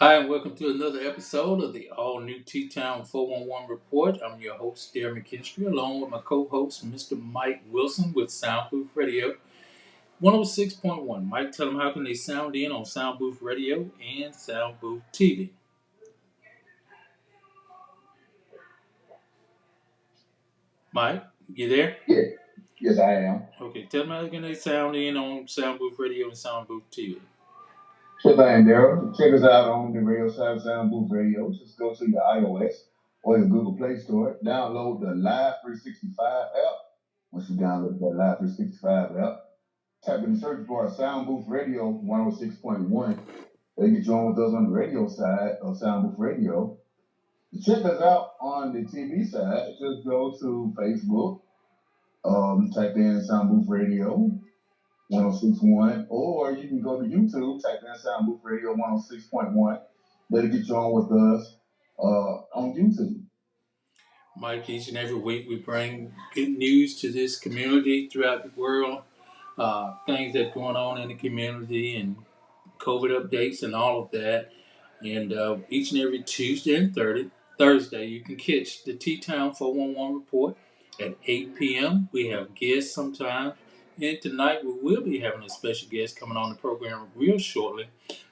Hi, and welcome to another episode of the all-new TTown 411 Report. I'm your host, Darren McKinstry, along with my co-host, Mr. Mike Wilson with Soundproof Radio 106.1. Mike, tell them how can they sound in on Soundproof Radio and Soundproof TV. Mike, you there? Yeah. Yes, I am. Okay, tell them how can they sound in on Soundproof Radio and Soundproof TV. Sure thing, Daryl. Check us out on the radio side of Sound Booth Radio. Just go to your iOS or your Google Play Store. Download the Live 365 app. Once you download the Live 365 app, type in the search bar Sound Booth Radio 106.1. They get you on with us on the radio side of Sound Booth Radio. To check us out on the TV side, just go to Facebook, type in Sound Booth Radio 106.1, or you can go to YouTube, type in Sound Booth Radio 106.1. That'll get you on with us on YouTube. Mike, each and every week we bring good news to this community throughout the world, things that are going on in the community and COVID updates and all of that. And each and every Tuesday and Thursday, you can catch the TTown 411 report at 8 p.m. We have guests sometimes. And tonight we will be having a special guest coming on the program real shortly.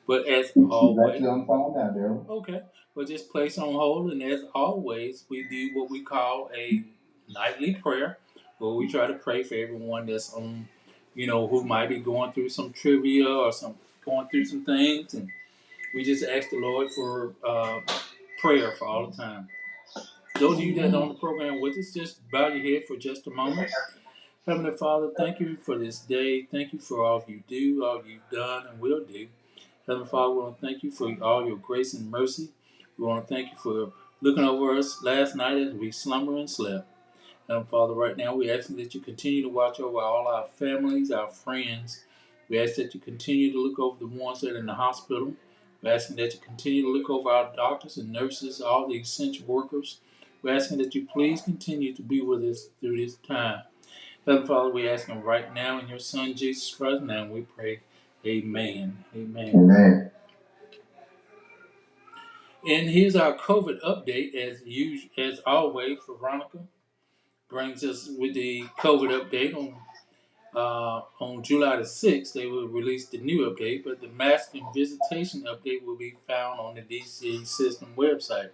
But as She's always, actually on the phone now, Daryl. okay, we'll just place on hold. And as always, we do what we call a nightly prayer, where we try to pray for everyone that's on, who might be going through some trivia or going through some things. And we just ask the Lord for prayer for all the time. Those of you that are on the program with us, just bow your head for just a moment. Heavenly Father, thank you for this day. Thank you for all you do, all you've done and will do. Heavenly Father, we want to thank you for all your grace and mercy. We want to thank you for looking over us last night as we slumber and slept. Heavenly Father, right now we ask that you continue to watch over all our families, our friends. We ask that you continue to look over the ones that are in the hospital. We're asking that you continue to look over our doctors and nurses, all the essential workers. We're asking that you please continue to be with us through this time. Heavenly Father, we ask them right now in your Son Jesus Christ's name we pray. Amen. Amen. Amen. And here's our COVID update as always. Veronica brings us with the COVID update on July the 6th. They will release the new update, but the mask and visitation update will be found on the DCA system website.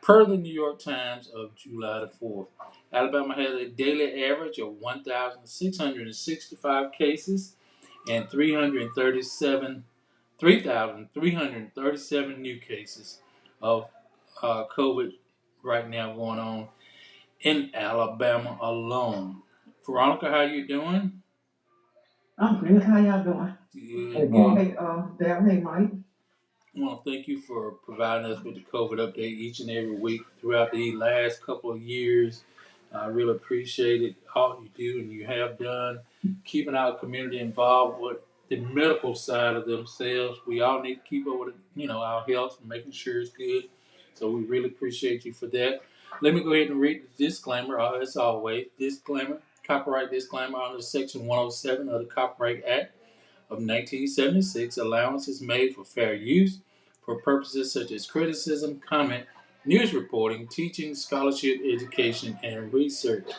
Per the New York Times of July the 4th, Alabama has a daily average of 1,665 cases and 3,337 new cases of COVID right now going on in Alabama alone. Veronica, how you doing? I'm good. How y'all doing? Good, Hey, good. Hey, Daryl. Hey, Mike. I want to thank you for providing us with the COVID update each and every week throughout the last couple of years. I really appreciate it, all you do and you have done, keeping our community involved with the medical side of themselves. We all need to keep up with, our health and making sure it's good. So we really appreciate you for that. Let me go ahead and read the disclaimer, as always. Copyright disclaimer under Section 107 of the Copyright Act of 1976. Allowance is made for fair use for purposes such as criticism, comment, news reporting, teaching, scholarship, education, and research.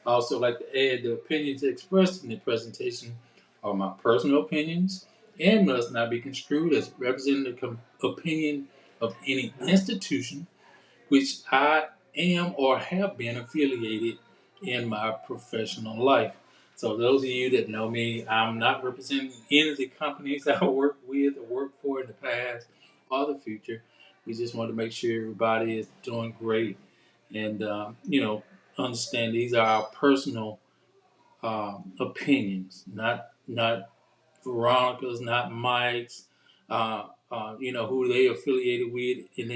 I also like to add the opinions expressed in the presentation are my personal opinions and must not be construed as representing the opinion of any institution which I am or have been affiliated in my professional life. So those of you that know me, I'm not representing any of the companies I work with or worked for in the past or the future. We just want to make sure everybody is doing great and, understand these are our personal opinions, not Veronica's, not Mike's, who they affiliated with in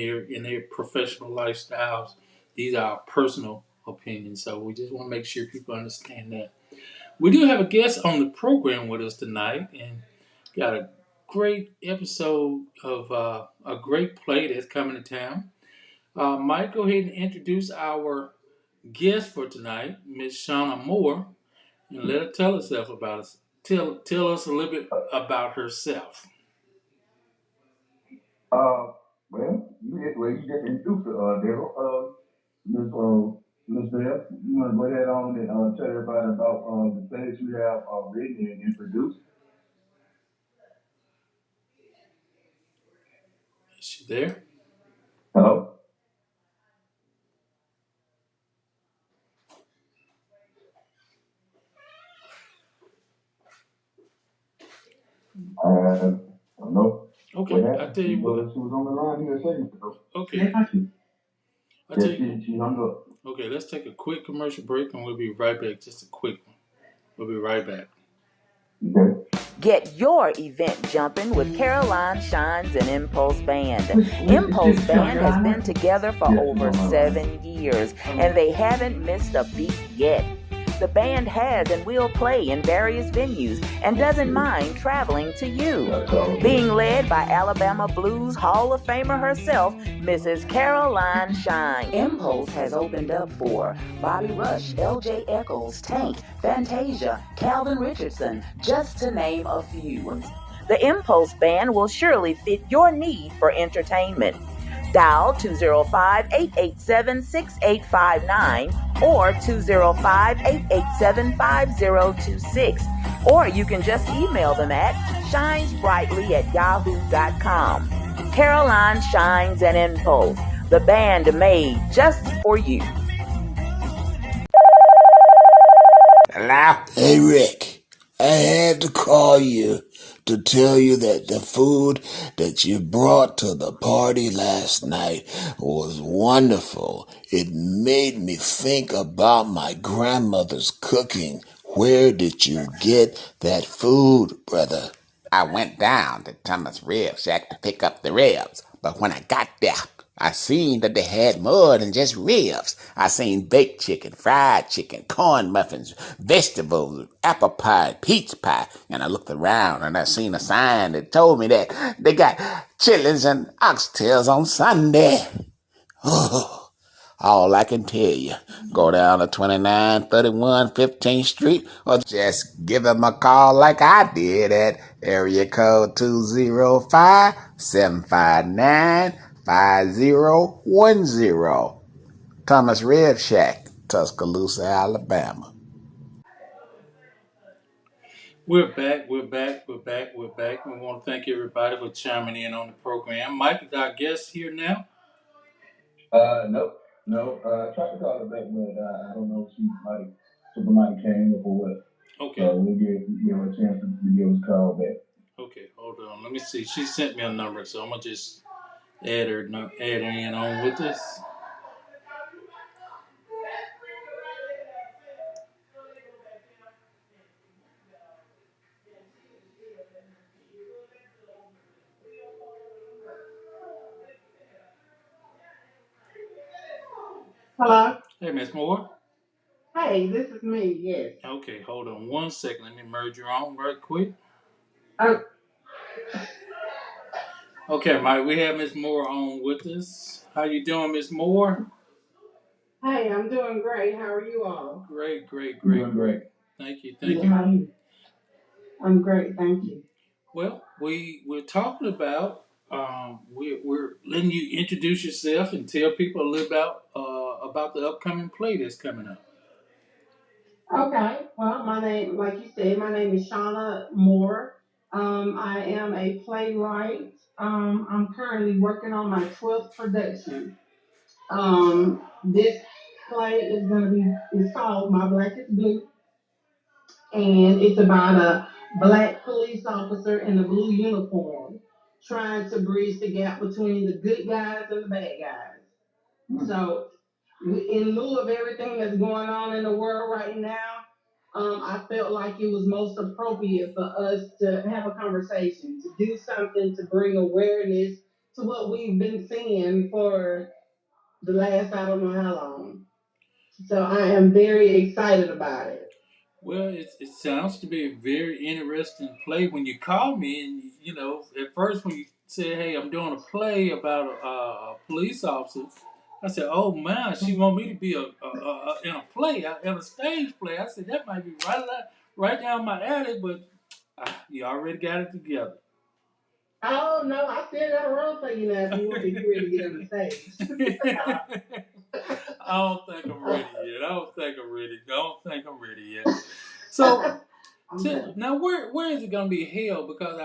their professional lifestyles. These are our personal opinions. So we just want to make sure people understand that. We do have a guest on the program with us tonight, and got a great episode of a great play that's coming to town. Mike, go ahead and introduce our guest for tonight, Miss Shawna Moore, and let her tell herself about us. Tell us a little bit about herself. you just introduced Daryl. Miss Bell, you want to go ahead on and tell everybody about the things you have written and produced? Is she there? Hello. I don't know what Okay, I happened. tell you what. She was on the line here a second ago. Okay, I Yeah, tell you. she hung up. Okay, let's take a quick commercial break and we'll be right back. Just a quick one. We'll be right back. Okay. Get your event jumping with Caroline Shines and Impulse Band. Which Impulse show Band your has line been working? together for Yeah, she's over on my line. 7 years, and they haven't missed a beat yet. The band has and will play in various venues and doesn't mind traveling to you. That's all. Being led by Alabama Blues Hall of Famer herself, Mrs. Caroline Shine. Impulse has opened up for Bobby Rush, L.J. Eccles, Tank, Fantasia, Calvin Richardson, just to name a few. The Impulse Band will surely fit your need for entertainment. Dial 205-887-6859 or 205-887-5026. Or you can just email them at shinesbrightly@yahoo.com. Caroline Shines and Impulse, the band made just for you. Hello? Hey, Rick. I had to call you to tell you that the food that you brought to the party last night was wonderful. It made me think about my grandmother's cooking. Where did you get that food, brother? I went down to Thomas Rib Shack to pick up the ribs, but when I got there, I seen that they had more than just ribs. I seen baked chicken, fried chicken, corn muffins, vegetables, apple pie, peach pie, and I looked around and I seen a sign that told me that they got chitlins and oxtails on Sunday. Oh, all I can tell you, go down to 2931 15th Street or just give them a call like I did at area code 205-759-5010. Thomas Red Shack, Tuscaloosa, Alabama. We're back. We're back. We're back. We're back. We want to thank everybody for chiming in on the program. Mike is our guest here now. Nope, no. I tried to call her back, but I don't know if something might have came up or what. So Okay. we'll give her a chance to give us a call back. Okay. Hold on. Let me see. She sent me a number, so I'm gonna just add her in on with us. Hello? Hey, Miss Moore. Hey, this is me, yes. Okay. Hold on one second. Let me merge her on right quick. Oh, Okay, Mike. We have Miss Moore on with us. How you doing, Miss Moore? hey, I'm doing great. How are you all? Great. Great. I'm Great. doing great. Great. Thank you. Thank Yeah, you. how are you? I'm great, thank you. Well, we're talking about we're letting you introduce yourself and tell people a little about the upcoming play that's coming up. Okay, well, my name, like you said, my name is Shawna Moore. I am a playwright. I'm currently working on my 12th production. This play is going to be, it's called My Black is Blue, and it's about a black police officer in a blue uniform trying to bridge the gap between the good guys and the bad guys. So, in lieu of everything that's going on in the world right now, I felt like it was most appropriate for us to have a conversation, to do something to bring awareness to what we've been seeing for the last I don't know how long. So I am very excited about it. Well, it sounds to be a very interesting play. When you called me, and at first when you said, "Hey, I'm doing a play about a police officer," I said, "Oh man, she want me to be in a play, in a stage play." I said that might be right down my alley, but you already got it together. Oh no, I still got a role for you now if you ready to get on the stage. I don't think I'm ready yet. I don't think I'm ready yet. So Okay. now where is it gonna be held? Because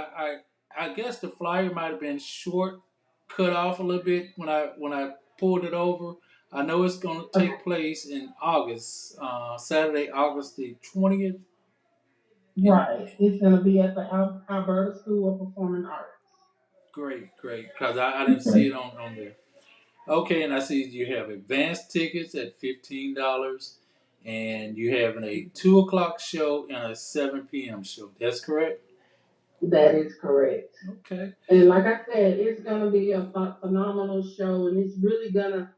I guess the flyer might have been short, cut off a little bit when I pulled it over. I know it's gonna take place in August, Saturday, August the 20th. And Right. It's gonna be at the Alberta School of Performing Arts. great, because I didn't see it on there. Okay, and I see you have advanced tickets at $15, and you have a 2 o'clock show and a 7 p.m. show. That's correct. That is correct. Okay. And like I said, it's gonna be a phenomenal show, and it's really gonna,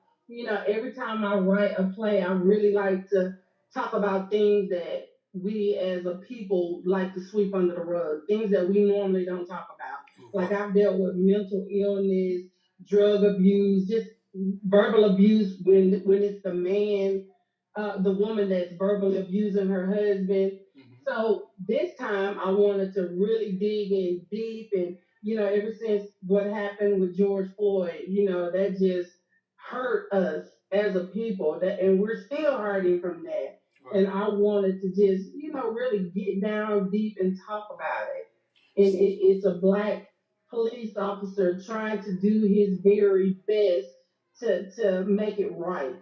every time I write a play, I really like to talk about things that we as a people like to sweep under the rug, things that we normally don't talk about. Like I've dealt with mental illness, drug abuse, just verbal abuse when it's the woman that's verbally abusing her husband. So this time I wanted to really dig in deep and ever since what happened with George Floyd, that just hurt us as a people. And we're still hurting from that. Right. And I wanted to just, really get down deep and talk about it. And it's a black police officer trying to do his very best to make it right.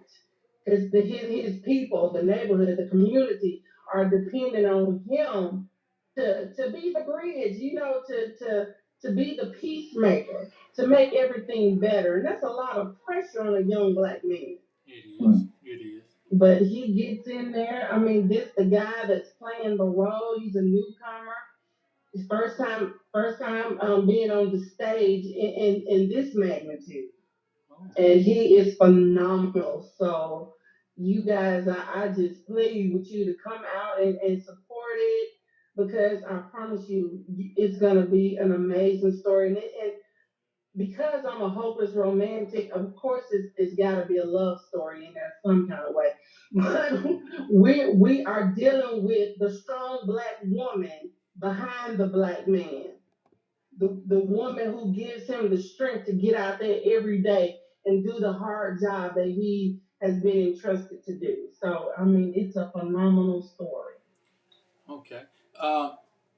Because his people, the neighborhood, the community are depending on him to be the bridge, to be the peacemaker, to make everything better. And that's a lot of pressure on a young black man. It is. It is. But he gets in there. I mean, this the guy that's playing the role. He's a newcomer. His first time being on the stage in this magnitude, Oh. and he is phenomenal. So, you guys, I just plead with you to come out and support it because I promise you, it's going to be an amazing story. And because I'm a hopeless romantic, of course, it's got to be a love story in there some kind of way. But we are dealing with the strong black woman behind the black man, the woman who gives him the strength to get out there every day and do the hard job that he has been entrusted to do. So, I mean, it's a phenomenal story. Okay. Uh,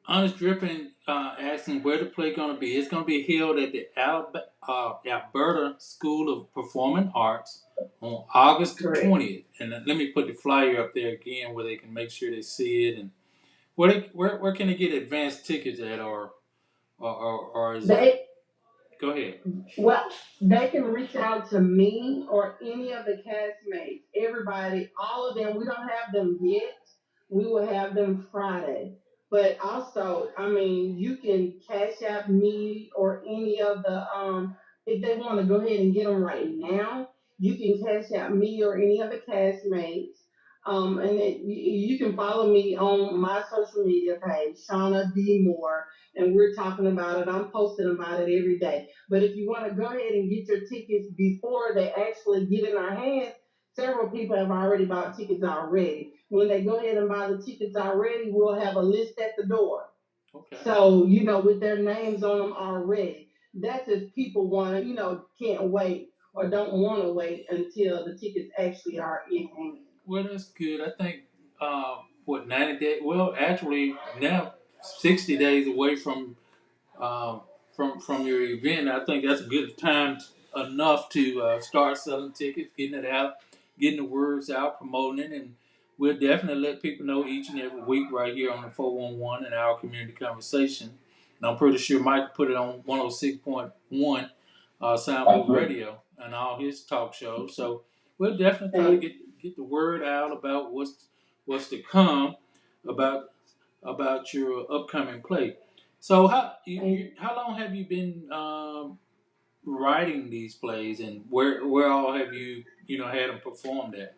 Honest Dripping asking where the play going to be. It's going to be held at the Alberta School of Performing Arts on August the Correct. 20th. And let me put the flyer up there again where they can make sure they see it. And where can they get advanced tickets at, or is it? They Go ahead. Well, they can reach out to me or any of the castmates. Everybody, all of them. We don't have them yet. We will have them Friday. But also, I mean, you can cash out me or any of the if they want to go ahead and get them right now. You can cash out me or any of the castmates. And you can follow me on my social media page, Shawna D Moore, and we're talking about it. I'm posting about it every day. But if you want to go ahead and get your tickets before they actually get in our hands, several people have already bought tickets already. When they go ahead and buy the tickets already, we'll have a list at the door. Okay. So, with their names on them already. That's if people want to, can't wait or don't want to wait until the tickets actually are in hand. Well, that's good. I think, what, 90 days? Well, actually, now 60 days away um, from your event. I think that's a good time enough to start selling tickets, getting it out, getting the words out, promoting it, and we'll definitely let people know each and every week right here on the 411 in our community conversation. And I'm pretty sure Mike put it on 106.1 Sound Blue Radio and all his talk shows. So we'll definitely try to Thank get the word out about what's to come about your upcoming play. So you. how long have you been writing these plays, and where all have you had them performed at?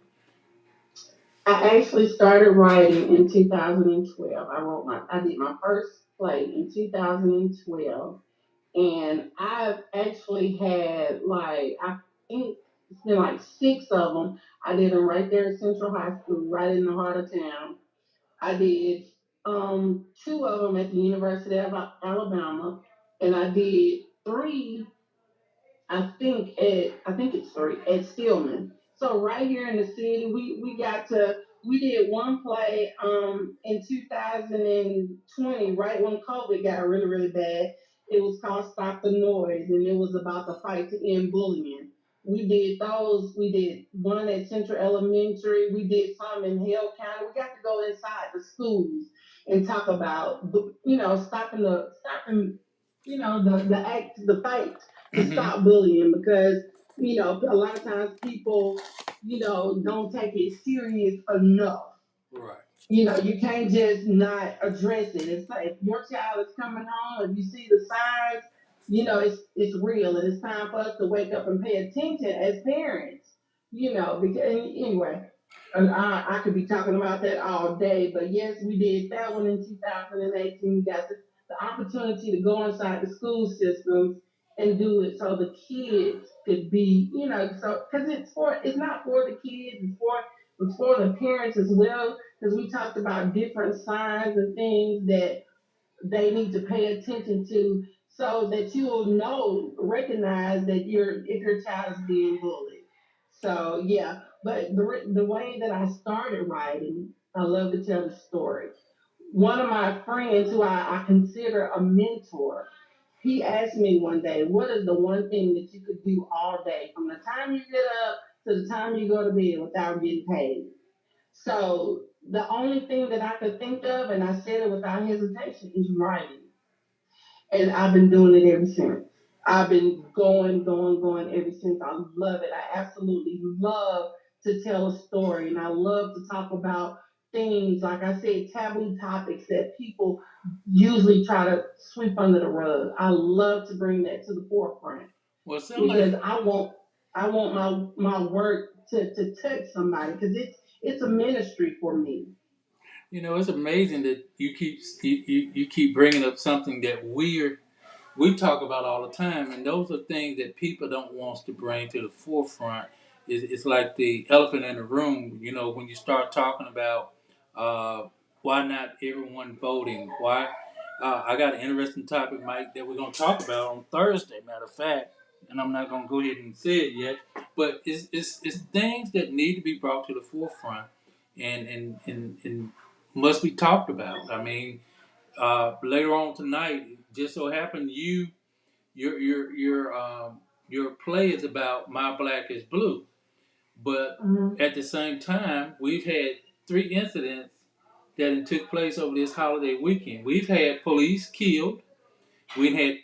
I actually started writing in 2012. I did my first play in 2012, and I've actually had I think it's been like six of them. I did them right there at Central High School, right in the heart of town. I did two of them at the University of Alabama, and I did three. I think it's three at Stillman. So right here in the city, we did one play in 2020, right when COVID got really really bad. It was called Stop the Noise, and it was about the fight to end bullying. We did those. We did one at Central Elementary. We did some in Hale County. We got to go inside the schools and talk about stopping the fight to Mm-hmm. stop bullying, because a lot of times people don't take it serious enough. Right. You can't just not address it. It's like if your child is coming home, if you see the signs, it's real, and it's time for us to wake up and pay attention as parents. Because anyway, and I could be talking about that all day, but yes, we did that one in 2018. We got the opportunity to go inside the school systems and do it so the kids could be, so because it's not for the kids, it's for the parents as well, because we talked about different signs and things that they need to pay attention to, so that you will recognize that if your child is being bullied. So yeah, but the way that I started writing, I love to tell the story. One of my friends, who I consider a mentor, he asked me one day, "What is the one thing that you could do all day, from the time you get up to the time you go to bed, without getting paid?" So the only thing that I could think of, and I said it without hesitation, is writing. And I've been doing it ever since. I've been going ever since. I love it. I absolutely love to tell a story, and I love to talk about things, like I said, taboo topics that people usually try to sweep under the rug. I love to bring that to the forefront, Well, somebody, because I want my work to touch somebody, because it's a ministry for me. it's amazing that you keep bringing up something that we talk about all the time, and those are things that people don't want us to bring to the forefront. It's like the elephant in the room. When you start talking about why not everyone voting, why I got an interesting topic, Mike, that we're going to talk about on Thursday. Matter of fact, and I'm not going to go ahead and say it yet, but it's things that need to be brought to the forefront, and must be talked about. I mean, later on tonight, it just so happened your your your um your play is about My Black is Blue, but Mhm. at the same time, we've had three incidents that took place over this holiday weekend. We've had police killed. We've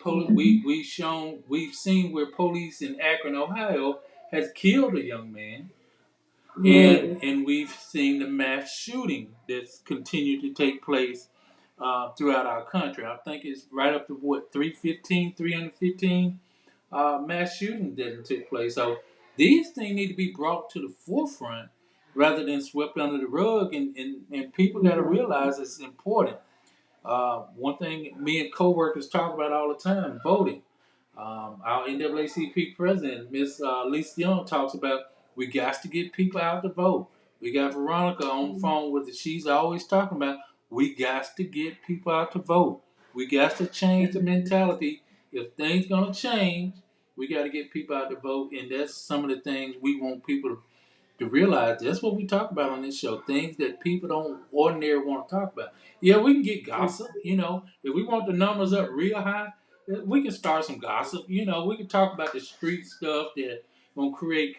seen where police in Akron, Ohio, has killed a young man, and Yes. we've seen the mass shooting that's continued to take place throughout our country. I think it's right up to what 315 mass shootings that took place. So these things need to be brought to the forefront rather than swept under the rug. And people got to realize it's important. One thing me and coworkers talk about all the time: voting. Our NAACP president, Miss Lisa Young, talks about we got to get people out to vote. We got Veronica on the phone with it. She's always talking about we got to get people out to vote. We got to change the mentality. If things gonna change, we got to get people out to vote, and that's some of the things we want people to realize. That's what we talk about on this show. Things that people don't ordinarily want to talk about. Yeah, we can get gossip. If we want the numbers up real high, we can start some gossip. We can talk about the street stuff that gonna create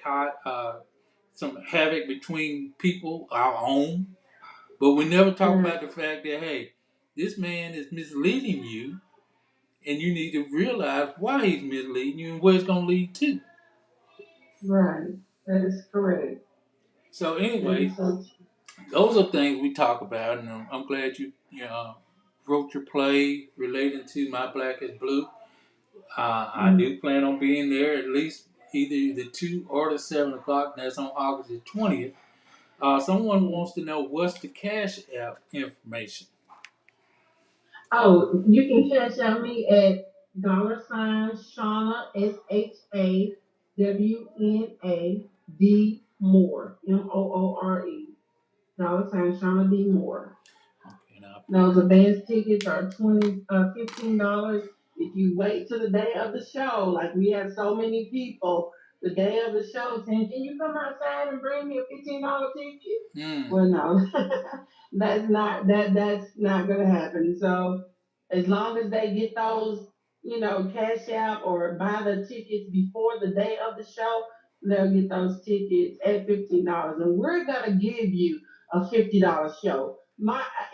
some havoc between people, our own. But we never talk Right. about the fact that hey, this man is misleading you, and you need to realize why he's misleading you and where it's gonna lead to. Right. That is correct. So That anyway, is so those are things we talk about, and I'm glad you wrote your play relating to My Black is Blue. I true. do plan on being there at least either the 2 or the 7 o'clock. And that's on August the 20th. Someone wants to know what's the Cash App information. Oh, you can cash out me at $ Shawna, SHAWNAD Moore, MOORE. Shawna D Moore. Okay, and I'll put Those advance tickets are $15. you wait to the day of the show, like we have so many people, the day of the show saying, "Can you come outside and bring me a $15 ticket?" Well, no, that's not gonna happen. So as long as they get those, cash out or buy the tickets before the day of the show, they'll get those tickets at $15, and we're gonna give you a $50 show.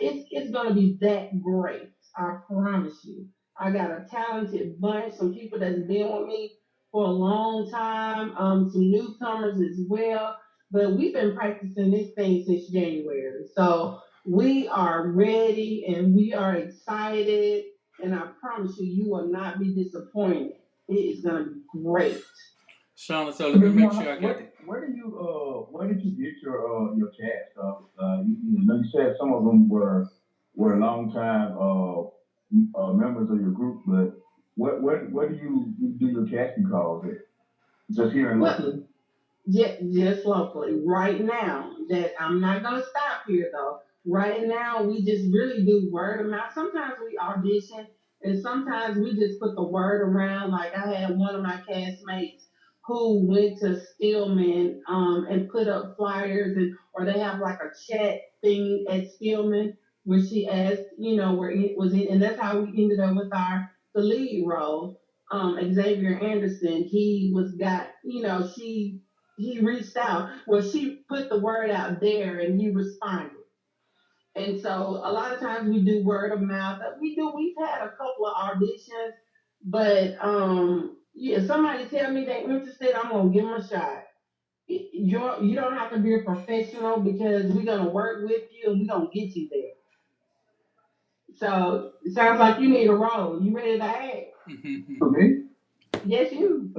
It's gonna be that great. I promise you. I got a talented bunch, some people that's been with me for a long time, some newcomers as well. But we've been practicing this thing since January. So we are ready and we are excited. And I promise you, you will not be disappointed. It is going to be great. Shawna, so let me make sure I got Where, it. where did you get your cast? You said some of them were long time members of your group, but where do you do your casting calls at? Just here in Locally? Just locally. Right now, that I'm not gonna stop here though. Right now, we just really do word of mouth. Sometimes we audition, and sometimes we just put the word around. Like I had one of my castmates who went to Stillman and put up flyers, and or they have like a chat thing at Stillman where she asked, where it was in, and that's how we ended up with the lead role. Xavier Anderson, he reached out. Well, she put the word out there and he responded. And so a lot of times we do word of mouth. We've had a couple of auditions, but yeah, somebody tell me they're interested, I'm gonna give them a shot. You don't have to be a professional because we're gonna work with you and we're gonna get you there. So it sounds like you need a role. You ready to act? For me? Yes, you.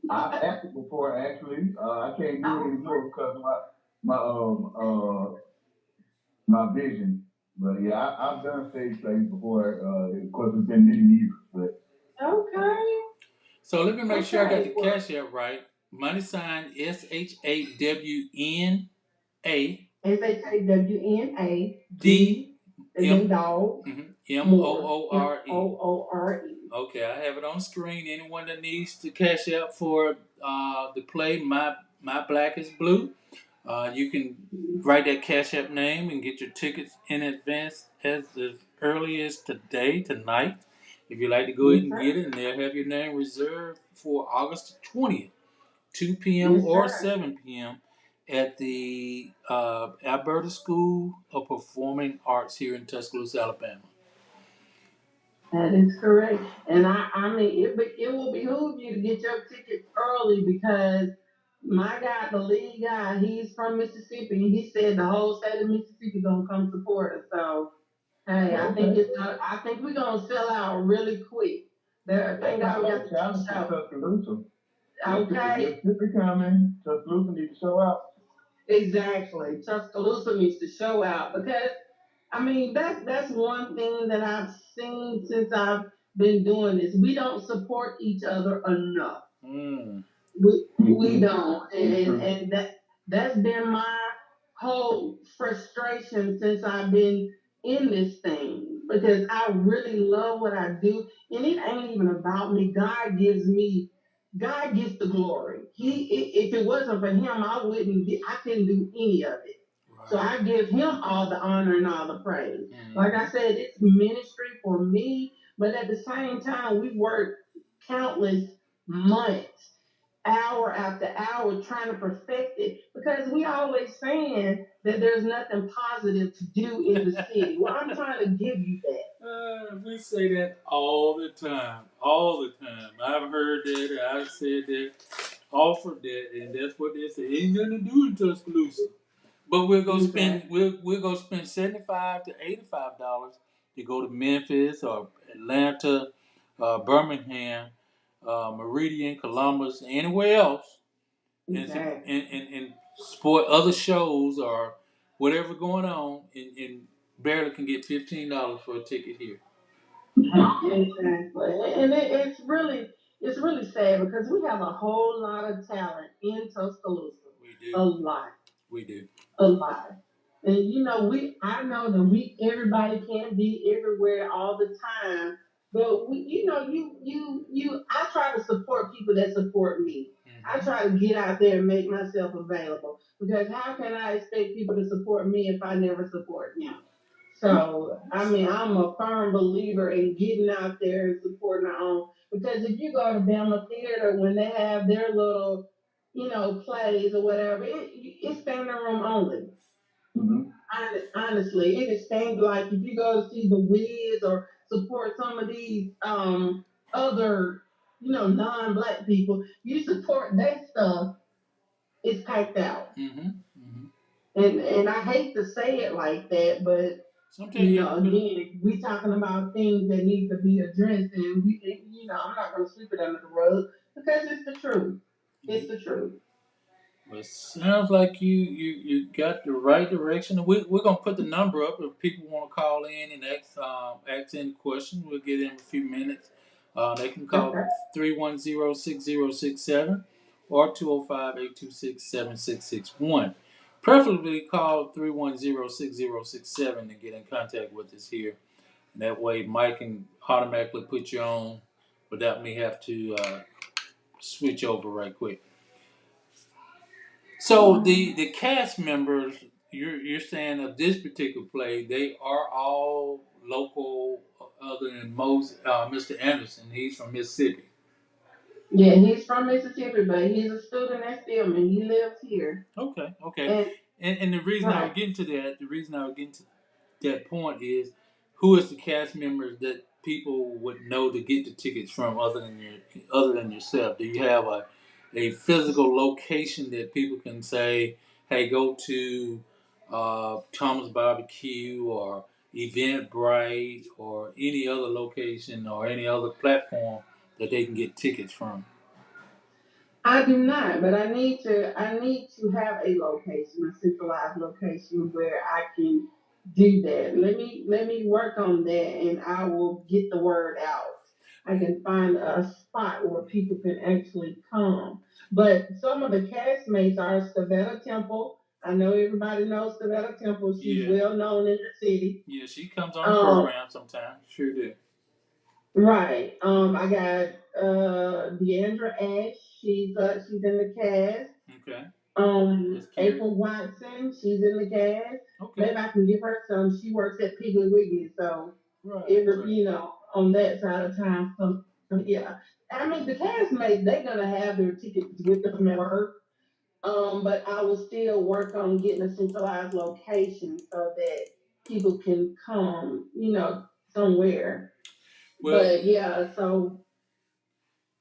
I've acted before actually. I can't do it anymore because of my vision. But yeah, I've done stage plays before. Of course, it's been many years, but Okay. So let me make sure I got the Okay. Well, cash app right. Money sign SHAWNA SHAWNAD D as in M dog, more. MOORE. MOORE. Okay, I have it on screen. Anyone that needs to cash out for the play My Black is Blue, you can write that cash app name and get your tickets in advance as early as tonight. If you'd like to go ahead Yes, and sir. get it, and they'll have your name reserved for August 20th, 2 p.m. Yes, or sir. 7 p.m. at the Alberta School of Performing Arts here in Tuscaloosa, Alabama. That is correct. And I mean, it will behoove you to get your tickets early because my guy, the lead guy, he's from Mississippi. And he said the whole state of Mississippi gonna come support us. So hey, I think we're gonna sell out really quick. Thank God we got the challenge for show. Tuscaloosa. Okay. If you're coming, Tuscaloosa needs to show out. Exactly. Tuscaloosa needs to show out because I mean that's one thing that I've seen since I've been doing this. We don't support each other enough. Mm. We don't, and that's been my whole frustration since I've been in this thing because I really love what I do, and it ain't even about me. God gets the glory. If it wasn't for Him, I couldn't do any of it. Right. So I give Him all the honor and all the praise. Mm-hmm. Like I said, it's ministry for me, but at the same time, we work countless months hour after hour trying to perfect it because we always saying that there's nothing positive to do in the city. Well, I'm trying to give you that. We say that all the time. All the time. I've heard that, I've said that, offered that, and that's what they say. Ain't nothing to do in Tuscaloosa. But we'll go spend $75 to $85 to go to Memphis or Atlanta, Birmingham, Meridian, Columbus, anywhere else, Exactly. and support other shows or whatever going on, and barely can get $15 for a ticket here. Exactly. And it's really sad because we have a whole lot of talent in Tuscaloosa. We do. A lot. We do. A lot. And I know that everybody can't be everywhere all the time, But I try to support people that support me. I try to get out there and make myself available because how can I expect people to support me if I never support them? So I mean, I'm a firm believer in getting out there and supporting our own. Because if you go to Bama Theater when they have their little, plays or whatever, it's standing room only. Mm-hmm. Honestly, it is things like if you go to see the Wiz or support some of these other non-black people, you support their stuff. It's packed out. Mm-hmm. Mm-hmm. And I hate to say it like that, but Sometimes again, we talking about things that need to be addressed, and I'm not going to sweep it under the rug because it's the truth. It's the truth. Well, it sounds like you got the right direction. We're gonna put the number up if people want to call in and ask any questions. We'll get in a few minutes. They can call Okay. 310-6067 or 205-826-7661. Preferably call 310-6067 to get in contact with us here. And that way Mike can automatically put you on without me have to switch over right quick. So the cast members you're saying of this particular play, they are all local, other than Mr. Anderson. He's from Mississippi. Yeah, he's from Mississippi, but he's a student at Stillman. He lives here. Okay, okay. And And the reason I right. was getting to that, the reason I was getting to that point is, who is the cast members that people would know to get the tickets from other than yourself? Do you have a physical location that people can say, hey, go to Thomas Barbecue or Eventbrite or any other location or any other platform that they can get tickets from? I do not, but I need to have a location, a centralized location where I can do that. Let me work on that and I will get the word out. I can find a spot where people can actually come. But some of the castmates are Stavetta Temple. I know everybody knows Stavetta Temple. She's Yeah, well known in the city. yeah, she comes on the Um, program sometimes. Sure do. right. I got Deandra Ash. She's in the cast. Okay. That's Carrie. April Watson, she's in the cast. Okay. Maybe I can give her some. She works at Piggly Wiggly, so Right, right. on that side of town. So yeah, I mean the castmates they're gonna have their tickets with them at work. But I will still work on getting a centralized location so that people can come, somewhere. Well, But yeah, so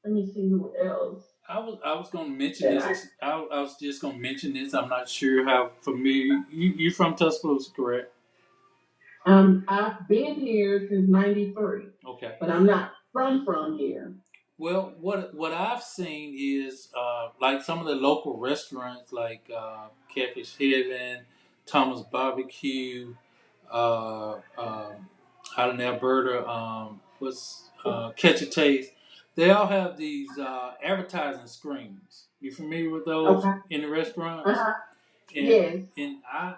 let me see who else I was going to mention that this. I was just going to mention this. I'm not sure how familiar you're from Tuscaloosa, correct? I've been here since '93, Okay. but I'm not from here. Well, what I've seen is like some of the local restaurants, like Catfish Heaven, Thomas Barbecue, out in Alberta. What's Catch a Taste? They all have these advertising screens. You familiar with those Okay. in the restaurants? Uh-huh. And Yes. and I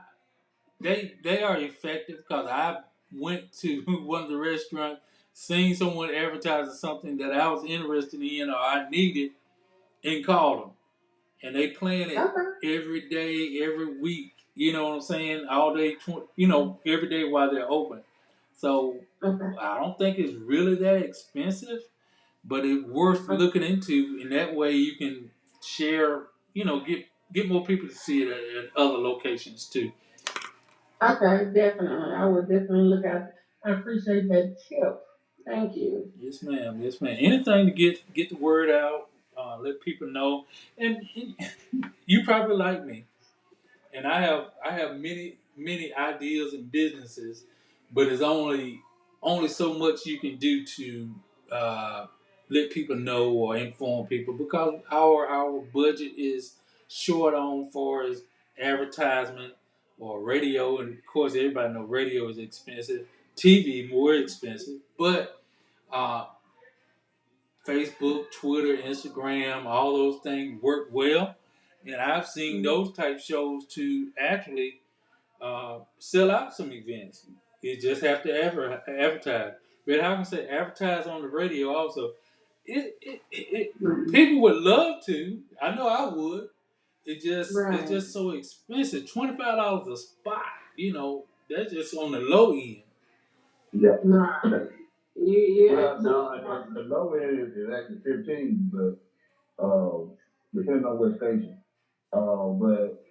they are effective because I went to one of the restaurants, seen someone advertising something that I was interested in or I needed, and called them. And they plan it Okay. every day, every week. You know what I'm saying? All day, every day while they're open. So Okay. I don't think it's really that expensive, but it's worth Okay. looking into. In that way, you can share. Get more people to see it at other locations too. Okay. Definitely. I will definitely look at. I appreciate that tip. Thank you. Yes, ma'am. Yes, ma'am. Anything to get the word out, let people know. And you probably like me, and I have many ideas and businesses, but it's only so much you can do to uh, let people know or inform people because our budget is short on for as advertisement or radio, and of course everybody know radio is expensive, TV more expensive, but uh, Facebook, Twitter, Instagram, all those things work well. And I've seen Mhm. those type shows to actually sell out some events. You just have to advertise. But how can I say advertise on the radio also? Mhm. People would love to. I know I would. It's Right. just so expensive. $25 a spot. You know, that's just on the low end. Yeah. Right. You Well, no, absolutely right. the low end is actually 15, but depending on what station. But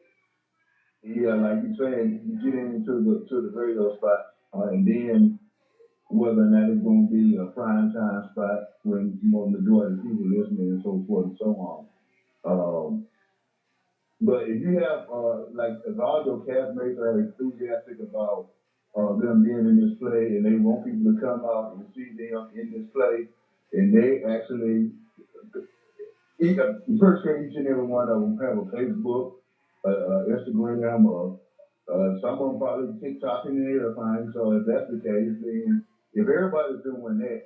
yeah, like you saying, you get into the radio spot, and then whether or not it's going to be a prime time spot when majority of people listening and so forth and so on. Um, but if you have like if all your castmates are enthusiastic about them being in this play and they want people to come out and see them in this play, and they actually first each and every one of them have a Facebook, Instagram, or some of them probably TikTok and everything. So if that's the case, then if everybody's doing that,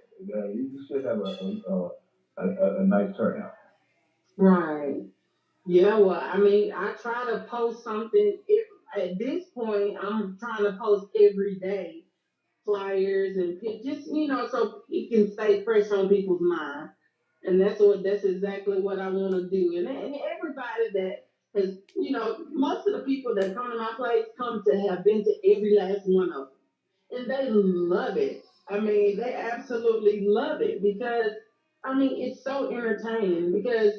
you should have a nice turnout. Right. Yeah, well, I mean, I try to post something. At this point, I'm trying to post every day flyers and just so it can stay fresh on people's mind. And that's exactly what I want to do. And everybody that has, most of the people that come to my place come to have been to every last one of them, and they love it. I mean, they absolutely love it because I mean it's so entertaining because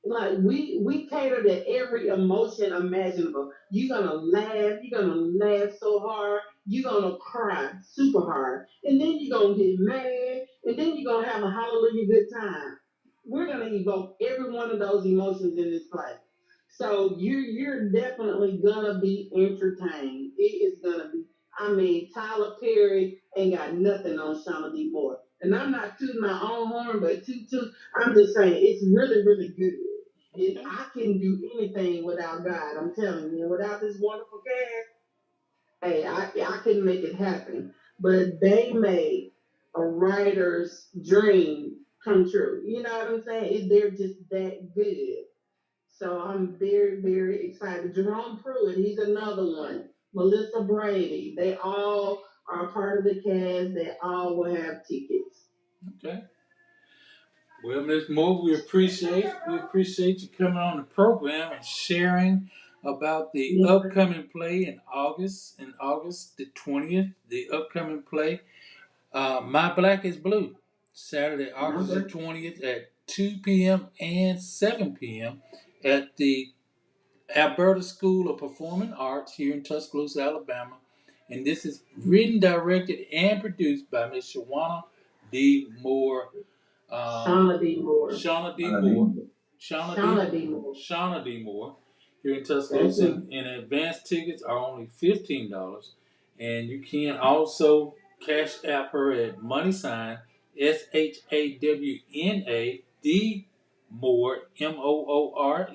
like we cater to every emotion imaginable. You're gonna laugh so hard, you're gonna cry super hard, and then you're gonna get mad, and then you're gonna have a hallelujah good time. We're gonna evoke every one of those emotions in this play. So you're definitely gonna be entertained. It is gonna be. I mean, Tyler Perry ain't got nothing on Shawna D Moore. And I'm not tooting my own horn, but I'm just saying it's really, really good. Okay. I can do anything without God. I'm telling you, without this wonderful cast, hey, I couldn't make it happen. But they made a writer's dream come true. You know what I'm saying? They're just that good. So I'm very, very excited. Jerome Pruitt, he's another one. Melissa Brady, they all are part of the cast. They all will have tickets. Okay. Well, Ms. Moore, we appreciate you coming on the program and sharing about the Yes, sir. upcoming play in August the 20th, the upcoming play, My Black is Blue, Saturday, August the Okay. 20th at 2 p.m. and 7 p.m. at the Alberta School of Performing Arts here in Tuscaloosa, Alabama. And this is written, directed, and produced by Ms. Shawna D. Moore, um, Shauna D. Moore. Shauna D. I Moore, mean, Shauna D. Moore. Shauna D. Moore here in Thank Tuscaloosa. you. And advanced tickets are only $15. And you can also cash app her at money sign SHAWNA D Moore MOORE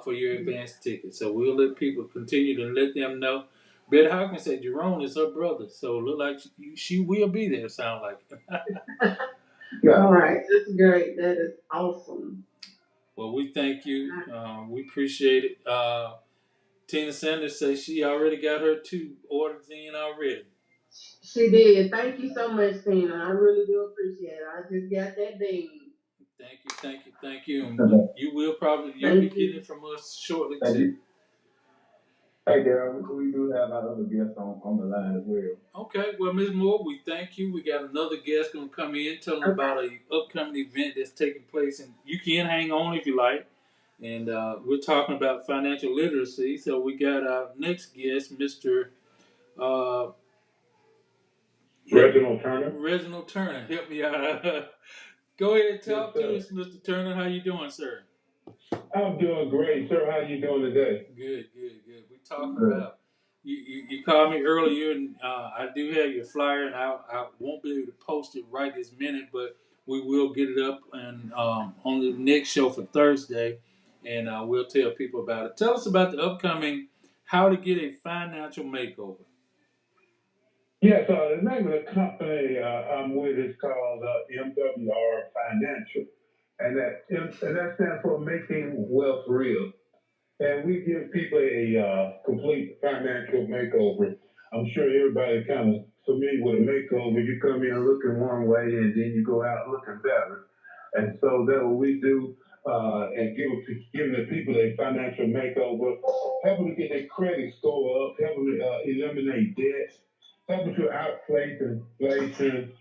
for your advance ticket. So we'll let people continue to let them know. Betty Hawkins said Jerome is her brother, so look like she will be there. Sound like. yeah. All right. That's great. That is awesome. Well, we thank you. We appreciate it. Tina Sanders says she already got her 2 orders in already. She did. Thank you so much, Tina. I really do appreciate it. I just got that ding. Thank you, thank you, thank you. And you'll be Thank getting you. it from us shortly Thank too. you. Hey, Darryl, we do have our other guests on the line as well. Okay, well, Ms. Moore, we thank you. We got another guest gonna come in telling Okay. about a upcoming event that's taking place, and you can hang on if you like. And we're talking about financial literacy. So we got our next guest, Mr. Uh, Reginald Turner. Reginald Turner. Help me out. Go ahead and Yes, talk to sir. us, Mr. Turner. How you doing, sir? I'm doing great, sir. How you doing today? Good, good, good. We're talking Good. about you called me earlier, and I do have your flyer, and I won't be able to post it right this minute, but we will get it up and on the next show for Thursday, and we'll tell people about it. Tell us about the upcoming How to Get a Financial Makeover. Yes, the name of the company I'm with is called MWR Financial, and that stands for Making Wealth Real. And we give people a complete financial makeover. I'm sure everybody kind of familiar with a makeover, you come in looking one way and then you go out looking better. And so that's what we do, and giving the people a financial makeover, helping to get their credit score up, helping to eliminate debt, helping to outplace inflation,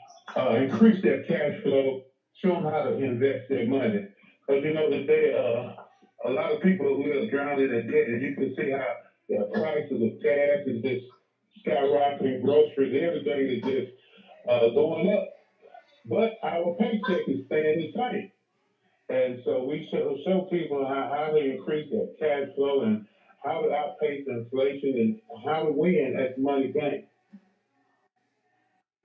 increase their cash flow, show them how to invest their money. Because you know today, a lot of people will drown in debt, and you can see how the prices of gas is just skyrocketing, groceries, everything is just going up. But our paycheck is staying the same. And so we show people how to increase their cash flow and how to outpace inflation and how to win at the money game.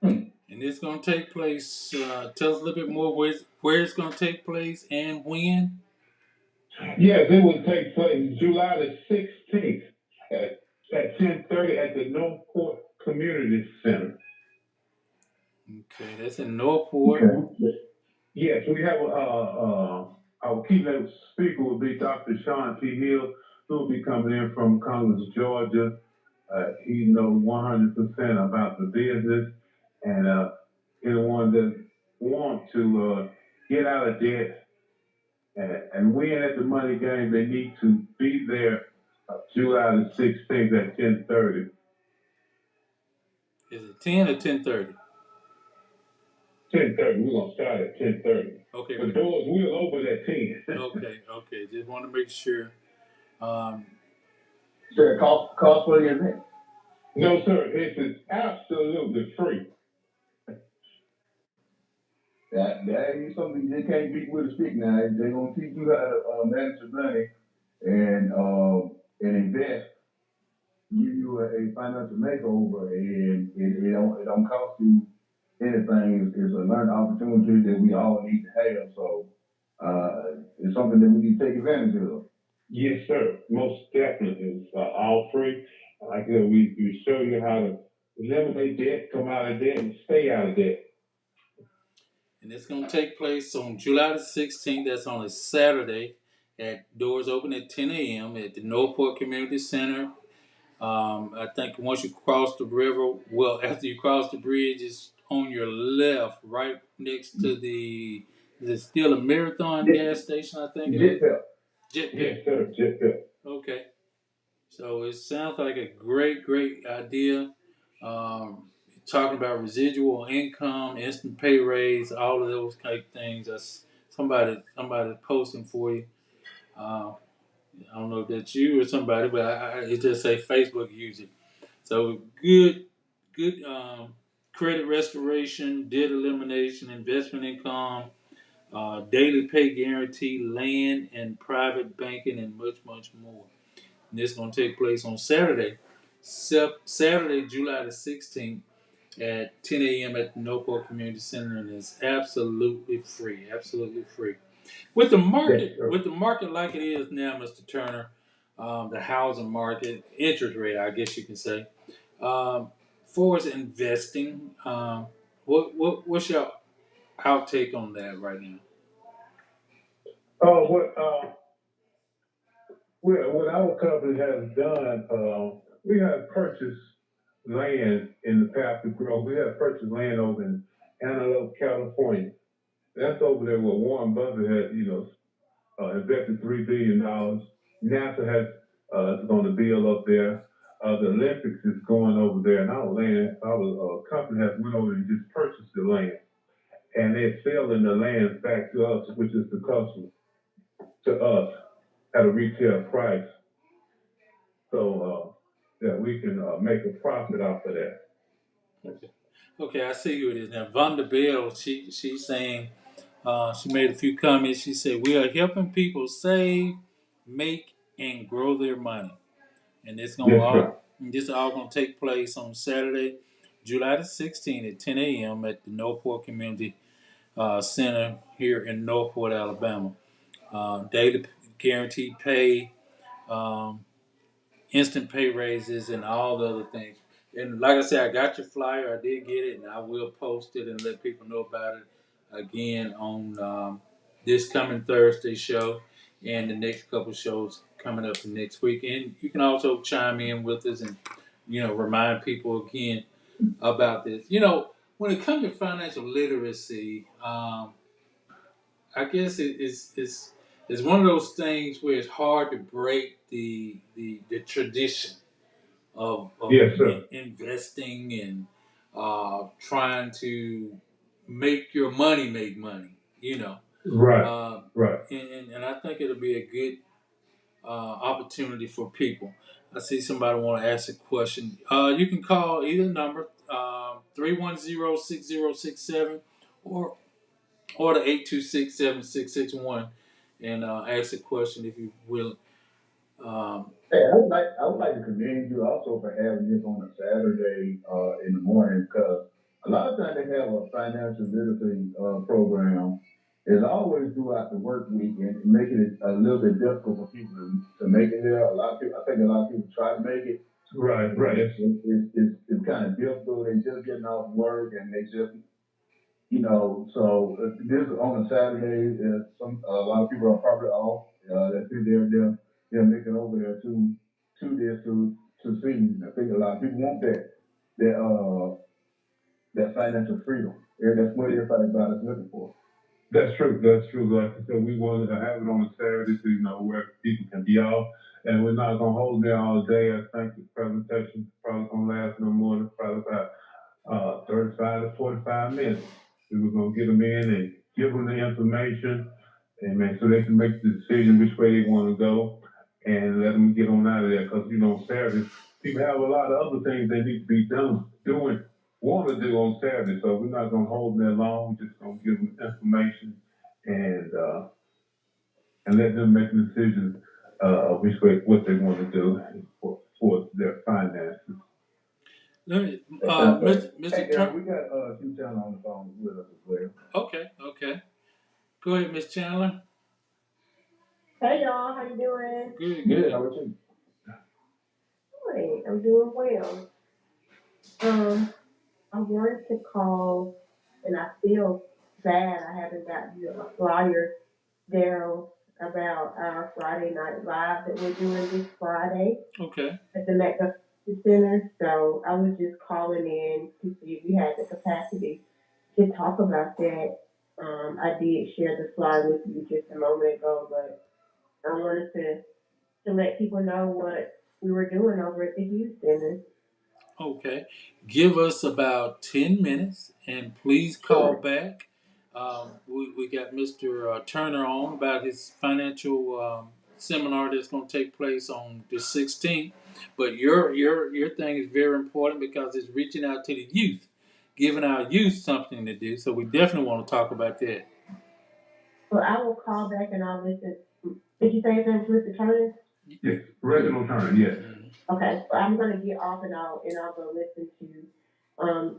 And it's going to take place. Tell us a little bit more where it's going to take place and when. Yes, it will take place July the 16th at 10:30 at the Northport Community Center. Okay, that's in Northport. Okay. Yes, we have our keynote speaker will be Dr. Sean T. Hill, who will be coming in from Columbus, Georgia. He knows 100% about the business, and anyone that want to get out of debt and win at the money game, they need to be there July the 16th at 10:30. Is it 10 or 10:30? 10:30. We're gonna start at 10:30. Okay, The doors will open at 10. okay. Just want to make sure. Um, Is there a cost for the event? No, sir. It is absolutely free. That ain't something you can't beat with a stick now. They're gonna teach you how to manage your money and invest, give you a financial makeover, and it don't cost you anything. It's a learning opportunity that we all need to have. So it's something that we need to take advantage of. Yes, sir. Most definitely. It's all free. Like I said, we show you how to eliminate debt, come out of debt, and stay out of debt. and it's going to take place on July the 16th. That's on a Saturday. At doors open at 10 a.m. at the Northport Community Center. I think once you cross the river, well, after you cross the bridge, it's on your left, right next to the. Is it still a Marathon gas station? I think it is. Jet Pep. Yes, sir. Jet Pep. Okay. So it sounds like a great idea. Talking about residual income, instant pay raise, all of those kind of things. That's somebody posting for you. I don't know if that's you or somebody, but it just say Facebook user. So good credit restoration, debt elimination, investment income, daily pay guarantee, land and private banking, and much more. And this is going to take place on Saturday, July the 16th at 10 a.m. at the Northport Community Center, and it's absolutely free. Absolutely free. With the market like it is now, Mr. Turner, the housing market, interest rate, I guess you can say. For us investing, what's your outtake on that right now? What our company has done, we have purchased land in the path to growth. We have purchased land over in Antelope, California. That's over there where Warren Buffett had, invested $3 billion. NASA has is going to build up there. The Olympics is going over there, and our company has went over and just purchased the land, and they're selling the land back to us, which is the customer, to us at a retail price, so that we can make a profit off of that. Okay, I see who it is now. Vonda Bell, she's saying, she made a few comments. She said, we are helping people save, make, and grow their money. And this is all going to take place on Saturday, July the 16th at 10 a.m. at the Northport Community Center here in Northport, Alabama. Daily guaranteed pay, um, instant pay raises, and all the other things. And like I said, I got your flyer. I did get it, and I will post it and let people know about it again on this coming Thursday show and the next couple shows coming up the next week. And you can also chime in with us and remind people again about this. When it comes to financial literacy, I guess it's one of those things where it's hard to break the tradition of Yes, sir. investing and trying to make your money make money. Right, Uh, right. and I think it'll be a good opportunity for people. I see somebody want to ask a question. You can call either number 310-6067 or the 826-7661 and ask a question if you will. Hey, I would like to commend you also for having this on a Saturday in the morning because a lot of times they have a financial literacy program. It's always throughout the work week and making it a little bit difficult for people to make it there. A lot of people, I think a lot of people try to make it. Right, right. It's kind of difficult. They just getting off work and they just so this on a Saturday, a lot of people are probably off. That they're making over there to this to see. I think a lot of people want that that financial freedom. And that's what everybody about is looking for. That's true. That's true. Like I said, we wanted to have it on a Saturday so where people can be off. And we're not gonna hold there all day. I think the presentation probably gonna last no more than probably about 35 to 45 minutes. We were going to get them in and give them the information and so they can make the decision which way they want to go and let them get on out of there. Because, on Saturdays, people have a lot of other things they need to be want to do on Saturday. So we're not going to hold them there long. We're just going to give them information and let them make the decision which way, what they want to do for their finances. Let me, Mr. Hey, Darren, we got TTown on the phone with us as well. Okay. Go ahead, Miss Chandler. Hey y'all, how you doing? Good. How about you? Great, I'm doing well. I wanted to call, and I feel bad I haven't gotten you a flyer, Daryl, about our Friday night live that we're doing this Friday Okay. at the Mecca Center. So I was just calling in to see if we had the capacity to talk about that. I did share the flyer with you just a moment ago, but I wanted to let people know what we were doing over at the Hughes Center. Okay. Give us about 10 minutes and please call back. We got Mr. Turner on about his financial seminar that's going to take place on the 16th. But your thing is very important because it's reaching out to the youth, giving our youth something to do. So we definitely want to talk about that. So I will call back and I'll listen. Did you say his name was Mr. Turner? Yes, Reginald Turner, yes. Okay, so I'm gonna get off and I'll go listen to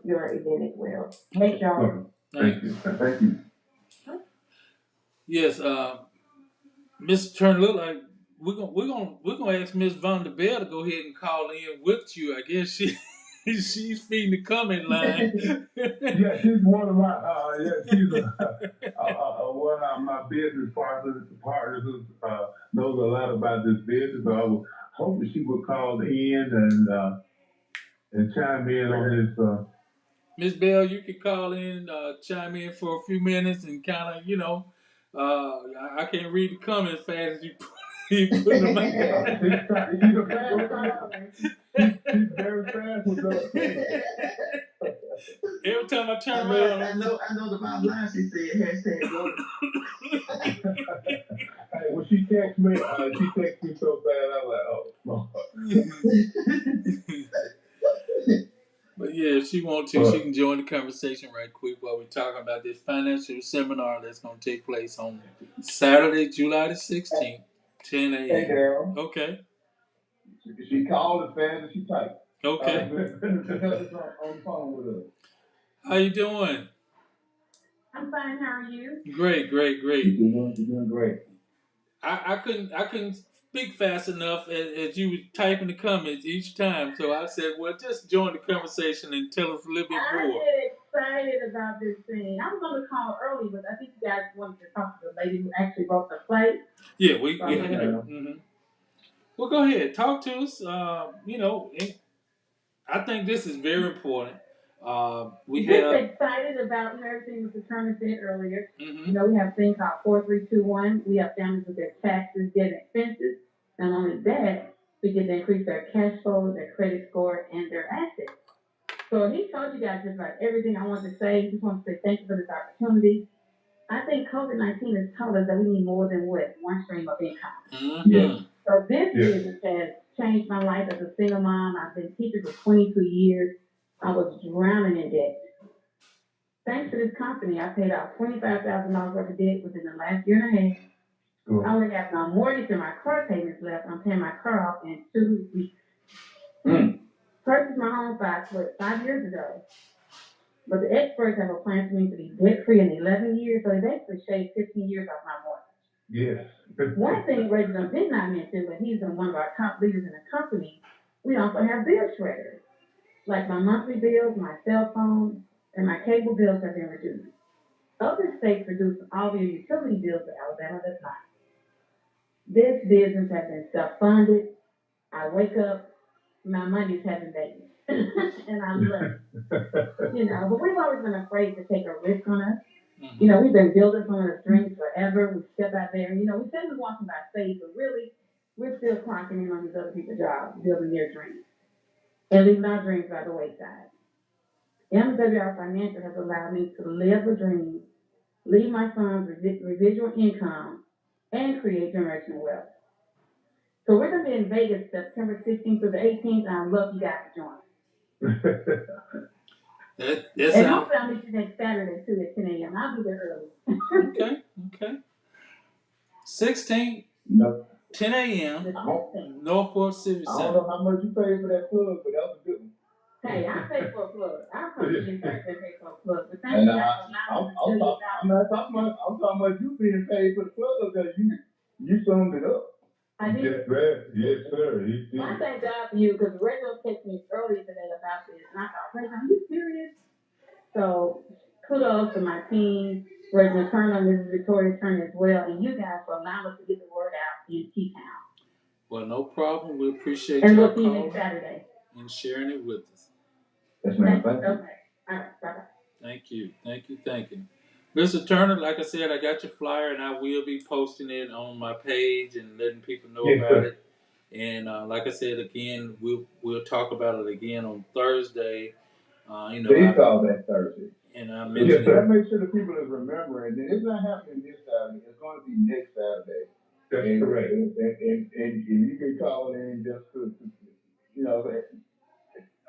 your event as well. Thanks, y'all. Okay. Thank you. Thank you. Yes, Mr. Turner, look like we're gonna ask Miss Vanderbilt to go ahead and call in with you. I guess she's feeding the comment line. Yeah, she's one of my she's one of my business partners who knows a lot about this business. So I was hoping she would call in and chime in on this. Miss Bell, you could call in, chime in for a few minutes, and kind of, I can't read the comments fast as you put them out. She's a fast talker. She's very fast with those things. Every time I turn around, I know the bottom line. She said hashtag go. Hey, when she texts me so fast, I'm like, oh. But yeah, if she wants to, she can join the conversation right quick while we're talking about this financial seminar that's going to take place on Saturday, July the 16th, 10 a.m. Hey, Daryl. Okay. She called as fast as she typed. Okay. On the phone with us. How you doing? I'm fine. How are you? Great. You're doing great. I couldn't speak fast enough as you were typing the comments each time, so I said, well, just join the conversation and tell us a little bit more. I get excited about this thing. I was going to call early, but I think you guys wanted to talk to the lady who actually wrote the play. Yeah, mm-hmm. Well, go ahead, talk to us. I think this is very important. We Just have. excited about everything Mr. Turner said earlier. Mm-hmm. You know, we have a thing called 4321. We have families with their taxes, debt, and expenses. Not only that, we get to increase their cash flow, their credit score, and their assets. So he told you guys just about everything I want to say. Just want to say thank you for this opportunity. I think COVID-19 has taught us that we need more than what one stream of income. Mm-hmm. Yeah. So this business has changed my life as a single mom. I've been teaching for 22 years. I was drowning in debt. Thanks to this company, I paid out $25,000 worth of debt within the last year and a half. Cool. I only have my mortgage and my car payments left. I'm paying my car off in 2 weeks. Purchased my home 5 years ago. But the experts have a plan for me to be debt free in 11 years, so they basically shaved 15 years off my mortgage. Yes. One thing Reginald did not mention, but he's one of our top leaders in the company, we also have bill shredders. Like my monthly bills, my cell phone, and my cable bills have been reduced. Other states reduce all their utility bills, but Alabama does not. This business has been self-funded. I wake up, my money's having babies, and I love it. You know, but we've always been afraid to take a risk on us. Mm-hmm. You know, we've been building some of the dreams forever. We step out there, and you know, we say we want to by faith, but really, we're still clocking in on these other people's jobs, building their dreams, and leaving our dreams by the wayside. MWR Financial has allowed me to live a dream, leave my son's residual income, and create generational wealth. So we're going to be in Vegas September 16th through the 18th, and I'd love you guys to join. And hopefully I'll meet you next Saturday too at 10 a.m. I'll be there early. Okay. 16th, No. 10 a.m. Northport Civic Center. I don't know how much you paid for that plug, but that was a good one. Hey, I paid for a plug. I'll come to you guys and pay for a plug. But thank And you guys for allowing me to tell you about I'm not talking about. I'm talking about you being paid for the plug because you summed it up. I did. Yes, sir. Yes, sir. He did. I thank God for you because Rachel texted me earlier today about this, and I thought, Rachel, are you serious? So kudos to my team, Reginald Turner, Mrs. Victoria Turner as well, and you guys for allowing us to get the word out in TTown. Well, no problem. We appreciate and y'all we'll see you calling next Saturday. and sharing it with us. Yes, ma'am. Thank you. Okay. All right. Bye-bye. Thank you. Mr. Turner, like I said, I got your flyer and I will be posting it on my page and letting people know about it. And like I said, again, we'll talk about it again on Thursday. Please call that Thursday. And I mentioned that makes sure the people is remembering that it's not happening this Saturday. It's going to be next Saturday. That's correct. And you can call in just to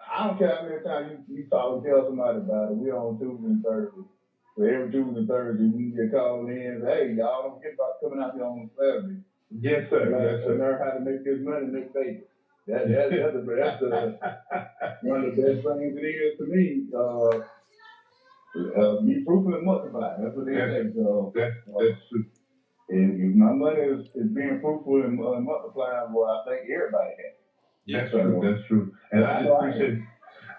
I don't care how many times you talk and tell somebody about it. We're on Tuesday and Thursday. So every Tuesday and Thursday, you can call in and say, hey, y'all don't forget about coming out here on Saturday. Yes, sir. Learn how to make this money next day. That's one of the best things it is to me. Be fruitful and multiply. That's what they say. So that's true. And if my money is being fruitful and multiplying, well, I think everybody has. That's true. That's true. And I just appreciate.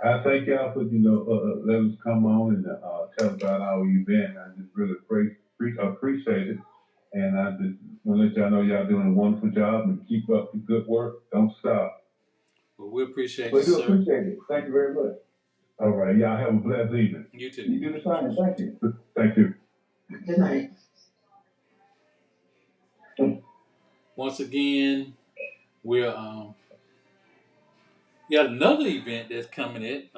I thank y'all for letting us come on and tell about our event. I just really appreciate it, and I just want to let y'all know y'all doing a wonderful job and keep up the good work. Don't stop. Well, we appreciate you, sir. Appreciate it. Thank you very much. All right, y'all have a blessed evening. You too. You do the same. Thank you. Thank you. Good night. Once again, we're got another event that's coming in.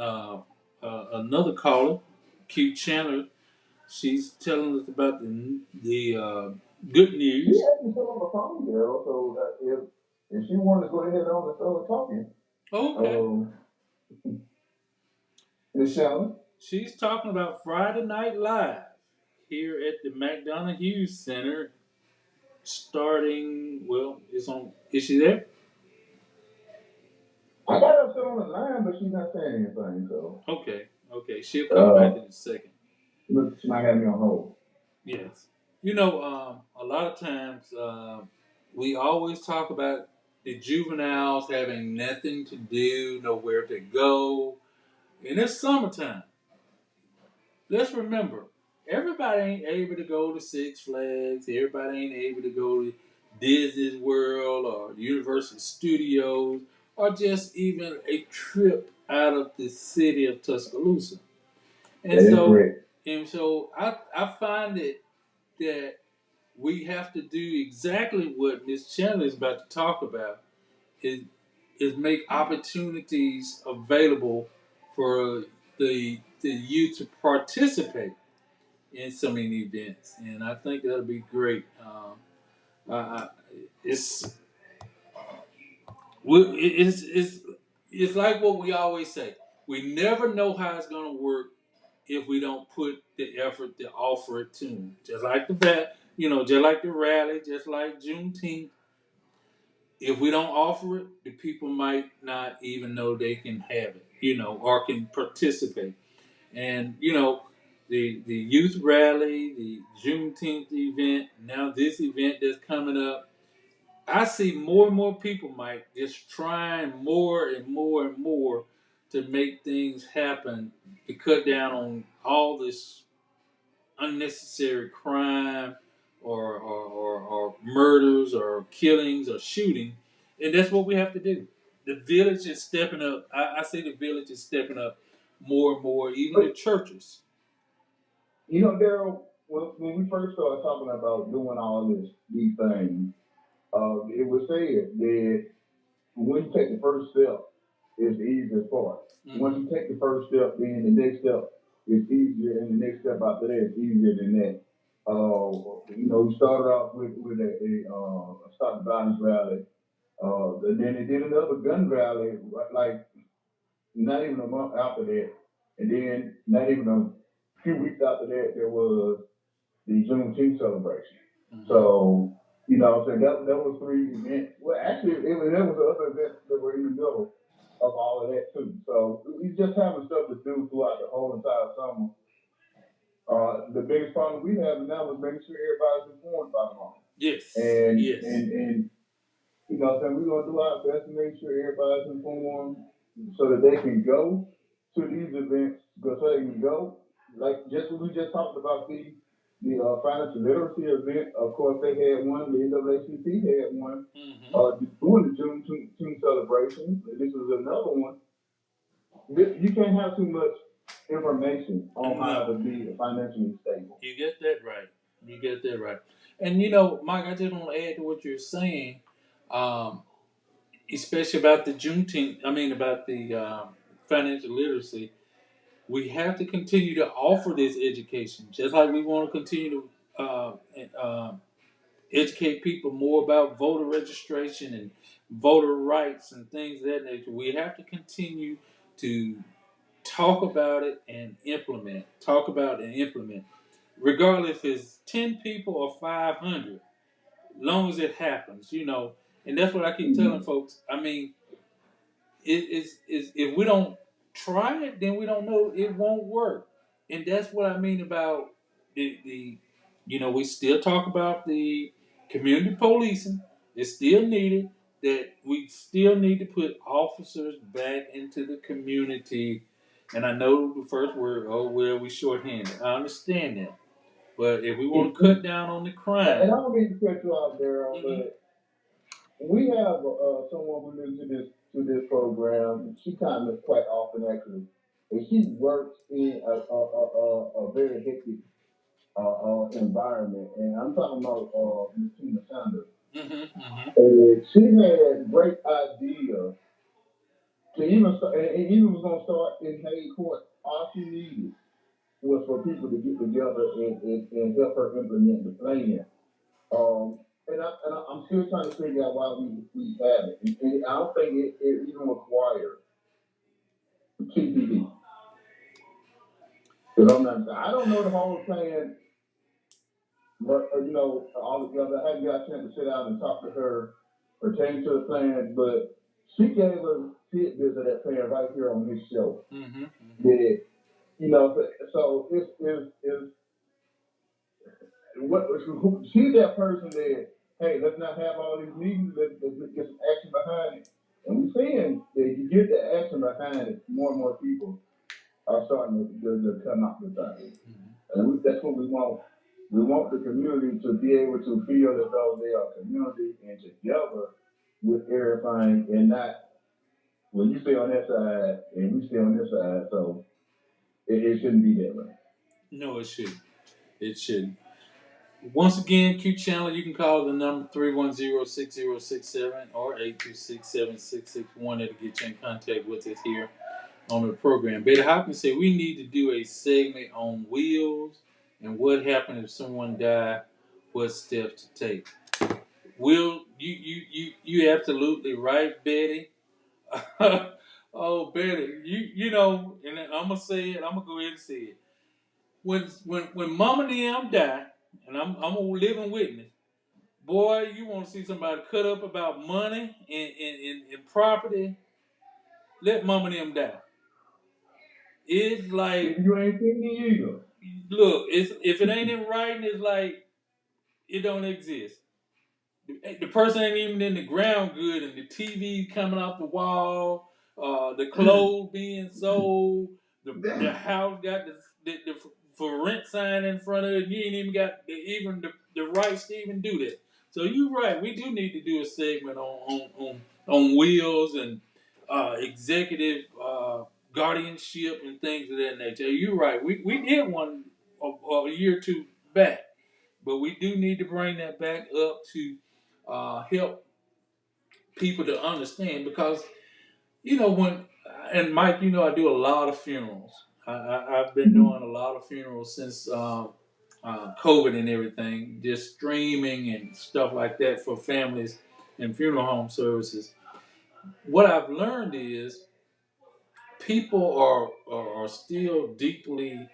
Another caller, Q Chandler. She's telling us about the good news. She actually still on the phone, girl. So if she wanted to go ahead on and start talking. Okay. Miss Shawna. She's talking about Friday Night Live here at the McDonough Hughes Center. Starting, well, is she there? I got her still on the line, but she's not saying anything. So okay, she'll come back in a second. She might have me on hold. Yes, a lot of times we always talk about the juveniles having nothing to do, nowhere to go, and it's summertime. Let's remember, everybody ain't able to go to Six Flags. Everybody ain't able to go to Disney World or Universal Studios or just even a trip out of the city of Tuscaloosa. And That is so correct. I find it that we have to do exactly what Miss Chandler is about to talk about is make opportunities available for the youth to participate in so many events, and I think that'll be great. It's it's like what we always say. We never know how it's going to work if we don't put the effort to offer it to them. Just like just like the rally, just like Juneteenth. If we don't offer it, the people might not even know they can have it, or can participate. And the youth rally, the Juneteenth event, now this event that's coming up, I see more and more people, Mike, just trying more and more and more to make things happen to cut down on all this unnecessary crime or murders or killings or shooting. And that's what we have to do. The village is stepping up. I see the village is stepping up more and more, even the But churches. Daryl, when we first started talking about doing all these things, it was said that when you take the first step, it's the easiest part. Mm-hmm. Once you take the first step, then the next step is easier, and the next step after that is easier than that. We started off with a stop violence rally. And then they did another gun rally, like not even a month after that, and then not even a few weeks after that, there was the Juneteenth celebration. Mm-hmm. So, I'm saying that was 3 events. Well, actually, there was other events that were in the middle of all of that too. So we just having stuff to do throughout the whole entire summer. The biggest problem we have now is making sure everybody's informed about them all. Yes. And yes. and we're gonna do our best to make sure everybody's informed so that they can go to these events, because so they can go. Like just what we just talked about the financial literacy event. Of course, they had one. The NAACP had one. Mm-hmm. During the June celebration. This is another one. You can't have too much information on how to be financially stable. You get that right. You get that right. And Mike, I just want to add to what you're saying, especially about the Juneteenth. I mean, about the financial literacy. We have to continue to offer this education, just like we want to continue to educate people more about voter registration and voter rights and things of that nature. We have to continue to talk about it and implement. Talk about and implement. Regardless if it's 10 people or 500, long as it happens, And that's what I keep telling folks. I mean, is if we don't try it, then we don't know it won't work. And that's what I mean about the we still talk about the community policing. It's still needed. That we still need to put officers back into the community. And I know the first word, oh well, we shorthanded. I understand that. But if we want to cut down on the crime, and I don't mean to cut you off, Daryl, but we have someone who lives to this program. She comes quite often, actually, and she works in a very hectic environment. And I'm talking about Ms. Tina Sanders. Mm-hmm, mm-hmm. And she had great idea to even start, and even was going to start in Hague Court. All she needed was for people to get together and help her implement the plan. I'm still trying to figure out why we have it. And I don't think it even requires TPD. Because I don't know the whole plan, but all together. I haven't got a chance to sit down and talk to her pertaining to the plan, but she gave us tidbits of that plan right here on this show. Mm-hmm. That so it's what she's that person that, hey, let's not have all these meetings, let's get some action behind it. And we're seeing that you get the action behind it, more and more people are starting to come out with that. Mm-hmm. And that's what we want. We want the community to be able to feel as though they are community and together with everything, and not when you stay on that side and we stay on this side. So It shouldn't be that way. No, it shouldn't. It shouldn't. Once again, Q Channel, you can call the number 310-6067 or 826-7661 to get you in contact with us here on the program. Betty Hopkins said we need to do a segment on wills and what happens if someone died, what steps to take. Will, you absolutely right, Betty. Oh, Betty, you know, and I'm gonna say it. I'm gonna go ahead and say it. When Mama and them die, and I'm a living witness. Boy, you want to see somebody cut up about money and property? Let Mama and them die. It's like, You ain't seen me either. look, it's if it ain't in writing, it's like it don't exist. The person ain't even in the ground good, and the TV coming off the wall, the clothes being sold, the house got the for rent sign in front of it. You ain't even got the rights to even do that. So you're right. We do need to do a segment on wheels and executive guardianship and things of that nature. You're right. We did one a year or two back. But we do need to bring that back up to help people to understand because, when, and Mike, I do a lot of funerals. I've been doing a lot of funerals since COVID and everything, just streaming and stuff like that for families and funeral home services. What I've learned is people are still deeply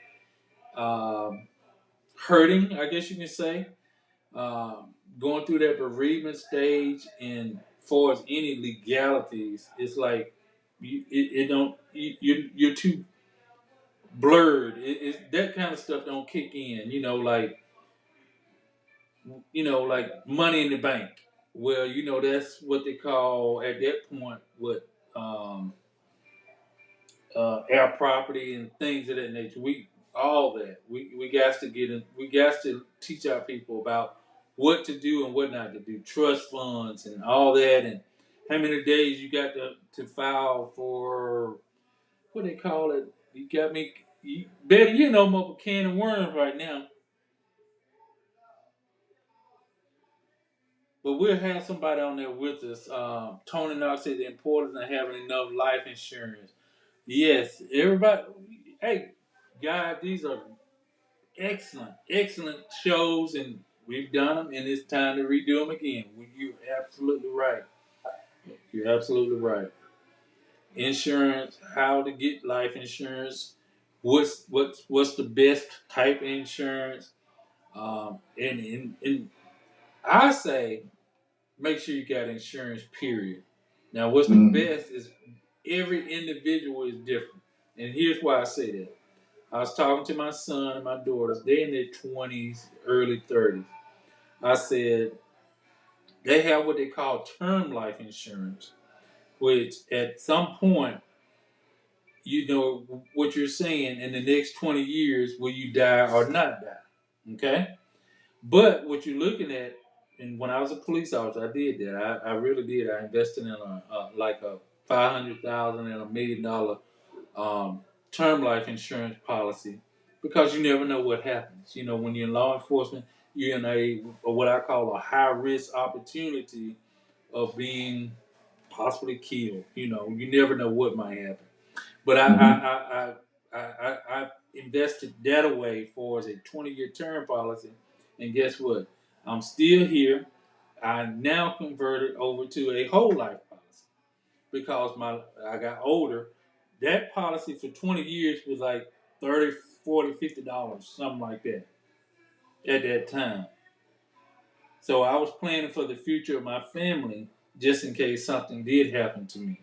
hurting, I guess you can say, going through that bereavement stage, and far as any legalities, it's like it don't you're too blurred. That kind of stuff don't kick in. Like money in the bank. Well, that's what they call at that point what um, our property and things of that nature. We got to get in. We got to teach our people about what to do and what not to do. Trust funds and all that, and how many days you got to file for what they call it. You got me, Betty. I'm up a can of worms right now. But we'll have somebody on there with us. Tony Knox said the importance of having enough life insurance. Yes, everybody. Hey, guys, these are excellent shows, and we've done them, and it's time to redo them again. You're absolutely right. You're absolutely right. Insurance, how to get life insurance, what's the best type of insurance, and I say make sure you got insurance. Period. Now, what's the best is every individual is different, and here's why I say that. I was talking to my son and my daughters. They're in their 20s, early 30s. I said, they have what they call term life insurance, which at some point, what you're saying in the next 20 years, will you die or not die? Okay? But what you're looking at, and when I was a police officer, I did that. I really did. I invested in a $500,000 and $1 million term life insurance policy because you never know what happens. When you're in law enforcement, you're in what I call a high risk opportunity of being possibly killed. You never know what might happen. But I invested that away for as a 20-year term policy, and guess what? I'm still here. I now converted over to a whole life policy because I got older. That policy for 20 years was like 30, 40, $50, something like that at that time. So I was planning for the future of my family just in case something did happen to me.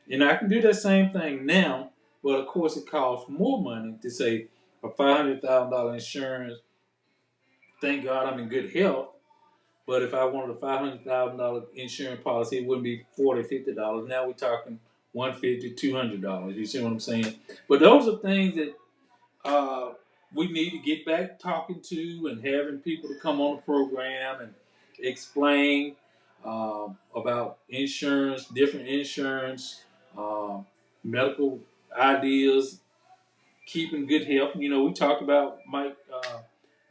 And I can do that same thing now, but of course it costs more money to say a $500,000 insurance. Thank God I'm in good health. But if I wanted a $500,000 insurance policy, it wouldn't be $40, $50. Now we're talking $150, $200. You see what I'm saying? But those are things that we need to get back talking to and having people to come on the program and explain about different insurance, medical ideas, keeping good health. You know, we talked about Mike.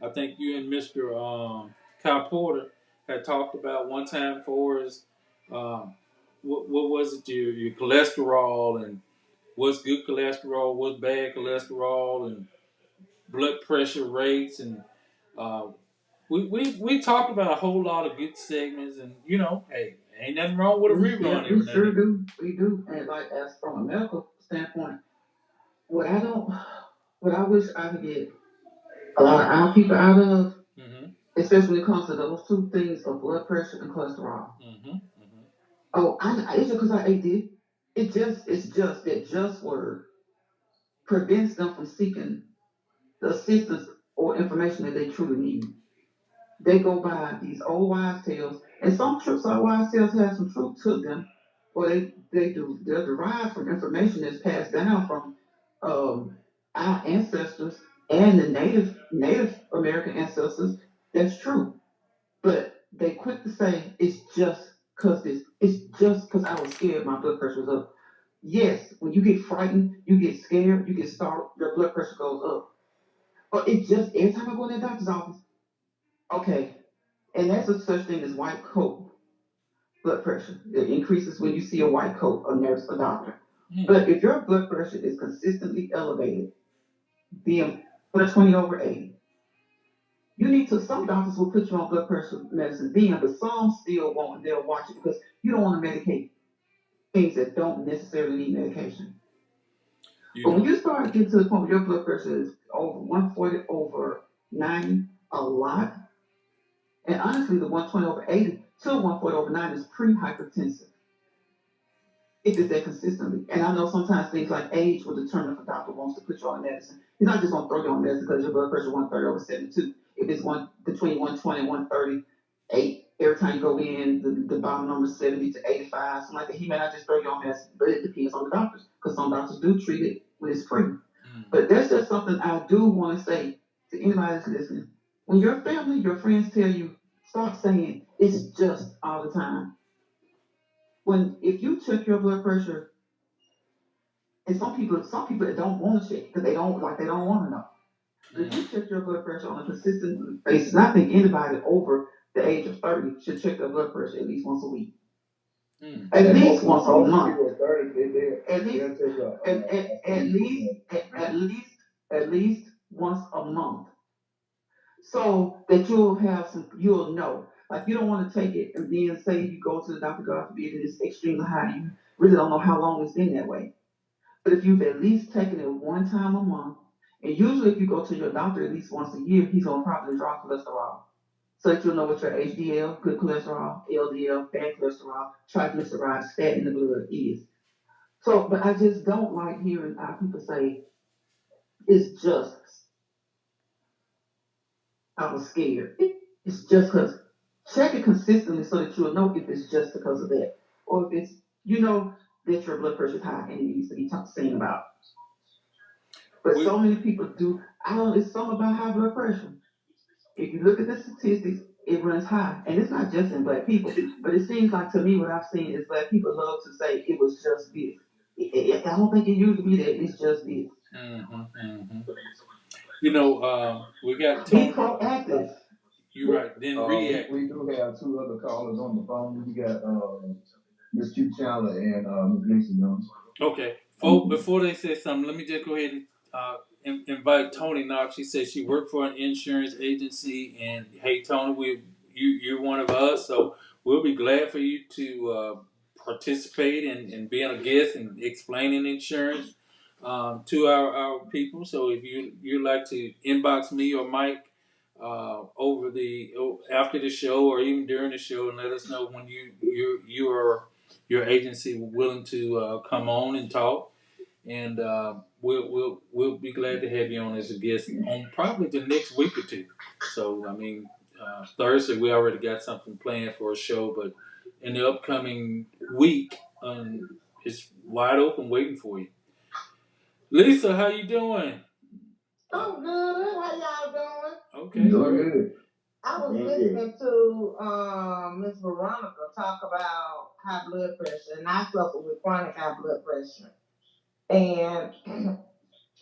I think you and Mr. Kyle Porter had talked about one time for us. What was it? Your cholesterol and what's good cholesterol, what's bad cholesterol, and blood pressure rates, and uh, we talked about a whole lot of good segments, and you know, hey, ain't nothing wrong with a rerun every We now and sure then. do. We do. And like as from a medical standpoint, what I don't, what I wish I could get a lot of our people out of, Mm-hmm. especially when it comes to those two things of blood pressure and cholesterol. Mm-hmm. Mm-hmm. Oh, it's just because I ate it. It's just that just word prevents them from seeking the assistance or information that they truly need. They go by these old wise tales, and some wise tales have some truth to them, or they're derived from information that's passed down from our ancestors and the Native American ancestors. That's true, but they quick to say it's just because I was scared, my blood pressure was up. Yes, when you get frightened, you get scared, you get startled, your blood pressure goes up. But it just every time I go in the doctor's office, okay, and there's a such thing as white coat blood pressure. It increases when you see a white coat, a nurse, a doctor. But if your blood pressure is consistently elevated, being 20 over 80, you need to, some doctors will put you on blood pressure medicine then, but some still won't, and they'll watch it because you don't want to medicate things that don't necessarily need medication. But when you start getting to the point where your blood pressure is over 140 over 90, a lot, and honestly, the 120 over 80 to 140 over 90 is pre-hypertensive. If it's that consistently. And I know sometimes things like age will determine if a doctor wants to put you on medicine. He's not just going to throw you on medicine because your blood pressure is 130 over 72. If it's between 120 and 138, every time you go in, the bottom number is 70 to 85, something like that. He may not just throw you on medicine, but it depends on the doctors because some doctors do treat it when it's free. But that's just something I do want to say to anybody that's listening. When your family, your friends tell you, stop saying it's just all the time. If you check your blood pressure, and some people that don't want to check because they don't want to know. If you check your blood pressure on a consistent basis, and I think anybody over the age of 30 should check their blood pressure at least once a week. At least once a month. At least once a month. So that you'll know. Like you don't want to take it and then say you go to the doctor, God forbid, and it's extremely high. You really don't know how long it's been that way. But if you've at least taken it one time a month, and usually if you go to your doctor at least once a year, he's gonna probably draw cholesterol. So that you'll know what your HDL, good cholesterol, LDL, bad cholesterol, triglycerides, fat in the blood is. So, but I just don't like hearing our people say, it's just, I was scared. It's just because, check it consistently so that you'll know if it's just because of that. Or if it's, you know, that your blood pressure is high and it needs to be seen about. But so many people do. It's something about high blood pressure. If you look at the statistics, it runs high. And it's not just in black people. But it seems like to me what I've seen is black people love to say it was just this. I don't think it used to be that. It's just this. Mm-hmm, mm-hmm. You know, we got Tony. Be proactive. You're right. Then react. We do have two other callers on the phone. We got Miss Q Chandler and Miss Lisa Jones. Okay. Before they say something, let me just go ahead and invite Tony Knox. She said she worked for an insurance agency, and hey, Tony, you're one of us, so we'll be glad for you to participate in being a guest and explaining insurance to our people. So if you'd like to inbox me or Mike after the show or even during the show, and let us know when you are your agency willing to come on and talk, and we'll be glad to have you on as a guest on probably the next week or two. So I mean, Thursday we already got something planned for a show, but in the upcoming week, it's wide open waiting for you. Lisa, how you doing? I'm good. How y'all doing? Okay. Doing good. I was listening to Miss Veronica talk about high blood pressure, and I suffer with chronic high blood pressure. And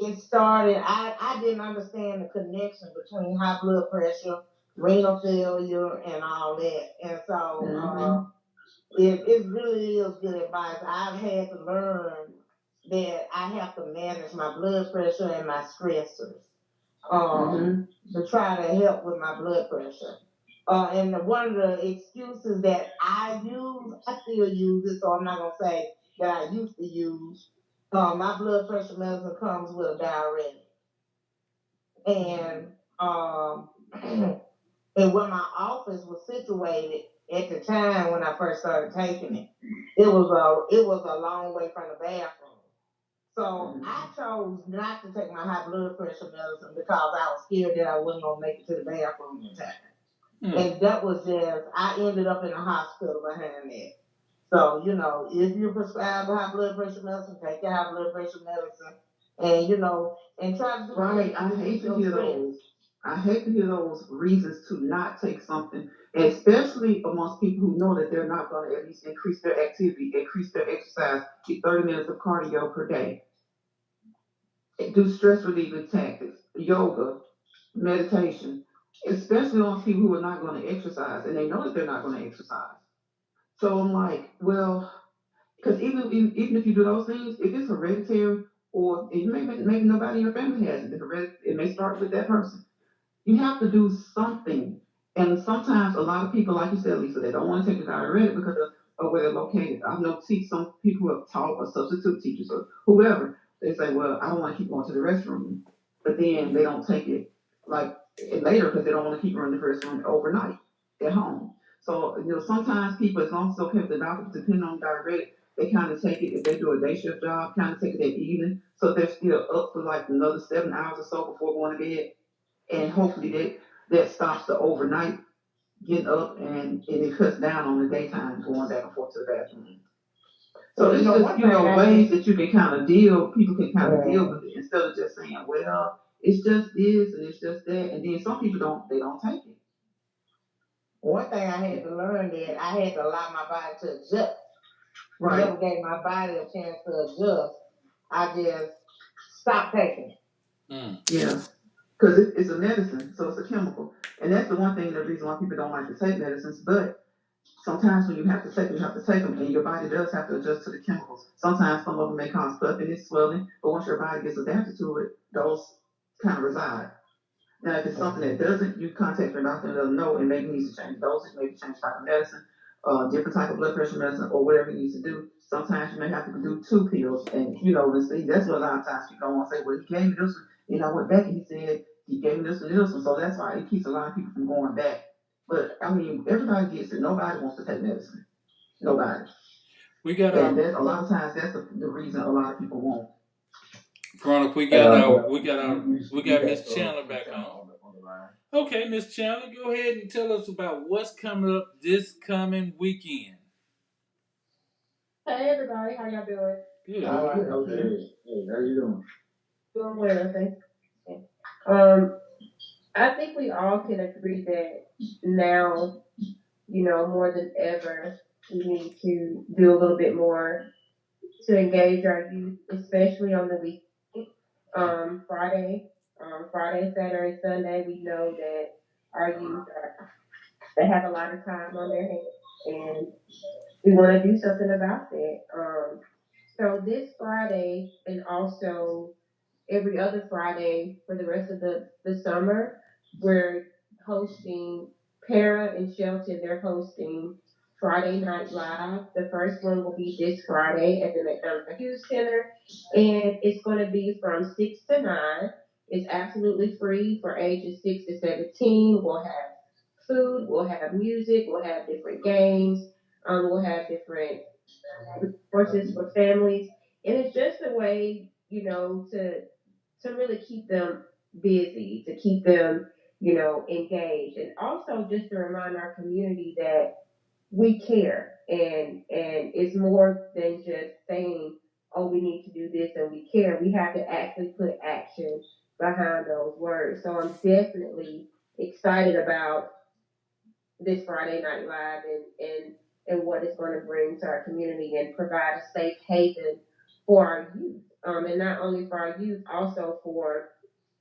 it started. I didn't understand the connection between high blood pressure, renal failure, and all that. And so it really is good advice. I've had to learn that I have to manage my blood pressure and my stressors to try to help with my blood pressure. And one of the excuses that I use, I still use it, so I'm not gonna say that I used to use. My blood pressure medicine comes with a diuretic, and um, and where my office was situated at the time when I first started taking it, it was a long way from the bathroom. So I chose not to take my high blood pressure medicine because I was scared that I wasn't gonna make it to the bathroom in time. And that was just, I ended up in the hospital behind that. So, if you're prescribed high blood pressure medicine, take your high blood pressure medicine. And, and try to do Right. I hate to hear those. I hate to hear those reasons to not take something, especially amongst people who know that they're not going to at least increase their activity, increase their exercise, get 30 minutes of cardio per day, do stress relieving tactics, yoga, meditation, especially on people who are not going to exercise and they know that they're not going to exercise. So I'm like, well, because even if you do those things, if it's hereditary or maybe nobody in your family has it, it may start with that person. You have to do something. And sometimes a lot of people, like you said, Lisa, they don't want to take the diuretic because of where they're located. I know some people who have taught or substitute teachers or whoever, they say, well, I don't want to keep going to the restroom. But then they don't take it like later because they don't want to keep going to the restroom overnight at home. So, sometimes people, as long as it's okay with the doctor, depending on diuretic, they kind of take it, if they do a day shift job, kind of take it that evening. So they're still up for like another 7 hours or so before going to bed, and hopefully that stops the overnight getting up, and it cuts down on the daytime going back and forth to the bathroom. So it's just ways that you can kind of people can kind of deal with it instead of just saying, well, it's just this and it's just that, and then some people don't take it. One thing I had to learn that I had to allow my body to adjust. Right. Never gave my body a chance to adjust. I just stopped taking it. Yeah. Because it's a medicine, so it's a chemical. And that's the one thing, the reason why people don't like to take medicines. But sometimes when you have to take them, you have to take them, and your body does have to adjust to the chemicals. Sometimes some of them may cause puffiness, swelling, but once your body gets adapted to it, those kind of reside. Now, if it's something that doesn't, you contact your doctor and let them know, and maybe needs to change dosage, maybe change type of medicine, different type of blood pressure medicine, or whatever you need to do. Sometimes you may have to do 2 pills, and let's see, that's what a lot of times people don't want to say. Well, he gave me this one, and I went back and he said he gave me this one and this one, so that's why it keeps a lot of people from going back. But I mean, everybody gets it. Nobody wants to take medicine. Nobody. And a lot of times that's the reason a lot of people won't. Veronica, we got Miss Chandler back on. Okay, Miss Chandler, go ahead and tell us about what's coming up this coming weekend. Hey everybody, how y'all doing? Good. All right. Okay. Hey, how you doing? Doing well, thanks. I think we all can agree that now, more than ever, we need to do a little bit more to engage our youth, especially on the weekend. Friday, Saturday, Sunday, we know that our youth they have a lot of time on their hands, and we want to do something about that. So this Friday, and also every other Friday for the rest of the summer, we're hosting Para and Shelton. They're hosting Friday Night Live. The first one will be this Friday at the McDonald Hughes Center, and it's going to be from 6 to 9. It's absolutely free for ages 6 to 17. We'll have food, we'll have music, we'll have different games, we'll have different resources for families, and it's just a way, to really keep them busy, to keep them, engaged, and also just to remind our community that we care, and it's more than just saying, oh, we need to do this and we care. We have to actually put action behind those words. So I'm definitely excited about this Friday Night Live, and what it's going to bring to our community and provide a safe haven for our youth. and not only for our youth, also for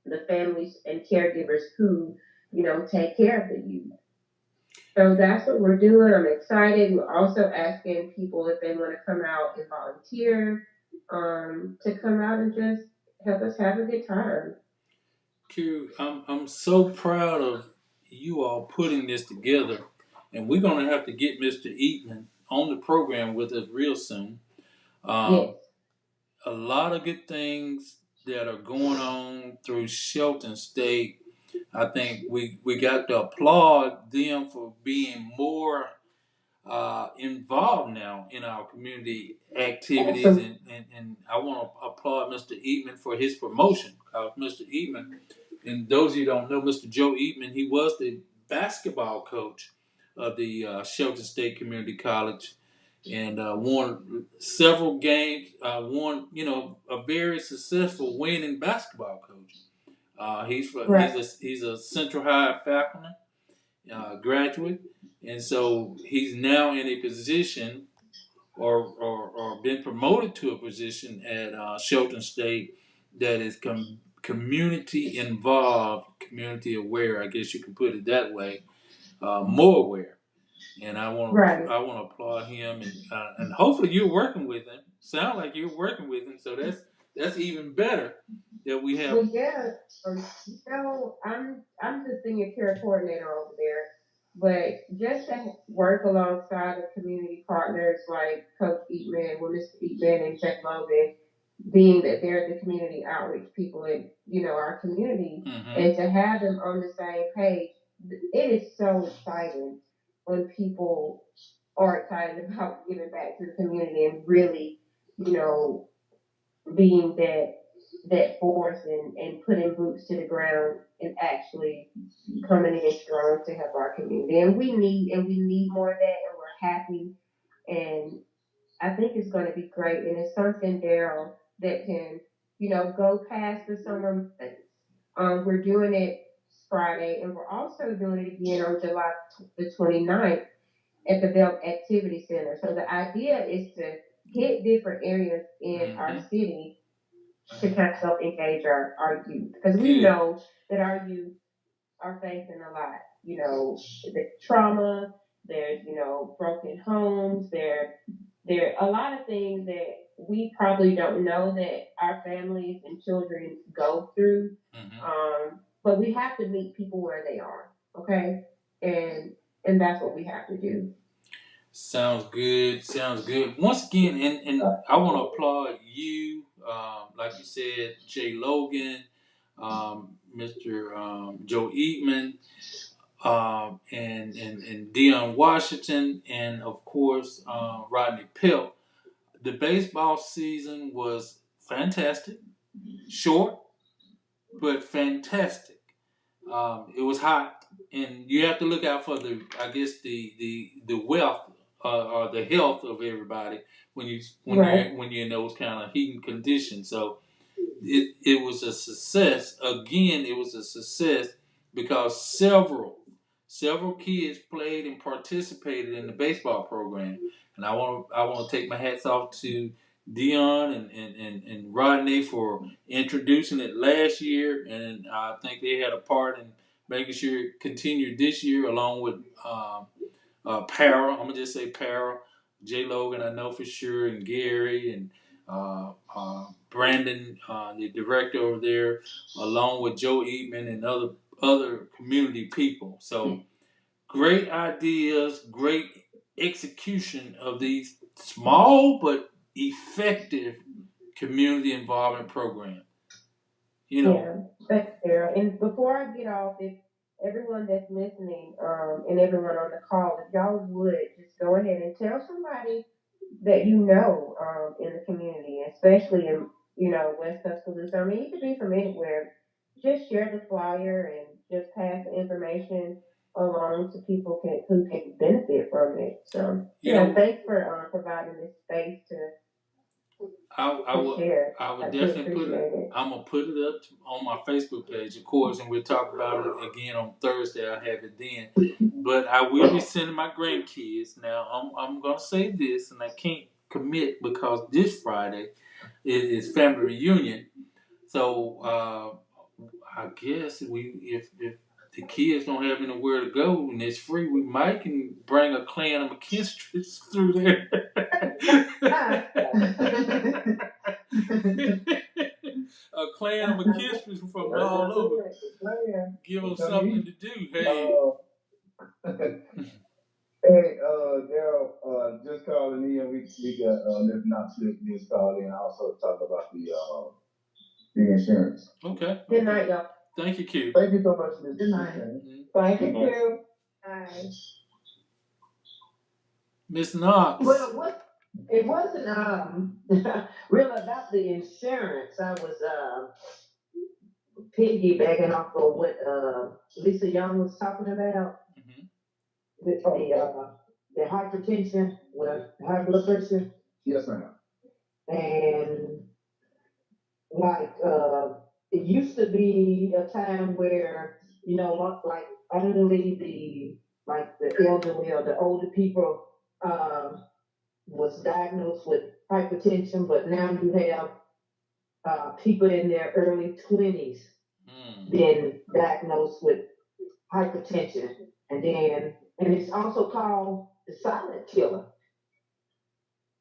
the families and caregivers who, take care of the youth. So that's what we're doing. I'm excited. We're also asking people if they want to come out and volunteer, to come out and just help us have a good time. Q, I'm so proud of you all putting this together, and we're gonna have to get Mr. Eatman on the program with us real soon. Yes. Um, a lot of good things that are going on through Shelton State. I think we got to applaud them for being more involved now in our community activities, Awesome. and I want to applaud Mr. Eatman for his promotion. Mr. Eatman, and those of you who don't know, Mr. Joe Eatman, he was the basketball coach of the Shelton State Community College, and won several games. Won, a very successful winning basketball coach. Right. He's a Central High faculty graduate, and so he's now in a position or been promoted to a position at Shelton State that is community involved, community aware. I guess you could put it that way, more aware. And Right. I want to applaud him, and hopefully you're working with him. Sound like you're working with him, so that's even better that we have. Well, yeah. I'm the senior care coordinator over there, but just to work alongside of community partners like Coach Eatman, well, Mr. Eatman and Jeff Logan, being that they're the community outreach people in our community, Mm-hmm. and to have them on the same page, it is so exciting when people are excited about giving back to the community and really, you know, being that force and putting boots to the ground and actually coming in strong to help our community. And we need more of that, and we're happy. And I think it's going to be great, and it's something, Daryl, that can go past the summer months. We're doing it Friday, and we're also doing it again on July the 29th at the Belt Activity Center. So the idea is to hit different areas in our Mm-hmm. city to kind of help engage our youth. Because we Good. know that our youth are facing a lot. The trauma, there's, broken homes, there are a lot of things that we probably don't know that our families and children go through. Mm-hmm. But we have to meet people where they are, okay? And that's what we have to do. Sounds good. Sounds good. Once again, and I want to applaud you, like you said, Jay Logan, Mr. Joe Eatman, and Dion Washington, and of course Rodney Pelt. The baseball season was fantastic, short but fantastic. It was hot, and you have to look out for the wealth or the health of everybody Right. when you're in those kind of heating conditions. So it was a success. Again, it was a success because several kids played and participated in the baseball program, and I want to take my hats off to Dion and Rodney for introducing it last year, and I think they had a part in making sure it continued this year, along with Para. I'm gonna just say Para, Jay Logan, I know for sure, and Gary and Brandon, the director over there, along with Joe Eatman and other community people. So great ideas, great execution of these small but effective community involvement program. Yeah, thanks, Sarah. And before I get off, if everyone that's listening, and everyone on the call, if y'all would just go ahead and tell somebody that in the community, especially in West Tuscaloosa. I mean, you could be from anywhere. Just share the flyer and just pass the information along to people who can benefit from it. So You yeah, know, thanks for providing this space to share. I would I do definitely put it. appreciate it. I'm gonna put it up on my Facebook page, of course, and we'll talk about it again on Thursday. I'll have it then. But I will be sending my grandkids. Now I'm gonna say this, and I can't commit because this Friday is family reunion. So I guess if the kids don't have anywhere to go and it's free, we might can bring a clan of McKinstries through there. A clan of McKinstries from all over. Give them something to do. Hey. Hey, Daryl, just calling in. We got let's not slip just call in. Also talk about the insurance. Okay. Good night, y'all. Thank you, Q. Thank you so much, Ms. Good night. Mm-hmm. Thank you, Q. Bye. Miss Knox. Well, it wasn't really about the insurance. I was piggybacking off of what Lisa Young was talking about with the hypertension, with high blood pressure, Yes, ma'am. and like it used to be a time where like only the elderly or the older people was diagnosed with hypertension, but now you have people in their early 20s been diagnosed with hypertension, and it's also called the silent killer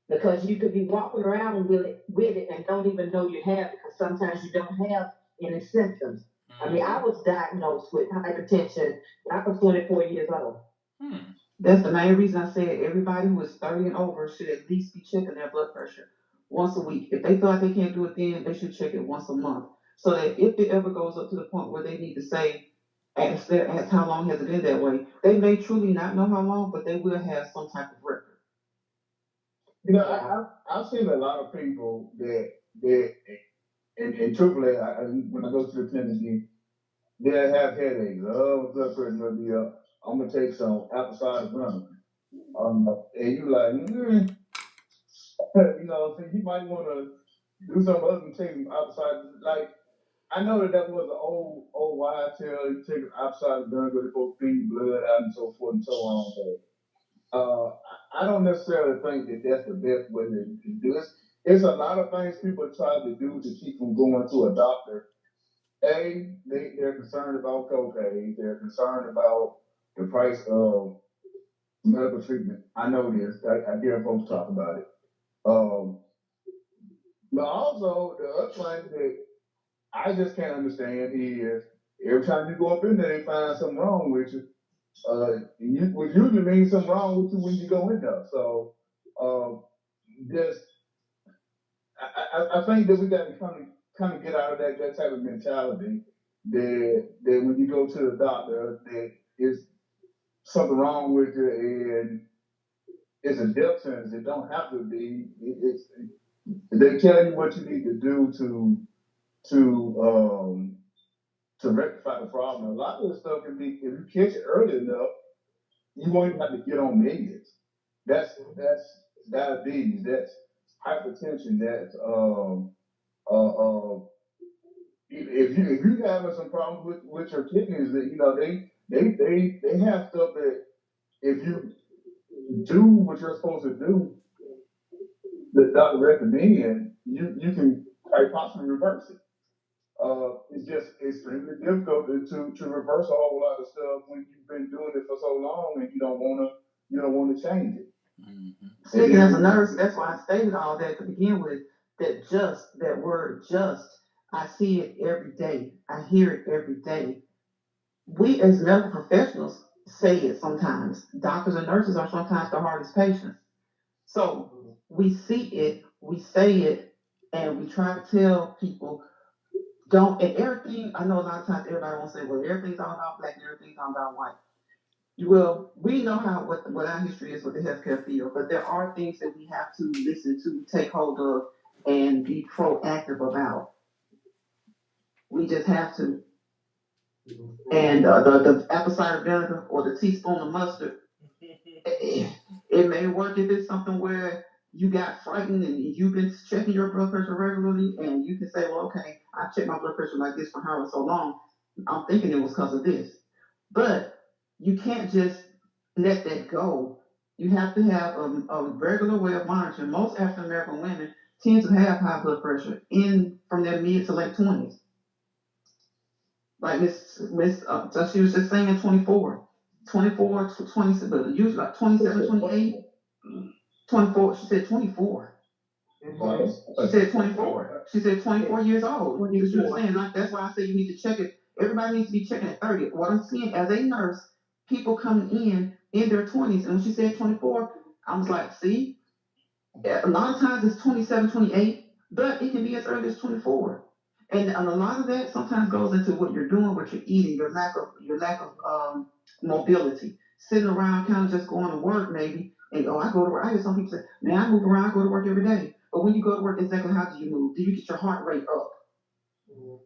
because you could be walking around with it and don't even know you have it because sometimes you don't have any symptoms. I mean, I was diagnosed with hypertension when I was 24 years old. That's the main reason I said everybody who is 30 and over should at least be checking their blood pressure once a week. If they feel like they can't do it then, they should check it once a month. So that if it ever goes up to the point where they need to say, ask how long has it been that way, they may truly not know how long, but they will have some type of record. You know, I've seen a lot of people that and truthfully, when I go to the clinic, they have headaches. Oh, blood pressure will be up. I'm gonna take some apple cider vinegar. And you like, so you might want to do something other than take some apple cider. Like, I know that was an old wives' tale. You take an apple cider vinegar to go clean blood out and so forth and so on. But I don't necessarily think that that's the best way to do it. There's a lot of things people try to do to keep from going to a doctor. They're concerned about copays. They're concerned about the price of medical treatment. I know this. I hear folks talk about it. But also, the other thing that I just can't understand is every time you go up in there, they find something wrong with you. Which usually means something wrong with you when you go in there. So, just I think that we got to kind of get out of that type of mentality that when you go to the doctor that is something wrong with you and it's a death sentence. It don't have to be. They tell you what you need to do to rectify the problem. A lot of this stuff can be if you catch it early enough, you won't even have to get on meds. That's diabetes. That's hypertension. That's if you having some problems with your kidneys, that they have stuff that if you do what you're supposed to do, the doctor recommend you can quite possibly reverse it. It's just extremely difficult to reverse a whole lot of stuff when you've been doing it for so long and you don't want to change it. Speaking as a nurse, that's why I stated all that to begin with. That word just, I see it every day. I hear it every day. We as medical professionals say it sometimes. Doctors and nurses are sometimes the hardest patients. So we see it, we say it, and we try to tell people don't, and everything, I know a lot of times everybody wants to say, well, everything's all about black and everything's all about white. Well, we know what our history is with the healthcare field, but there are things that we have to listen to, take hold of, and be proactive about. We just have to. And the apple cider vinegar or the teaspoon of mustard, it may work if it's something where you got frightened and you've been checking your blood pressure regularly, and you can say, well, okay, I checked my blood pressure like this for however so long. I'm thinking it was because of this. But you can't just let that go You have to have a regular way of monitoring. Most African American women tend to have high blood pressure in from their mid to late 20s. Like so she was just saying 24, 24 to 20, but usually like 27, 28, 24. She said 24. She said 24. She said 24 years old. She was saying, like, that's why I say you need to check it. Everybody needs to be checking at 30. What I'm seeing as a nurse, people coming in their 20s. And when she said 24, I was like, see, a lot of times it's 27, 28, but it can be as early as 24. And a lot of that sometimes goes into what you're doing, what you're eating, your lack of mobility, sitting around, kind of just going to work maybe. And I go to work. I hear some people say, "Man, I move around, I go to work every day." But when you go to work, exactly how do you move? Do you get your heart rate up?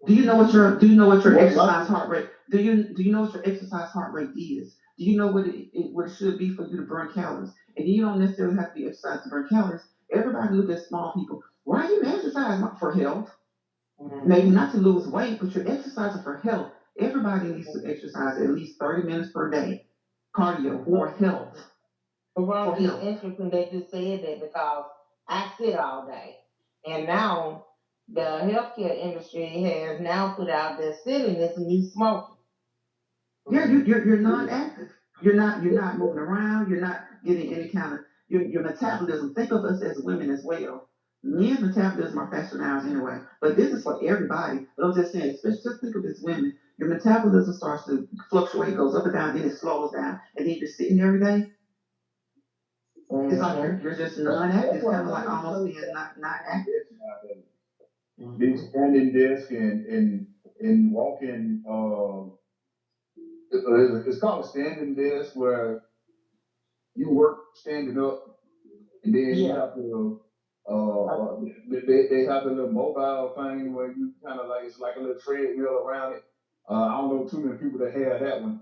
Do you know what your exercise heart rate? Do you know what your exercise heart rate is? Do you know what it should be for you to burn calories? And you don't necessarily have to be exercise to burn calories. Everybody look at small people. Why are you exercising? Not for health. Maybe not to lose weight, but you're exercising for health. Everybody needs to exercise at least 30 minutes per day. Cardio for health. Well, it's interesting that you said that because I sit all day. And now the healthcare industry has now put out that sitting is a new smoking. Yeah, you're non-active. You're not moving around. You're not getting any kind of your metabolism. Think of us as women as well. Men's metabolism are faster than ours anyway. But this is for everybody. But I'm just saying, especially just think of it as women. Your metabolism starts to fluctuate, goes up and down, then it slows down, and then you're sitting every day. It's like you're just non-active. It's kind of like almost being not active. Big standing desk and walking. It's called a standing desk where you work standing up, and then you have to. They have a little mobile thing where you kind of like it's like a little treadmill around it. I don't know too many people that have that one.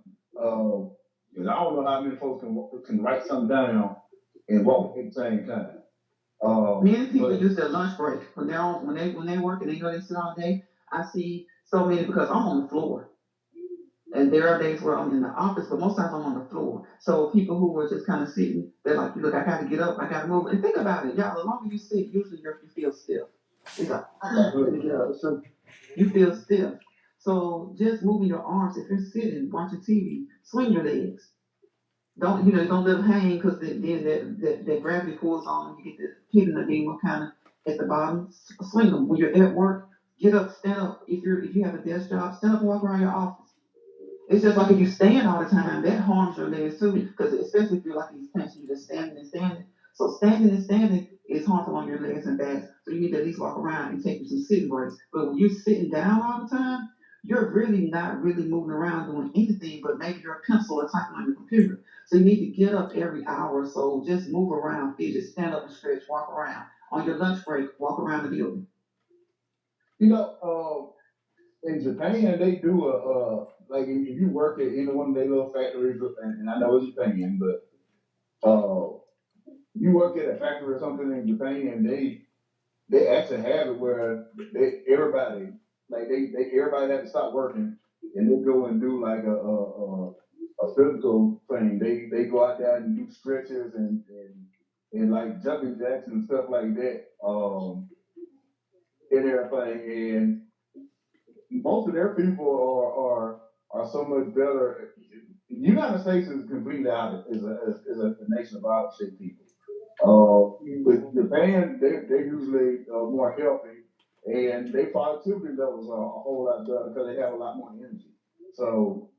And I don't know how many folks can write something down and walk at the same time. Many people use their lunch break when they're on when they work and they go to sit all day. I see so many because I'm on the floor. And there are days where I'm in the office, but most times I'm on the floor. So people who are just kind of sitting, they're like, look, I got to get up, I got to move. And think about it, y'all. The longer you sit, usually you feel stiff. It's like, let me get up. So you feel stiff. So just moving your arms. If you're sitting watching TV, swing your legs. Don't let them hang because then that gravity pulls on. You get the hidden edema kind of at the bottom. Swing them when you're at work. Get up, stand up. If you have a desk job, stand up and walk around your office. It's just like if you stand all the time, that harms your legs too. Because especially if you're like these patients, you're just standing and standing. So standing and standing is harmful on your legs and backs. So you need to at least walk around and take some sitting breaks. But when you're sitting down all the time, you're really not really moving around doing anything but maybe your pencil or typing on your computer. So you need to get up every hour or so, just move around, fidget, stand up and stretch, walk around. On your lunch break, walk around the building. You know, in Japan, they do like if you work at any one of their little factories, and I know it's Japan, but you work at a factory or something in Japan, and they actually have it where everybody has to stop working, and they go and do like a physical thing. They go out there and do stretches and like jumping jacks and stuff like that. And everything, and most of their people are so much better. The United States is completely out is a nation of out of shape people. With Japan, they're usually more healthy, and their productivity levels are a whole lot better because they have a lot more energy. So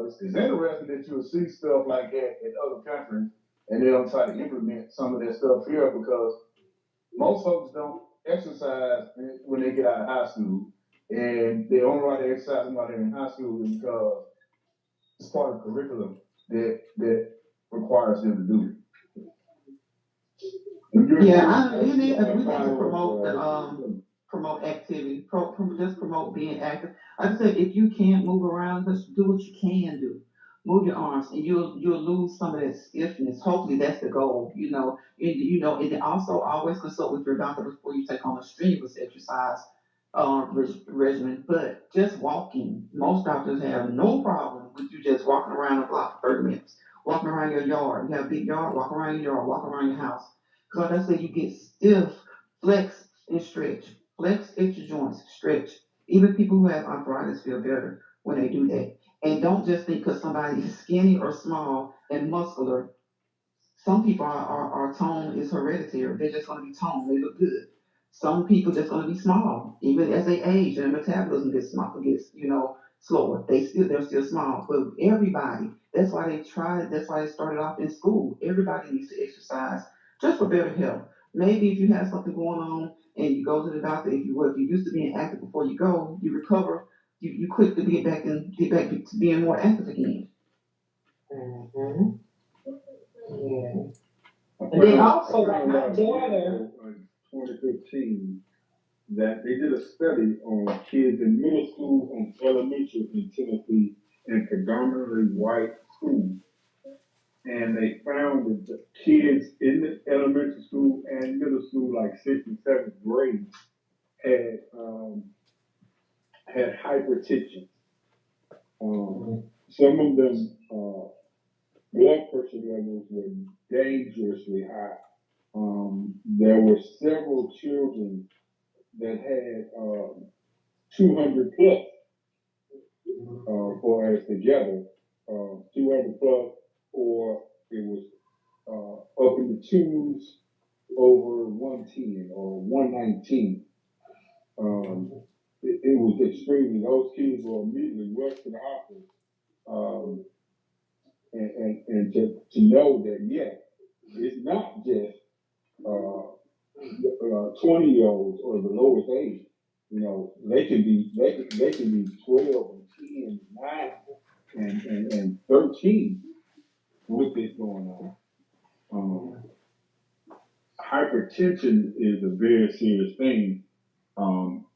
it's interesting that you'll see stuff like that in other countries, and they don't try to implement some of that stuff here because most folks don't exercise when they get out of high school, and the only why they exercise while they're in high school is because it's part of the curriculum that requires them to do it. Yeah, we need to promote activity, just promote being active. Like I said, if you can't move around, just do what you can do. Move your arms, and you'll lose some of that stiffness. Hopefully, that's the goal. And then also always consult with your doctor before you take on a strenuous exercise regimen. But just walking, most doctors have no problem with you just walking around the block for 30 minutes. walking around your yard. You have a big yard, walk around your yard, walk around your house. Because like I said, you get stiff, flex, and stretch. Flex, stretch your joints, stretch. Even people who have arthritis feel better when they do that. And don't just think because somebody is skinny or small and muscular. Some people are tone is hereditary. They're just going to be toned. They look good. Some people just going to be small, even as they age and their metabolism gets small, gets slower. They're still small. But everybody, that's why they tried. That's why they started off in school. Everybody needs to exercise just for better health. Maybe if you have something going on and you go to the doctor, if you used to being active before you go, you recover. You quick to get back to being more active again. Mm-hmm. Yeah. And then also, like my daughter. In 2015, that they did a study on kids in middle school and elementary in Tennessee in predominantly white schools. And they found that the kids in the elementary school and middle school, like 6th and 7th grade, had hypertension. Some of them blood pressure levels were dangerously high. There were several children that had 200 plus, for us together, 200 plus, or it was up in the twos over 110 or 119. It was extremely, those kids were immediately rushed to the hospital. And to know that, yeah, it's not just 20-year-olds or the lowest age. They can be 12 and 10 and 9 and 13 with this going on. Hypertension is a very serious thing. I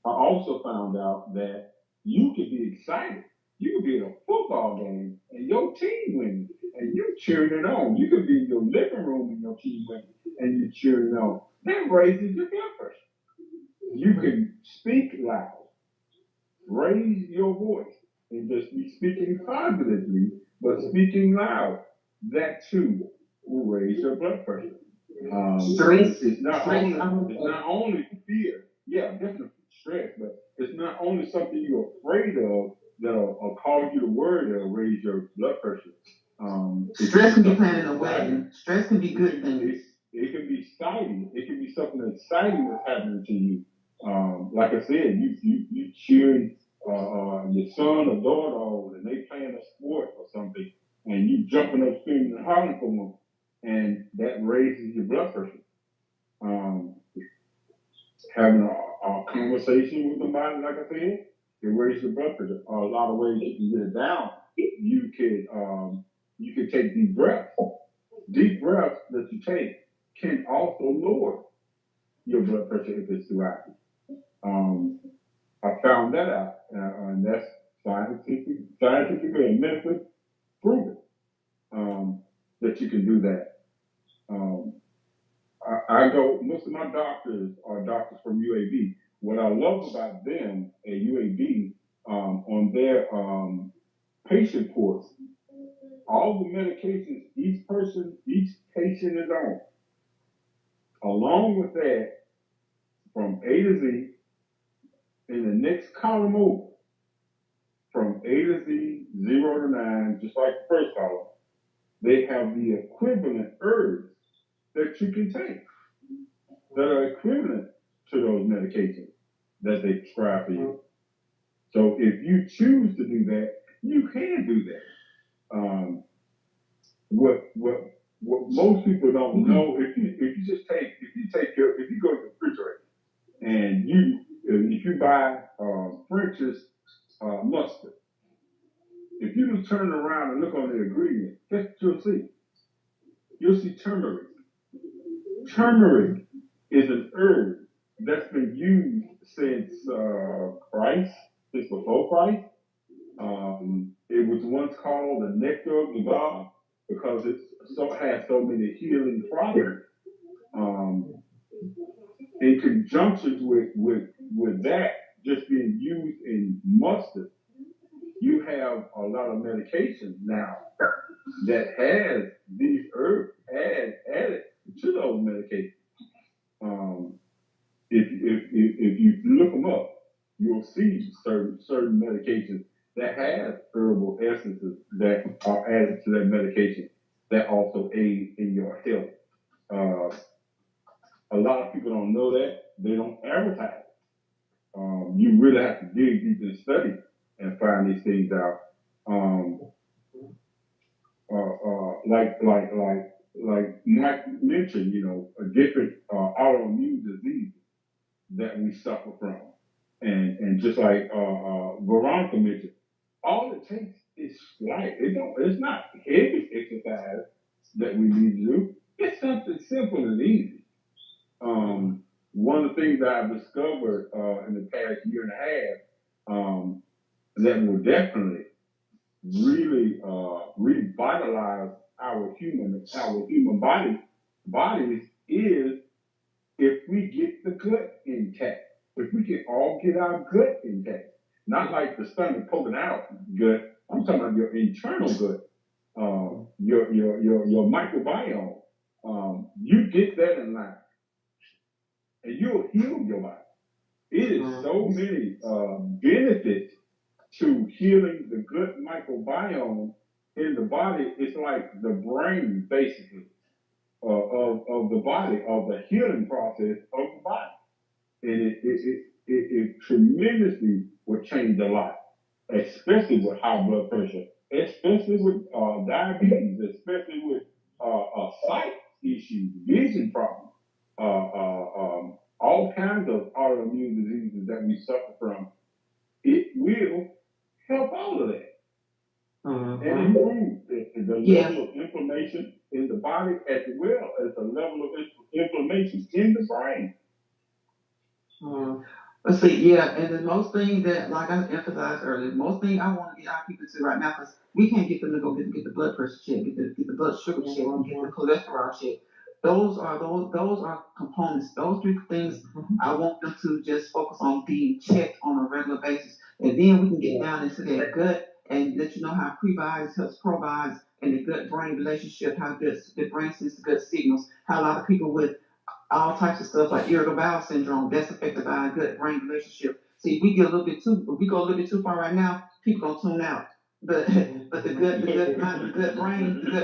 also found out that you could be excited. You could be at a football game and your team wins and you cheering it on. You could be in your living room and your team wins and you cheering it on. That raises your blood pressure. You can speak loud, raise your voice, and just be speaking positively, but speaking loud. That too will raise your blood pressure. Stress. It's not only fear. Yeah, definitely stress, but it's not only something you're afraid of that'll cause you to worry that'll raise your blood pressure. Stress can be planning a wedding. Stress can be good things. It can be exciting. It can be something exciting that's happening to you. Like I said, you cheering your son or daughter on, and they playing a sport or something, and you jumping up, screaming and hollering for them, and that raises your blood pressure. Having a conversation with somebody, like I said, it raises your blood pressure. A lot of ways you can get it down. You can take deep breaths. Deep breaths that you take can also lower your blood pressure if it's too high. I found that out, and that's scientifically and medically proven that you can do that. Most of my doctors are doctors from UAB. What I love about them at UAB, on their patient ports, all the medications each patient is on, along with that, from A to Z, in the next column over, from A to Z, 0 to 9, just like the first column, they have the equivalent herbs that you can take that are equivalent to those medications that they prescribe for you. So if you choose to do that, you can do that. What most people don't know, if you go to the refrigerator and if you buy French's mustard, if you just turn around and look on the ingredients, guess what you'll see? You'll see turmeric. Turmeric is an herb that's been used since before Christ. It was once called the nectar of the god because it has so many healing properties. In conjunction with that just being used in mustard, you have a lot of medications now that has these herbs added to those medications. If you look them up, you'll see certain medications that have herbal essences that are added to that medication that also aid in your health. A lot of people don't know that. They don't advertise. You really have to dig deep and study and find these things out. Um, like Mike mentioned, different autoimmune diseases that we suffer from, and just like Veronica mentioned, all it takes is slight. It's not heavy exercise that we need to do. It's something simple and easy. One of the things that I've discovered in the past year and a half that will definitely really revitalize our human bodies is if we get the gut intact. If we can all get our gut intact, not like the stomach poking out gut. I'm talking about your internal gut, your microbiome. You get that in line, and you'll heal your body. It is so many benefits to healing the gut microbiome in the body. It's like the brain, basically, of the body, of the healing process of the body. And it tremendously will change a lot, especially with high blood pressure, especially with diabetes, especially with sight issues, vision problems, all kinds of autoimmune diseases that we suffer from. It will help all of that and improve the level of inflammation in the body as well as the level of inflammation in the brain. Let's see, yeah, and the most thing that, like I emphasized earlier, most thing I want to get our people to right now, because we can't get them to go get the blood pressure check, get the blood sugar check, and get the cholesterol check. Those are components. Those three things I want them to just focus on being checked on a regular basis, and then we can get down into their gut and let you know how prebiotics helps probiotics and the gut brain relationship, how good the brain sends the gut signals, how a lot of people with all types of stuff like irritable bowel syndrome that's affected by a gut brain relationship. See, if we go a little bit too far right now, people gonna tune out. But the gut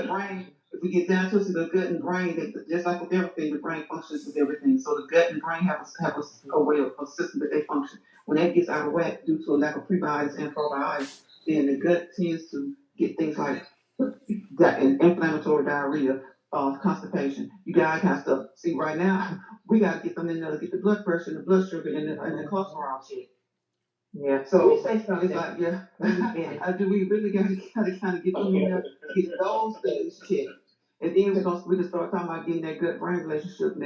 brain, if we get down to it, the gut and brain, that just like with everything, the brain functions with everything. So the gut and brain have a way of a system that they function. When that gets out of whack due to a lack of prebiotics and probiotics, then the gut tends to get things like inflammatory diarrhea, constipation. You got that kind of stuff. See, right now, we got to get them in there to get the blood pressure and the blood sugar and the cholesterol check. Yeah. So we say something. It's like, yeah, do we really got to kind of get them in there to get those things checked? And then we can start talking about getting that gut brain relationship and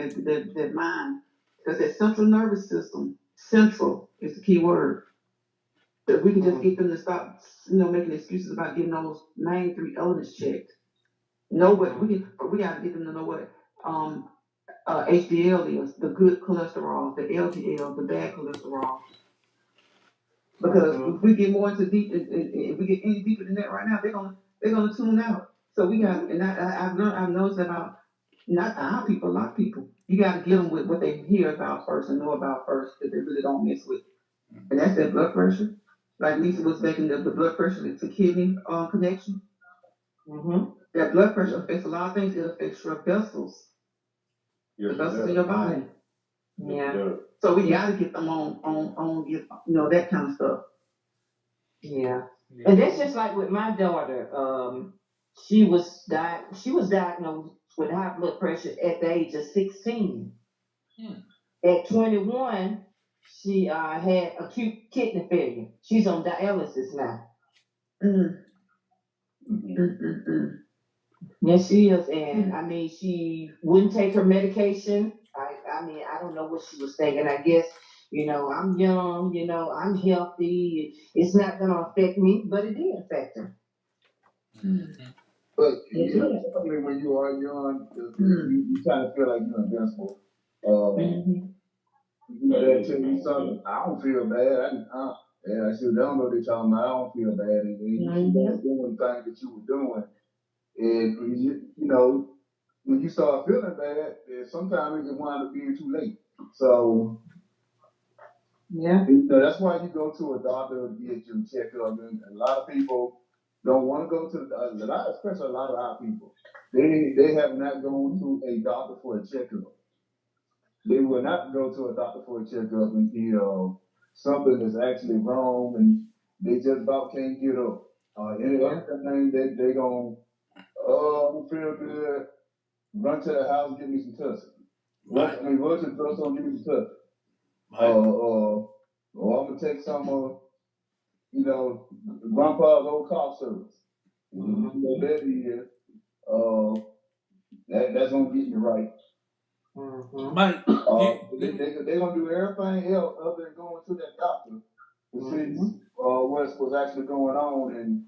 that mind. Because that central nervous system, central is the key word. That we can just get them to stop, making excuses about getting those main three elements checked. Know what we got to get them to know what HDL is, the good cholesterol, the LDL, the bad cholesterol. Because if we get more into deep, if we get any deeper than that right now, they're gonna tune out. So we got, and I've noticed about not our people, a lot of people. You got to get them with what they hear about first and know about first that they really don't mess with, and that's their blood pressure. Like Lisa was making the blood pressure to kidney connection. That blood pressure affects a lot of things. It affects your vessels, the vessels in your body. Yeah. So we got to get them on that kind of stuff. Yeah. And that's just like with my daughter. She was diagnosed with high blood pressure at the age of 16. At 21, she had acute kidney failure. She's on dialysis now. Yes, she is. And I mean, she wouldn't take her medication. I mean, I don't know what she was thinking. I guess, I'm young, I'm healthy. It's not going to affect me, but it did affect her. But especially when you are young, you kind of feel like you're invincible. That tell you something. I don't feel bad. I don't know what they're talking about. I don't feel bad. And you doing things that you were doing. And you know, when you start feeling bad, sometimes it can wind up being too late. So Yeah. you know, that's why you go to a doctor to get your checkup. And a lot of people don't want to go to especially a lot of our people. They have not gone to a doctor for a checkup. They will not go to a doctor for a checkup until something is actually wrong and they just about can't get up. Any other thing, they gonna I feel good. Run to the house, give me some tussin. Right. Run to the drugstore, give me some tussin. Right. Or I'm gonna take some grandpa's old cough syrup. You know that is, that's gonna get you right. Mike, They gonna do everything else other than going to that doctor to see what's actually going on, and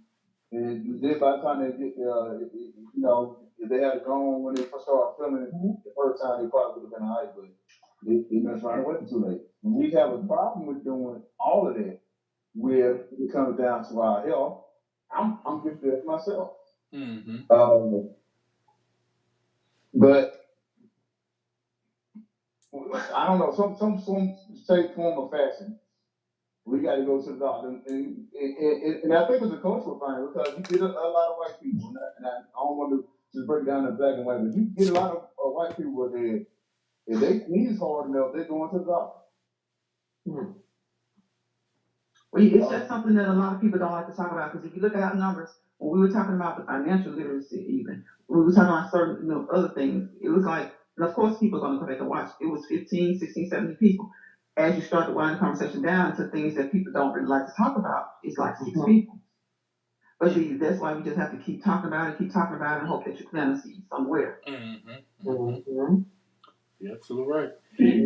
then by the time they get if they had gone when they first started filming it the first time, they probably would have been alright, but they messed around and waited too late. And we have a problem with doing all of that where it comes down to our health. I'm guilty of myself. But I don't know, some shape, form, or fashion. We got to go to the doctor, and I think it's a cultural thing because you get a lot of white people, and I don't want to just break down the black and white, but you get a lot of white people there. If they sneeze hard enough, they're going to the doctor. Well, it's just something that a lot of people don't like to talk about because if you look at our numbers, when we were talking about the financial literacy, even when we were talking about certain other things, it was like, and of course, people are going to come back and watch. It was 15, 16, 70 people. As you start to wind the conversation down to things that people don't really like to talk about, it's like 6 people. But that's why we just have to keep talking about it, and hope that you plant a seed somewhere. You're absolutely right.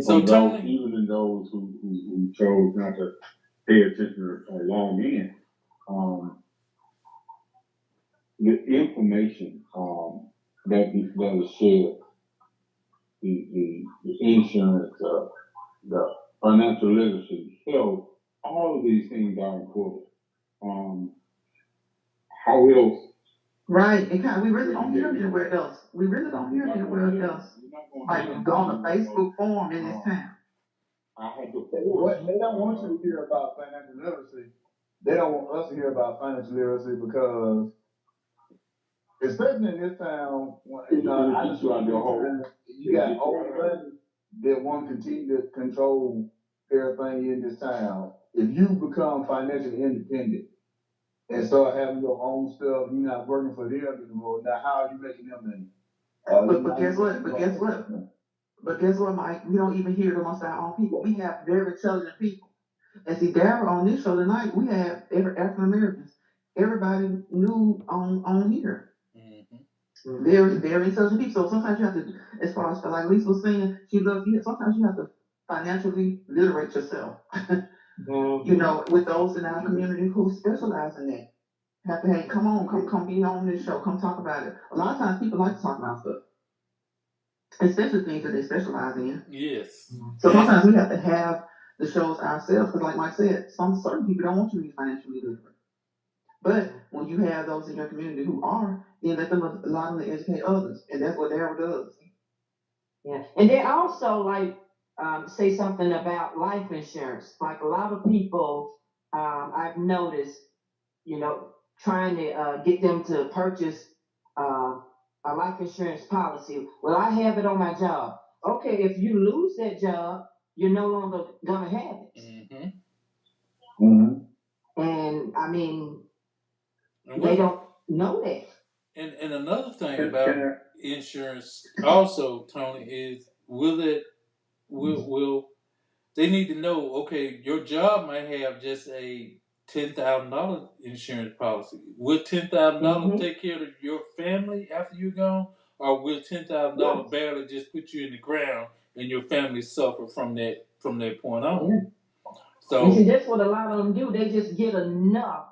So Tony, even in those who chose not to pay attention along in, the information that is shared, the insurance, the financial literacy, health, all of these things are important. How else? Right, we really don't hear it anywhere else. We really don't hear it anywhere else. Like on the Facebook forum in this town. They don't want you to hear about financial literacy. They don't want us to hear about financial literacy because, especially in this town, you got old money that want to continue to control everything in this town. If you become financially independent and start having your own stuff, you're not working for them anymore. Now, how are you making them money? But guess what, Mike? We don't even hear it amongst our own people. We have very intelligent people. And see, Darryl on this show tonight, we have African Americans. Everybody new on here. Very, very intelligent people. So sometimes you have to, as far as like Lisa was saying, she loves you. Sometimes you have to financially literate yourself. With those in our community who specialize in that. Have to, hey, come be on this show. Come talk about it. A lot of times people like to talk about stuff, especially things that they specialize in. Yes. So sometimes we have to have the shows ourselves because, like Mike said, some certain people don't want you to be financially literate. But when you have those in your community who are, then let them allow them to educate others, and that's what Darryl does. Yeah, and then also say something about life insurance. Like a lot of people, I've noticed, trying to get them to purchase a life insurance policy. Well, I have it on my job. Okay, if you lose that job, you're no longer gonna have it. And I mean, they don't know that. And another thing about insurance, also, Tony, is will they need to know? Okay, your job might have just a $10,000 insurance policy. Will $10,000 take care of your family after you're gone, or will $10,000 barely just put you in the ground and your family suffer from that point on? Yeah. So see, that's what a lot of them do. They just get enough,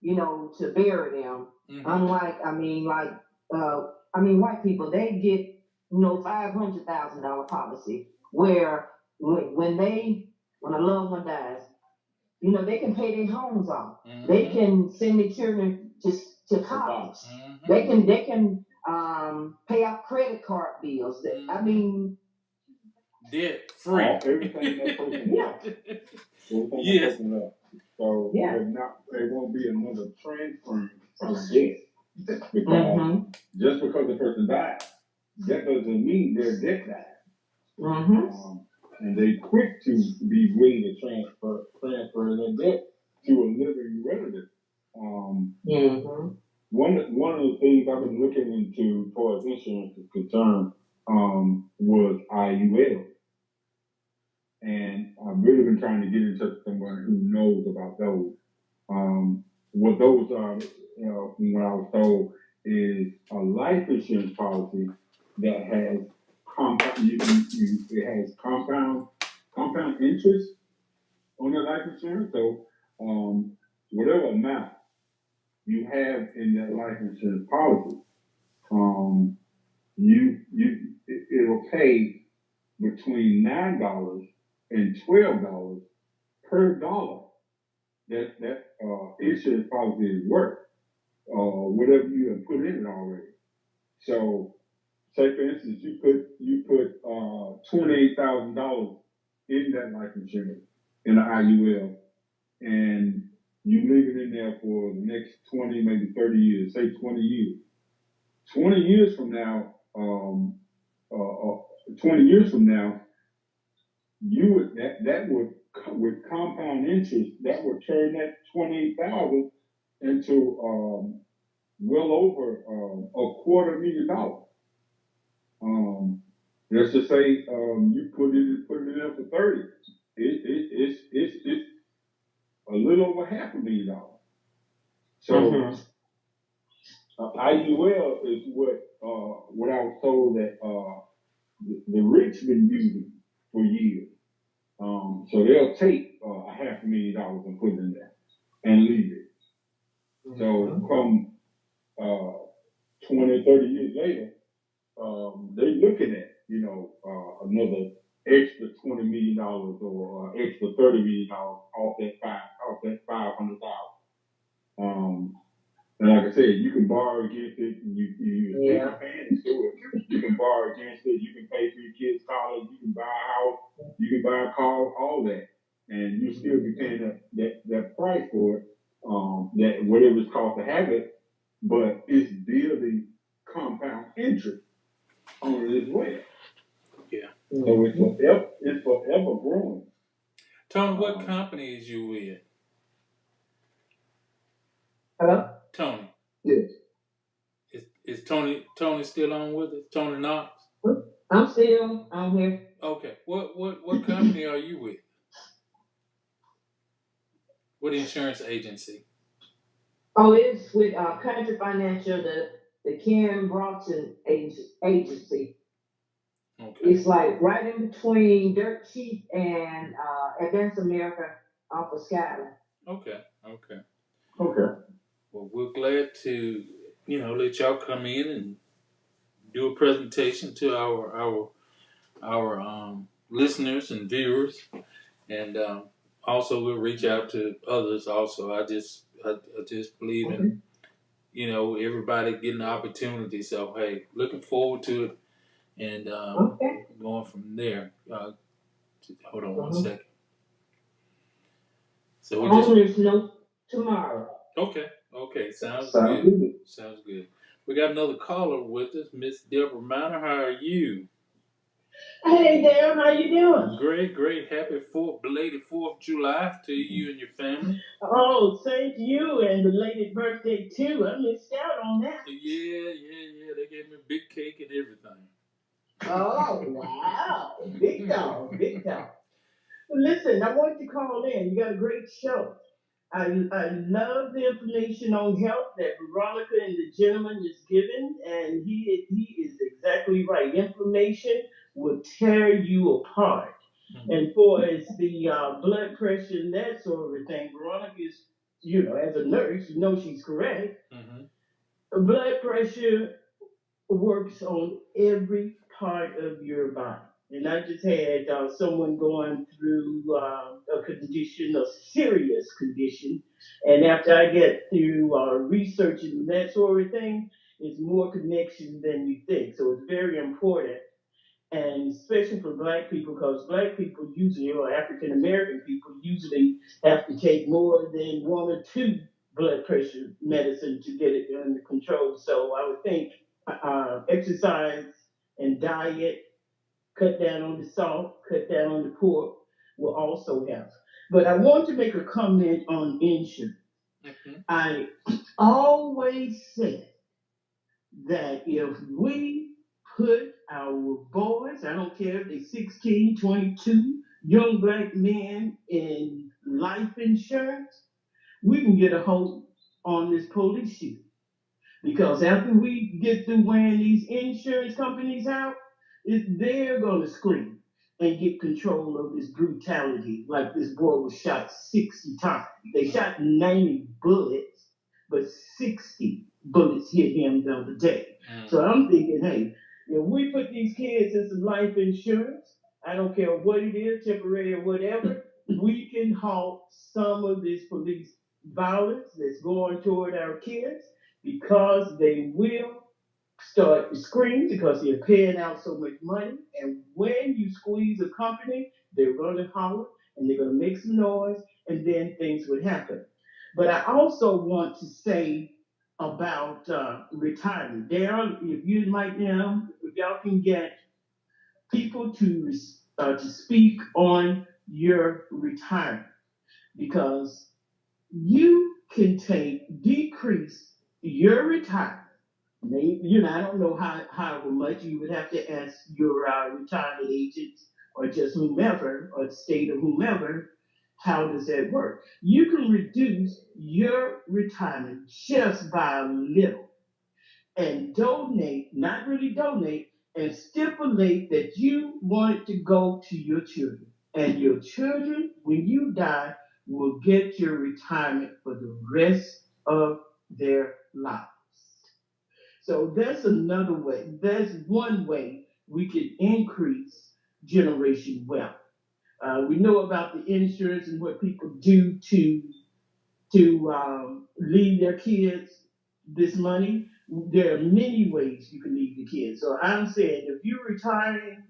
to bury them. Unlike, white people, they get, $500,000 policy where when a loved one dies, they can pay their homes off. They can send their children just to college. Mm-hmm. They can pay off credit card bills. Mm-hmm. I mean, debt free. Everything that person loves. Everything Yes. that person loves. So there won't be another transfer from debt. Because just because the person died, that doesn't mean their debt died. And they quick to be willing to transfer their debt to a living relative. One of the things I've been looking into as far as insurance is concerned was IUL. And I've really been trying to get in touch with someone who knows about those. What those are, from what I was told, is a life insurance policy that has compound interest on the life insurance. So whatever amount you have in that life insurance policy, it'll pay between $9 and $12 per dollar that insurance policy is worth, whatever you have put in it already. So, say for instance, you put $28,000 in that life insurance in the IUL, and you leave it in there for the next 20, maybe 30 years. Say 20 years. 20 years from now, 20 years from now, you would that would with compound interest that would turn that 28,000 into well over $250,000. Let's just say you put it in for 30. It's a little over $500,000. So IUL is what I was told that the rich been using for years. So they'll take $500,000 and put it in there and leave it. So come 20, 30 years later, they're looking at, another extra $20 million or extra $30 million off that 500,000. And like I said, you can borrow against it. You advantage to it. You can borrow against it. You can pay for your kids' college. You can buy a house. You can buy a car. All that, and you still be paying that price for it. That whatever it's cost to have it, but it's building compound interest on it as well. Yeah. So it's forever growing. Tony, what company is you with? Hello? Tony. Yes. Is Tony still on with us? Tony Knox? I'm here. Okay. What company are you with? What insurance agency? Oh, it's with Country Financial, the Ken Broughton agency. Okay. It's like right in between Dirt Cheap and Advance America off of Skyline. Okay. Well, we're glad to, let y'all come in and do a presentation to our listeners and viewers, and also we'll reach out to others. Also, I just believe in everybody getting the opportunity. So hey, looking forward to it, and going from there. Hold on one second. So we there's no tomorrow. Okay, sounds good. Sounds good. We got another caller with us, Miss Deborah Minor. How are you? Hey there, how you doing? Great. Happy belated 4th of July to you and your family. Oh, same to you, and belated birthday too. I missed out on that. Yeah. They gave me a big cake and everything. Oh, wow. Big dog. Listen, I want you to call in. You got a great show. I love the information on health that Veronica and the gentleman is giving, and he is exactly right. Information will tear you apart. Mm-hmm. And for as the blood pressure and that sort of thing, Veronica is, as a nurse, she's correct. Mm-hmm. Blood pressure works on every part of your body. And I just had someone going through a condition, a serious condition. And after I get through researching that sort of thing, it's more connection than you think. So it's very important, and especially for black people, because black people usually, or African American people usually have to take more than one or two blood pressure medicine to get it under control. So I would think exercise and diet, cut down on the salt, cut down on the pork, will also help. But I want to make a comment on insurance. Mm-hmm. I always said that if we put our boys, I don't care if they're 16, 22, young black men in life insurance, we can get a hold on this police shit. Because after we get through wearing these insurance companies out, they're going to scream and get control of this brutality. Like this boy was shot 60 times. They shot 90 bullets, but 60 bullets hit him the other day. So I'm thinking, hey, if we put these kids in some life insurance, I don't care what it is, temporary or whatever, we can halt some of this police violence that's going toward our kids, because they will start to scream because they're paying out so much money. And when you squeeze a company, they're going to holler and they're going to make some noise, and then things would happen. But I also want to say about retirement. Daryl, if you might now, if y'all can get people to speak on your retirement, because you can decrease your retirement. Maybe, I don't know however much you would have to ask your retirement agents or just whomever, or the state or whomever. How does that work? You can reduce your retirement just by a little, and donate, not really donate, and stipulate that you want it to go to your children. And your children, when you die, will get your retirement for the rest of their lives. So that's another way. That's one way we can increase generation wealth. We know about the insurance and what people do to leave their kids this money. There are many ways you can leave your kids. So I'm saying, if you're retiring,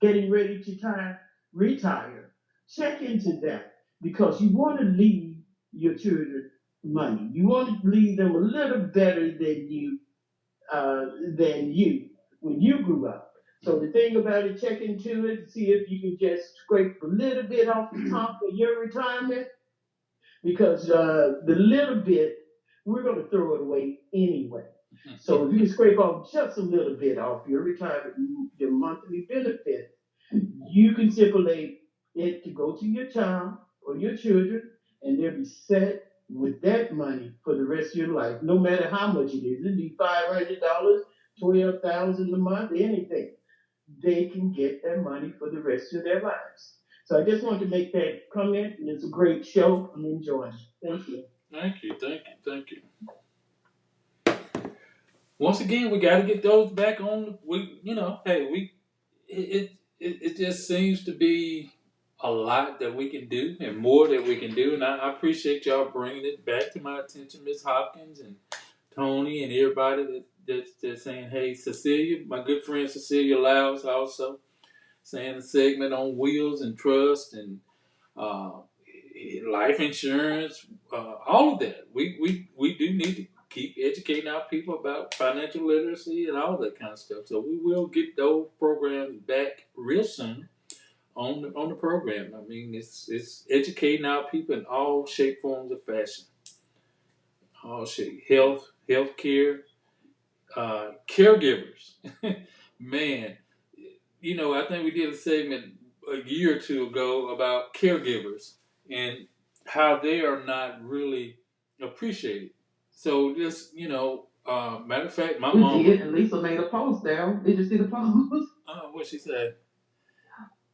getting ready to retire, check into that, because you want to leave your children money. You want to leave them a little better than you when you grew up. So the thing about it, check into it, see if you can just scrape a little bit off the top of your retirement, because the little bit, we're going to throw it away anyway. So if you can scrape off just a little bit off your retirement, your monthly benefit, you can stipulate it to go to your child or your children, and they'll be set with that money for the rest of your life, no matter how much it is. It'd be $500, $12,000 a month, anything. They can get that money for the rest of their lives. So I just wanted to make that comment, and it's a great show. I'm enjoying it. Thank you. Thank you, thank you, thank you. Once again, we got to get those back on. It just seems to be a lot that we can do and more that we can do. And I appreciate y'all bringing it back to my attention, Miss Hopkins and Tony and everybody that's saying, hey, Cecilia, my good friend Cecilia Lyles also saying a segment on wills and trust and uh, life insurance, all of that. We do need to keep educating our people about financial literacy and all that kind of stuff. So we will get those programs back real soon on the program. I mean, it's educating our people in all shape, forms, of fashion. All shape, health care, caregivers. Man, I think we did a segment a year or two ago about caregivers and how they are not really appreciated. So just, matter of fact, my mom. Did, and Lisa made a post there. Did you see the post? What she said?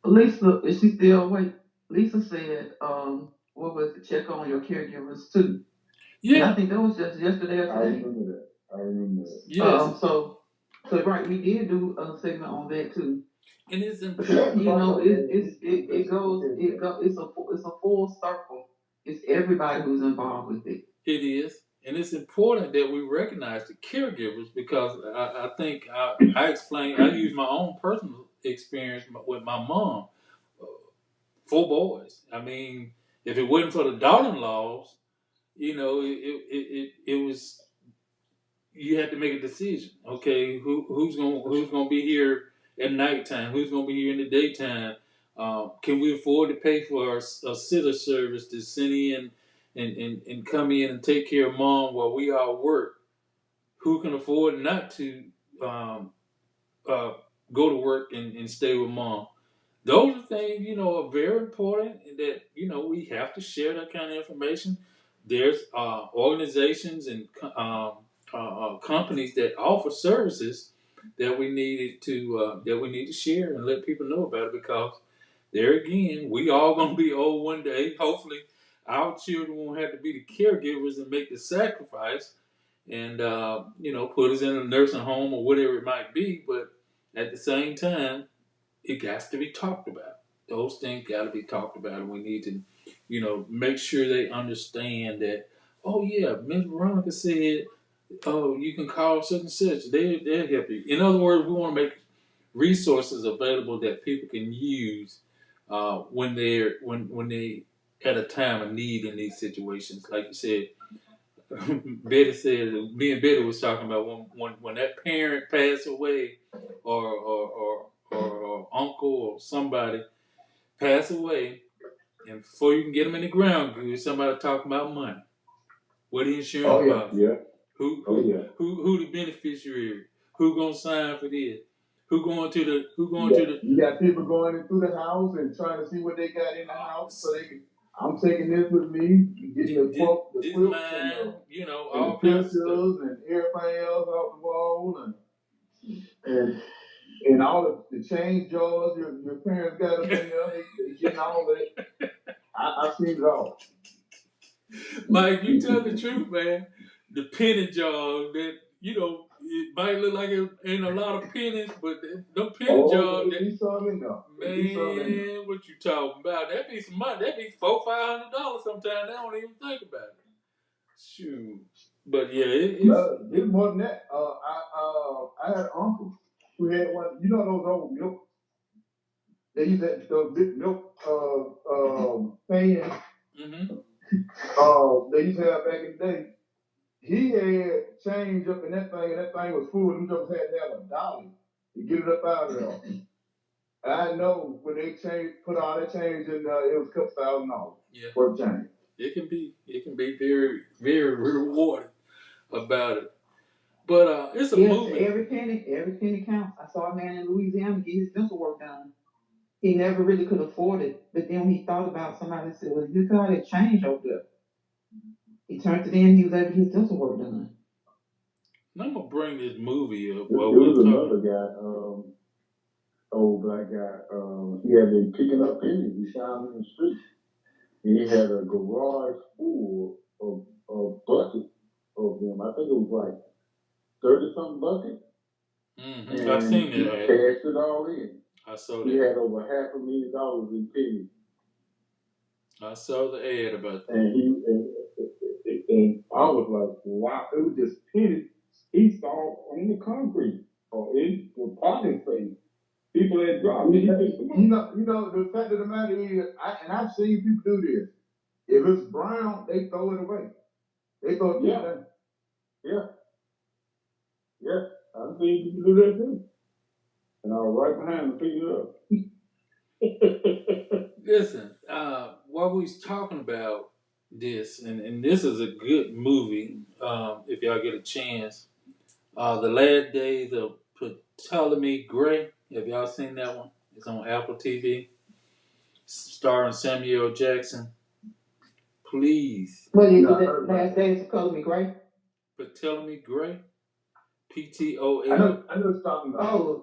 Lisa, is she still awake? Lisa said, what was it? Check on your caregivers too. Yeah. And I think that was just yesterday or today. I remember that. Yes. So right, we did do a segment on that too. And it's important. It's a full circle. It's everybody who's involved with it. It is. And it's important that we recognize the caregivers because I think I explained, I use my own personal experience with my mom. 4 boys. I mean, if it wasn't for the daughter-in-laws, it was, you had to make a decision. Okay, who's gonna be here at nighttime? Who's gonna be here in the daytime? Can we afford to pay for a sitter service to send in and come in and take care of mom while we all work? Who can afford not to um, uh, go to work and stay with mom? Those are things, are very important that, we have to share that kind of information. There's organizations and companies that offer services that we need to share and let people know about it because there again, we all gonna be old one day. Hopefully, our children won't have to be the caregivers and make the sacrifice and put us in a nursing home or whatever it might be. But at the same time, it got to be talked about. Those things got to be talked about, and we need to, make sure they understand that. Oh yeah, Miss Veronica said, "Oh, you can call such and such. They'll help you." In other words, we want to make resources available that people can use when they at a time of need in these situations. Like you said, Betty said, me and Betty was talking about when that parent passed away, or uncle or somebody pass away, and before you can get them in the ground good, somebody talking about money. What the insurance policy? Yeah. Who the beneficiary? Who gonna sign for this? Who going to the? You got people going into the house and trying to see what they got in the house, so they can. I'm taking this with me, getting the quote, the quilts mine, and all the kinds of pictures stuff. and everything else off the wall and all of the change jars your parents got up in there. They getting all that. I've seen it all. Mike, you tell the truth, man. The penny jar that it might look like it ain't a lot of pennies, but them penny jars. There be some in there. Man, what you talking about? That be some money. That be $400-500 sometimes. They don't even think about it. Shoot. But yeah, it's more than that. I had an uncle who had one. You know those old milk. They used that those big milk pans. Mm-hmm. They used to have back in the day. He had change up in that thing, and that thing was full. Them just had to have a dolly to get it up out of there. And I know when they put all that change in there, it was a couple $1,000 for the change. It can be very, very rewarding about it. But it's a movie. Every penny counts. I saw a man in Louisiana get his dental work done. He never really could afford it, but then when he thought about somebody said, "Well, you got it change over there." He turned it in. He was able to get his dental work done. I'm gonna bring this movie up. There was another guy, old black guy. He had been picking up pennies. He found them in the street. And he had a garage full of buckets of them. I think it was like 30-something buckets. Mm-hmm. I've seen he that. cashed it all in. I saw He that. had over $500,000 in pennies. I saw the ad about that. And I was like, wow, it was just pennies. He saw on the concrete or in the parking space. People that dropped. The fact of the matter is, I've seen people do this. If it's brown, they throw it away. They throw it down. Yeah. I've seen people do that too. And I was right behind them picking it up. Listen, while we was talking about this, and this is a good movie, if y'all get a chance. The Last Days of Ptolemy Gray. Have y'all seen that one? It's on Apple TV. Starring Samuel Jackson. Please. What is it? Last Days of Ptolemy Gray? Ptolemy Gray. PTOL. I know what you're talking about. Oh,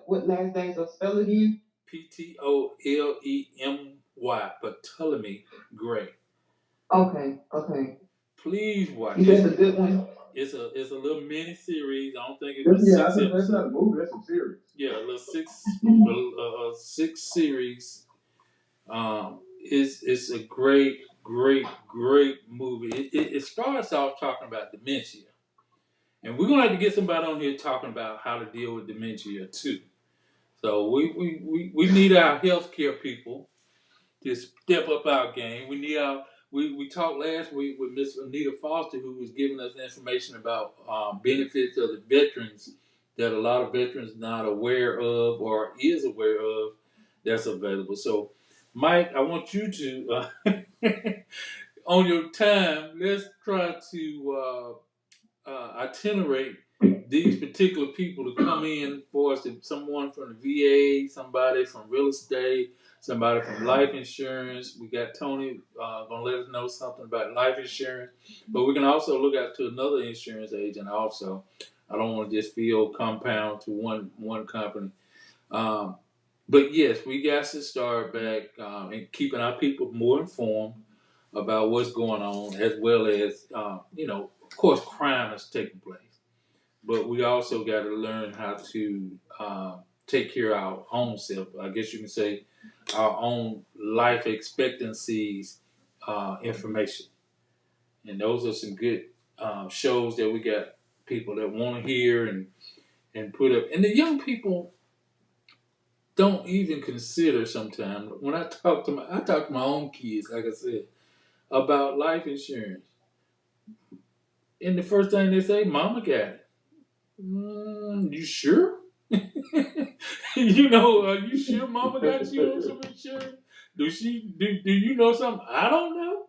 what Last Days of spell it again? PTOLEMY. Ptolemy Gray. Okay. Please watch it. Is that a good one? it's a little mini series. I don't think it's This, but yeah, I six think that's episodes. not a movie. That's a series. Yeah, a little six series. It's a great movie. It starts off talking about dementia, and we're gonna have to get somebody on here talking about how to deal with dementia too. So we need our healthcare people to step up our game. We need our we talked last week with Miss Anita Foster, who was giving us information about benefits of the veterans that a lot of veterans not aware of or is aware of that's available. So, Mike, I want you to on your time, let's try to itinerate these particular people to come in for us. Someone from the VA, somebody from real estate, somebody from life insurance. We got Tony gonna let us know something about life insurance, but we can also look out to another insurance agent. Also, I don't want to just feel compound to one company. Um, but yes, we got to start back and keeping our people more informed about what's going on, as well as of course, crime is taking place. But we also got to learn how to take care of our own self. I guess you can say our own life expectancies information. And those are some good shows that we got people that want to hear and put up. And the young people don't even consider sometimes when I talk to my own kids, like I said, about life insurance. And the first thing they say, "Mama got it." You sure? Are you sure Mama got you on some insurance? Do you know something I don't know?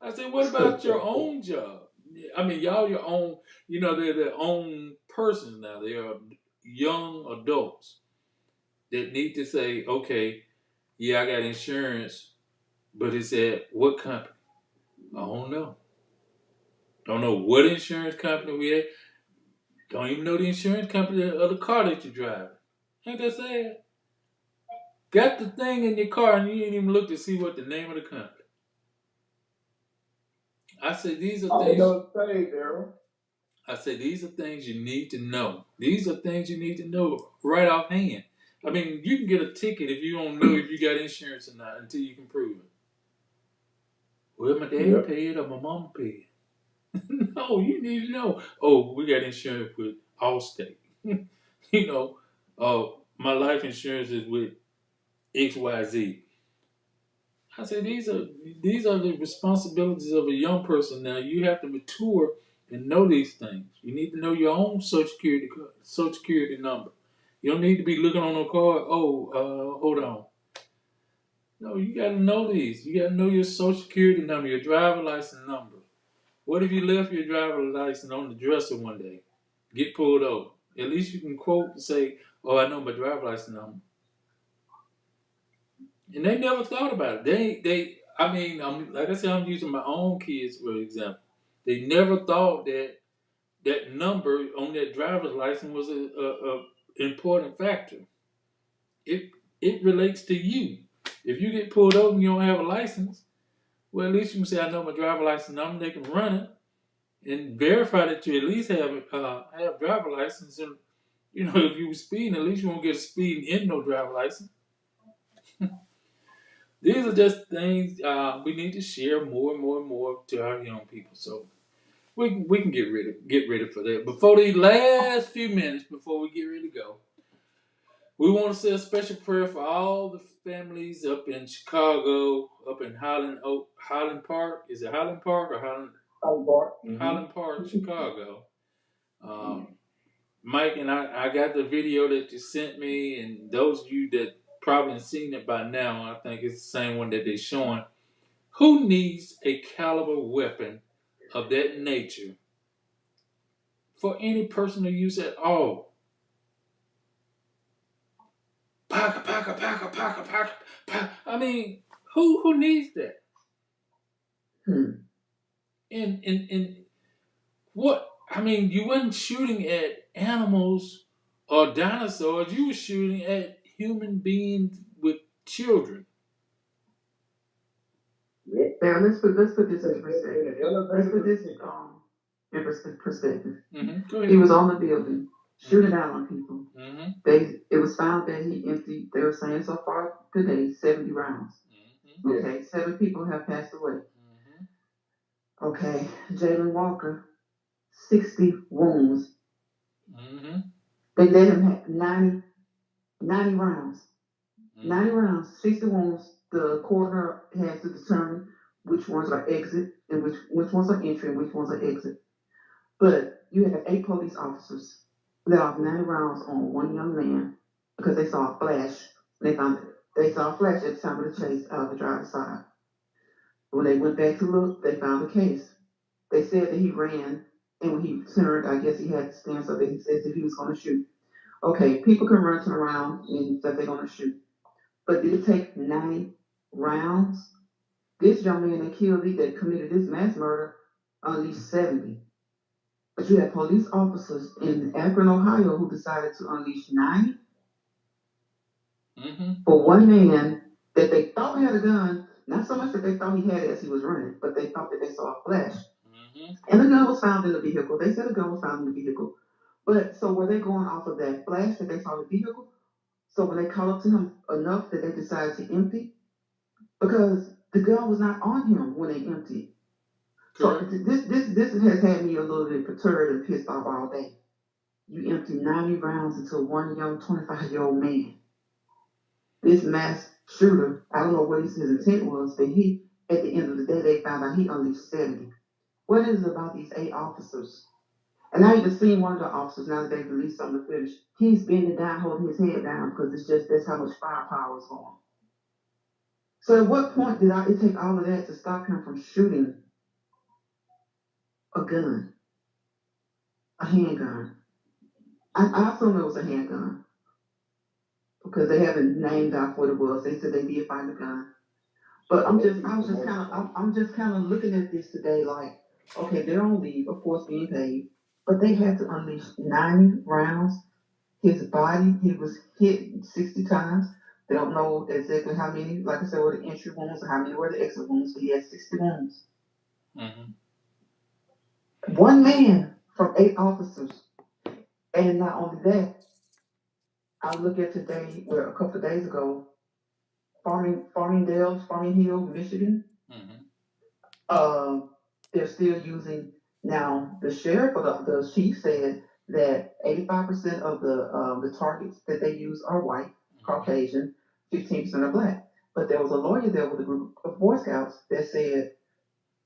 I said, what about your own job? I mean, y'all your own. They're their own persons now. They are young adults that need to say, okay, yeah, I got insurance, but it's at what company? I don't know. Don't know what insurance company we at. Don't even know the insurance company of the car that you're driving. Ain't that sad? Got the thing in your car and you ain't even look to see what the name of the company. I said these are I things. know it's paid, Daryl. I said these are things you need to know. These are things you need to know right offhand. I mean, you can get a ticket if you don't know if you got insurance or not until you can prove it. Well, my daddy paid or my mama paid. No, you need to know. Oh, we got insurance with Allstate. My life insurance is with XYZ. I say these are the responsibilities of a young person. Now you have to mature and know these things. You need to know your own social security number. You don't need to be looking on a card. Oh, hold on. No, you got to know these. You got to know your social security number, your driver license number. What if you left your driver license on the dresser one day, get pulled over? At least you can quote and say, "Oh, I know my driver license number." And they never thought about it. I mean, like I said, I'm using my own kids for example. They never thought that that number on that driver's license was a important factor. It it relates to you. If you get pulled over and you don't have a license, well, at least you can say, "I know my driver license number." They can run it and verify that you at least have driver license. And if you were speeding, at least you won't get a speeding in no driver license. These are just things we need to share more and more and more to our young people. So we can get ready for that. Before these last few minutes, before we get ready to go, we want to say a special prayer for all the families up in Chicago, up in Highland Park. Is it Highland Park or Highland? Highland Park. Highland Park, Chicago. Mike and I got the video that you sent me, and those of you that probably have seen it by now, I think it's the same one that they're showing. Who needs a caliber weapon of that nature for any personal use at all? Paka, paka, paka, paka, paka, paka. I mean, who needs that? And what? I mean, you wasn't shooting at animals or dinosaurs. You were shooting at human beings with children. Now let's put this in perspective. Let's put this in perspective. Go ahead. He was on the building, shooting down on people. It was found that he emptied, they were saying so far today, 70 rounds. Okay, 7 people have passed away. Okay, Jalen Walker, 60 wounds. They let him have 90 rounds. 90 rounds, 60 wounds. The coroner has to determine which ones are exit and which ones are entry and which ones are exit. But you have 8 police officers let off 90 rounds on one young man because they saw a flash. They saw a flash at the time of the chase out of the driver's side. When they went back to look, they found the case. They said that he ran, and when he turned, I guess he had to stand so that he says if he was going to shoot. Okay, people can run, turn around, and that they're going to shoot. But did it take 90 rounds? This young man that committed this mass murder unleashed 70. But you have police officers in Akron, Ohio, who decided to unleash 90 for one man that they thought had a gun. Not so much that they thought he had it as he was running, but they thought that they saw a flash. And the gun was found in the vehicle. They said the gun was found in the vehicle. But so were they going off of that flash that they saw in the vehicle? So when they called up to him enough that they decided to empty? Because the gun was not on him when they emptied. Correct. So this has had me a little bit perturbed and pissed off all day. You empty 90 rounds into one young 25-year-old man. This mass shooter, I don't know what his intent was, but he, at the end of the day, they found out he unleashed 70. What is it about these 8 officers? And I even seen one of the officers, now that they've released some of the footage, he's bending down, holding his head down because that's how much firepower is going. So at what point did it take all of that to stop him from shooting a gun, a handgun? I assume it was a handgun because they haven't named out what it was. They said they did find a gun. But I'm just kind of looking at this today like, okay, they're on leave, of course, being paid, but they had to unleash 90 rounds. His body, he was hit 60 times. They don't know exactly how many, like I said, were the entry wounds or how many were the exit wounds, but he had 60 wounds. One man from 8 officers. And not only that, I look at today, well, a couple of days ago, Farming Hill, Michigan. They're still using, now the sheriff or the chief said that 85% of the targets that they use are white, Caucasian, 15% are black. But there was a lawyer there with a group of Boy Scouts that said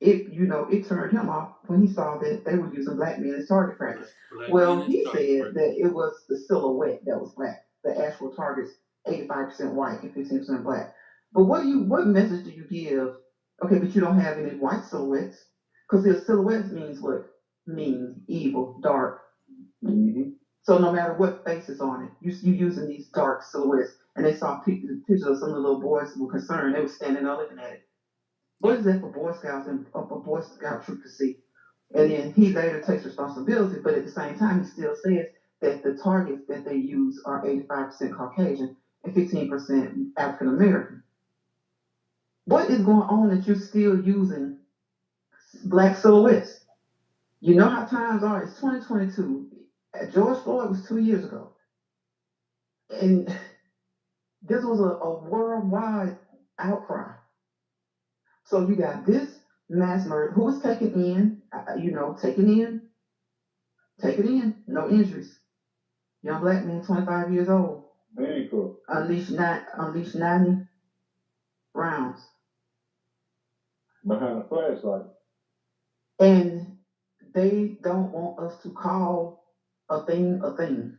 it turned him off when he saw that they were using black men as target practice. Well, he said that it was the silhouette that was black. The actual targets, 85% white and 15% black. But what message do you give? Okay, but you don't have any white silhouettes. Because the silhouettes means what? Mean, evil, dark. So no matter what face is on it, you using these dark silhouettes. And they saw pictures of some of the little boys who were concerned. They were standing there looking at it. What is that for Boy Scouts and a Boy Scout troop to see? And then he later takes responsibility, but at the same time, he still says that the targets that they use are 85% Caucasian and 15% African American. What is going on that you're still using black silhouettes? You know how times are. It's 2022. George Floyd was 2 years ago. And this was a worldwide outcry. So you got this mass murder. Who was taken in? Taken in. No injuries. Young black man, 25 years old. Unleashed 90 rounds. Behind a flashlight. And they don't want us to call a thing a thing.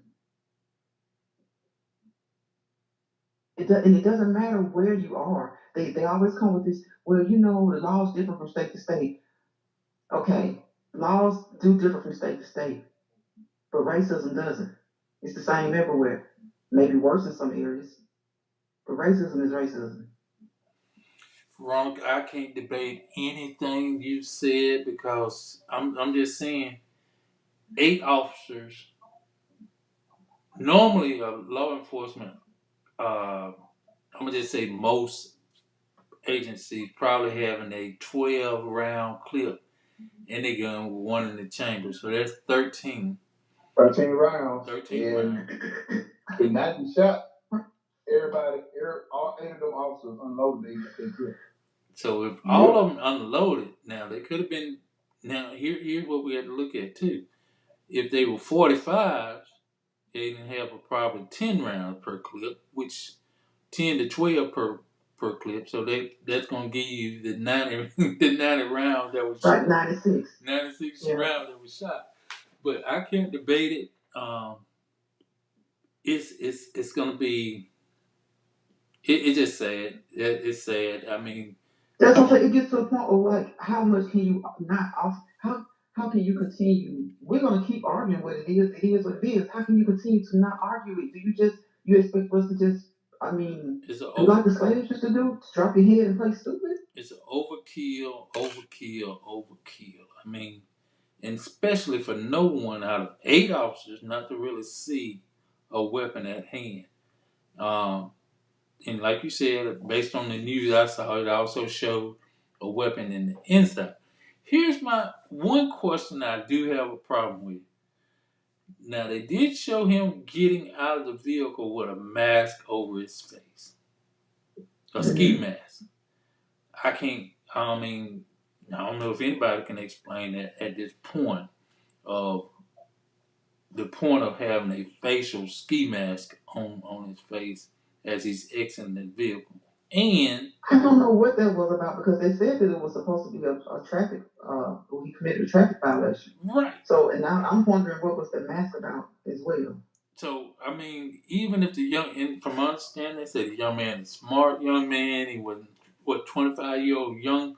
It doesn't matter where you are. They always come with this, well, the law's different from state to state. Okay, laws do differ from state to state, but racism doesn't. It's the same everywhere. Maybe worse in some areas, but racism is racism. Veronica, I can't debate anything you said because I'm just saying 8 officers. Normally, law enforcement, I'm gonna just say most agencies probably having a 12 round clip. and they gun with one in the chamber. So that's 13. 13 rounds. 13 and rounds. If not be shot, all 8 of them officers unloaded. They killed. So if all of them unloaded, now they could have been. Now here's what we had to look at too. If they were 45s, they didn't have probably 10 rounds per clip, which 10 to 12 per clip. So that's gonna give you the 90 the 90 rounds that was Right, shot. 96. 96 Yeah. rounds that was shot. But I can't debate it. It's gonna be. It's just sad. It's sad. I mean, That's what I'm saying. It gets to a point of like, how much can you not off? How can you continue? We're gonna keep arguing what it is. It is what it is. How can you continue to not argue it? Do you expect us to just? I mean, it's do like the slaves used to do? Just drop your head and play stupid? It's an overkill. I mean, and especially for no one out of 8 officers not to really see a weapon at hand. And like you said, based on the news I saw, it also showed a weapon in the inside. Here's my one question I do have a problem with. Now, they did show him getting out of the vehicle with a mask over his face, a ski mask. I mean, I don't know if anybody can explain that at this point of the point of having a facial ski mask on his face as he's exiting the vehicle. And I don't know what that was about because they said that it was supposed to be a traffic, he committed a traffic violation. right. So, and now I'm wondering what was the mask about as well. So, I mean, even if and from my understanding, they said the young man is smart young man. He was, 25-year-old young,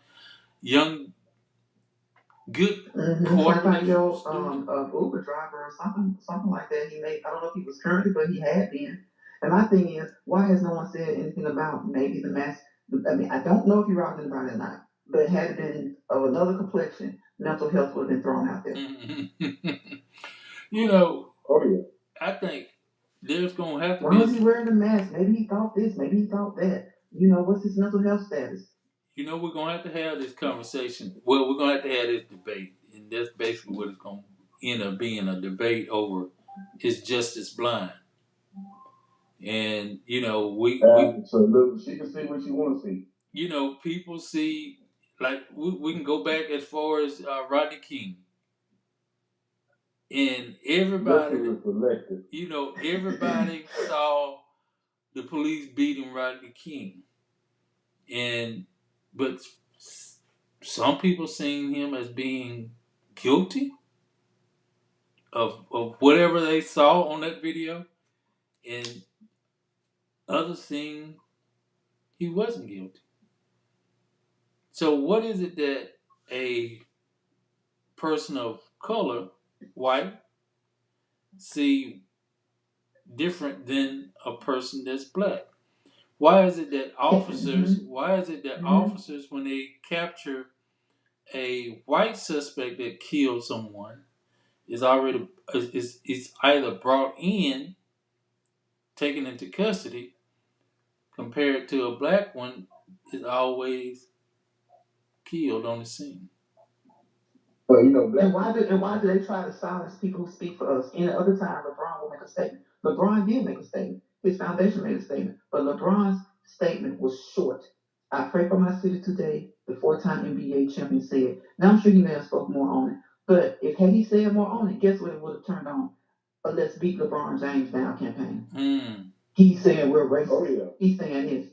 good corporate 25-year-old student. Uber driver or something like that. He made, I don't know if he was currently, but he had been. And my thing is, why has no one said anything about maybe the mask? I mean, I don't know if he robbed anybody or not, but had it been of another complexion, mental health would have been thrown out there. You know, Oh yeah. I think there's gonna have to Why be. was he wearing the mask? Maybe he thought this, maybe he thought that. You know, what's his mental health status? You know, we're gonna have to have this conversation. Well, we're gonna have to have this debate, and that's basically what it's gonna end up being, a debate over is justice blind. And you know, we So look, she can see what she want to see. you know, people see, like we can go back as far as Rodney King, and everybody, you know, everybody saw the police beating Rodney King, but some people seen him as being guilty of whatever they saw on that video, and others seen he wasn't guilty. So what is it that a person of color, white, see different than a person that's black? Why is it that officers when they capture a white suspect that killed someone is either brought in, taken into custody, compared to a black one is always killed on the scene? But you know, And why do they try to silence people who speak for us? Any other time, LeBron will make a statement. LeBron did make a statement. His foundation made a statement, but LeBron's statement was short. I pray for my city today. The 4-time NBA champion said. Now I'm sure he may have spoken more on it, but if had he said more on it, guess what it would have turned on? A Let's Beat LeBron James Down campaign. He's saying we're racist. Oh, yeah. He's saying this.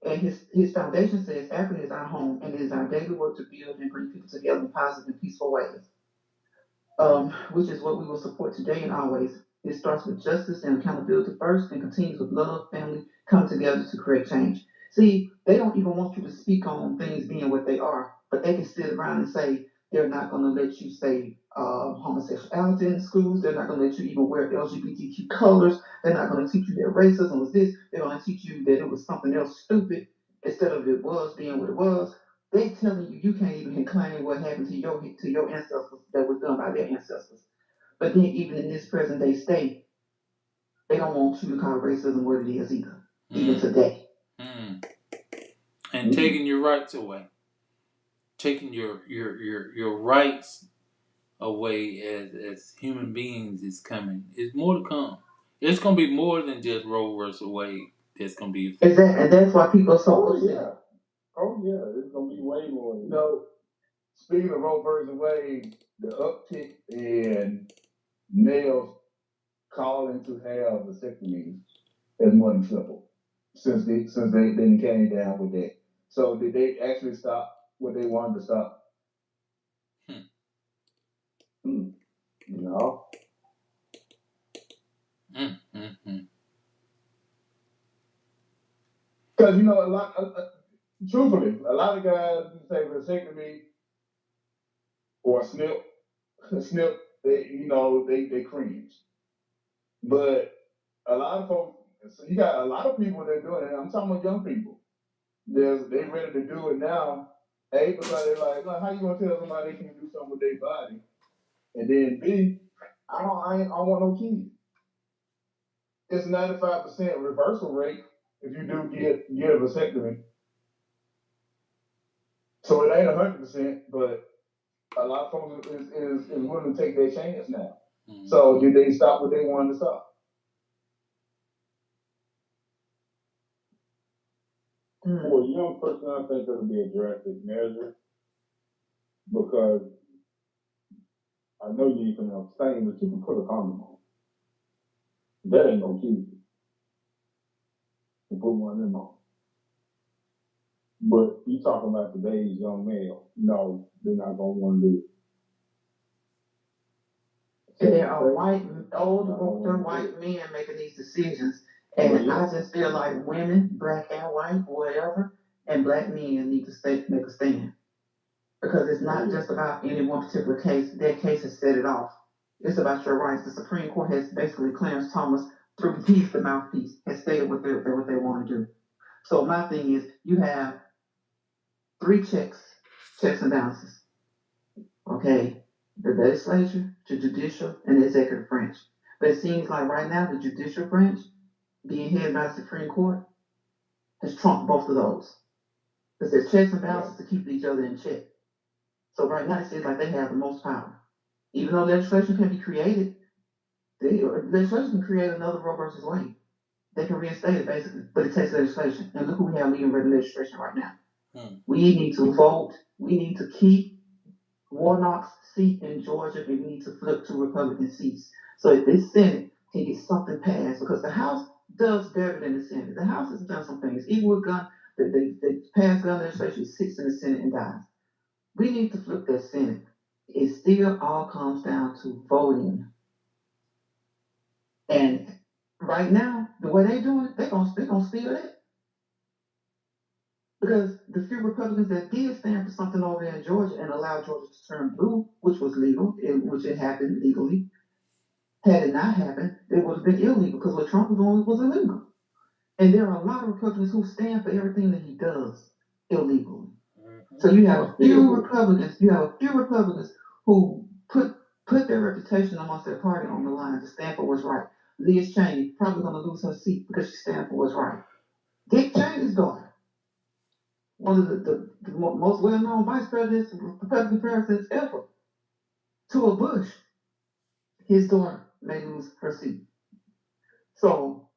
And his foundation says Africa is our home and it is our daily work to build and bring people together in positive and peaceful ways, which is what we will support today and always. It starts with justice and accountability first and continues with love, family, come together to create change. See, they don't even want you to speak on things being what they are, but they can sit around and say they're not going to let you say homosexuality in the schools. They're not going to let you even wear LGBTQ colors. They're not going to teach you that racism was this. They're going to teach you that it was something else stupid instead of it was being what it was. They telling you you can't even claim what happened to your ancestors that was done by their ancestors. But then even in this present day state, they don't want you to call racism what it is either, even today. And taking your rights away. taking your rights away as human beings is coming. It's more to come. It's gonna be more than just Roe versus Wade that's gonna be affected. And that's why people are so upset. Oh yeah, it's gonna be way more. Speaking of Roe versus Wade, the uptick in males calling to have vasectomies has more than tripled since they then came down with that. So did they actually stop what they wanted to stop? No. Because a lot, truthfully, a lot of guys say vasectomy or snip, they cringe. But a lot of folks, so you got a lot of people that are doing it. I'm talking about young people. They ready to do it now. A, because they're like, how you gonna tell somebody they can do something with their body? And then B, I don't want no kids. It's 95% reversal rate if you do get a vasectomy. So it ain't 100%, but a lot of folks is willing to take their chance now. Mm-hmm. So did they stop what they wanted to stop? For a young person, I think it'll be a drastic measure because I know you ain't gonna abstain, but you can put a condom on. That ain't no kid. You put one of them on. But you talking about today's young male? No, they're not gonna want to do it. There are older white men making these decisions, and I just feel like women, black and white, whatever, and black men need to make a stand because it's not just about any one particular case. That case has set it off. It's about your rights. The Supreme Court has basically Clarence Thomas, through he's the mouthpiece, has stated what they want to do. So my thing is, you have three checks and balances. Okay. The legislature, the judicial, and the executive branch. But it seems like right now the judicial branch, being headed by the Supreme Court, has trumped both of those. Because there's checks and balances to keep each other in check. So right now it seems like they have the most power. Even though legislation can be created, legislation can create another Roe versus Wade. They can reinstate it basically, but it takes legislation. And look who we have leading legislation right now. We need to vote. We need to keep Warnock's seat in Georgia, and we need to flip to Republican seats. So if this Senate can get something passed, because the House does better than the Senate. The House has done some things. Even with gun, they pass gun legislation, sits in the Senate and dies. We need to flip that Senate. It still all comes down to voting. And right now, the way they're doing it, they're gonna steal that. Because the few Republicans that did stand for something over there in Georgia and allowed Georgia to turn blue, which was legal, which it happened legally, had it not happened, it would have been illegal because what Trump was doing was illegal. And there are a lot of Republicans who stand for everything that he does illegally. Mm-hmm. So you have a few Republicans who put their reputation amongst their party on the line to stand for what's right. Liz Cheney probably going to lose her seat because she stands for what's right. Dick Cheney's daughter, one of the most well-known vice presidents, Republican presidents ever, to a Bush, his daughter may lose her seat. So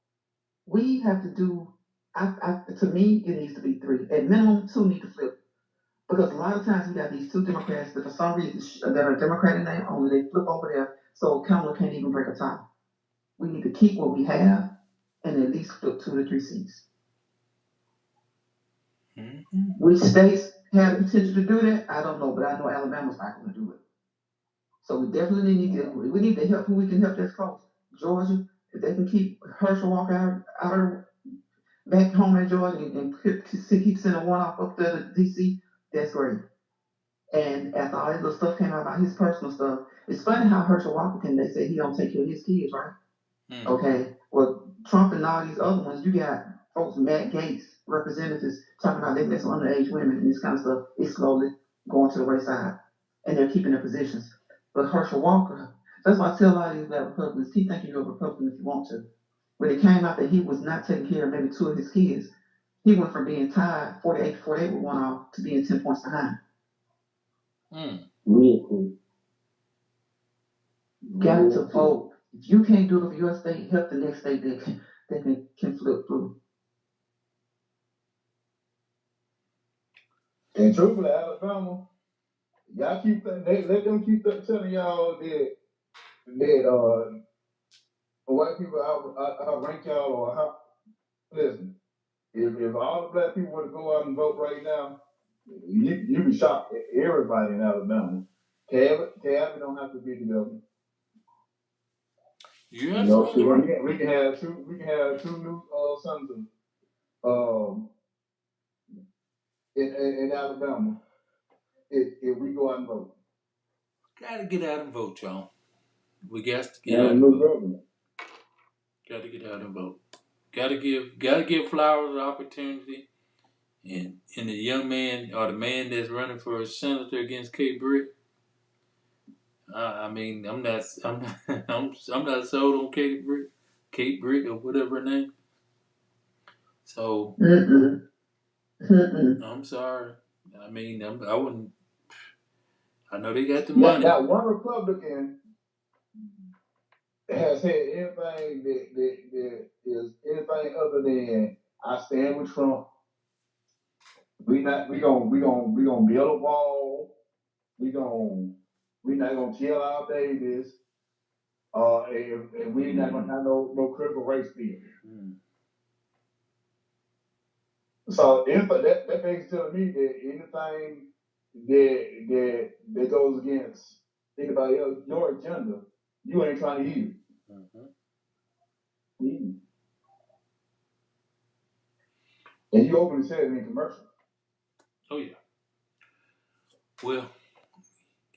we have to do, to me, it needs to be three. At minimum, two need to flip. Because a lot of times we got these two Democrats that for some reason that are Democrat in name only, they flip over there so Kamala can't even break a tie. We need to keep what we have and at least flip 2 to 3 seats. Mm-hmm. Which states have the potential to do that? I don't know, but I know Alabama's not going to do it. So we definitely need to help who we can help that's close. Georgia, if they can keep Herschel Walker out of back home in Georgia and keep sending one off up there to DC, that's great. And after all that little stuff came out about his personal stuff, it's funny how Herschel Walker they say he don't take care of his kids, right? Mm. Okay. Well, Trump and all these other ones, you got folks, Matt Gaetz, representatives, talking about they mess with underage women and this kind of stuff. It's slowly going to the wayside. And they're keeping their positions. But Herschel Walker, that's why I tell a lot of these black Republicans, keep thinking you're a Republican if you want to. When it came out that he was not taking care of maybe 2 of his kids, he went from being tied 48-48 with one off to being 10 points behind. Real quick. Got to vote. If you can't do it for your state, help the next state that can flip through. And truthfully, Alabama, y'all keep let them keep telling y'all that white people outrank y'all or how. Listen, if all the black people were to go out and vote right now, you be shocked at everybody in Alabama. Cabot don't have to be the governor. You're You know, absolutely right. we can have two new sons in Alabama if we go out and vote. Got to get out and vote, y'all. We got to get And out a and new vote. governor. Got to get out and vote. Got to give Flowers an opportunity. And the young man or the man that's running for senator against Kate Britt. I mean, I'm not I'm not sold on Kate Britt or whatever her name. So I'm sorry. I mean, I wouldn't. I know they got the money. Not one Republican has had anything that is anything other than I stand with Trump. We gonna build a wall. We gonna we not gonna kill our babies. And we not gonna have no critical race theory. So that thing's telling me that anything that goes against anybody else, your agenda, you ain't trying to use. Mm-hmm. And you openly said it in commercial. Oh yeah. Well,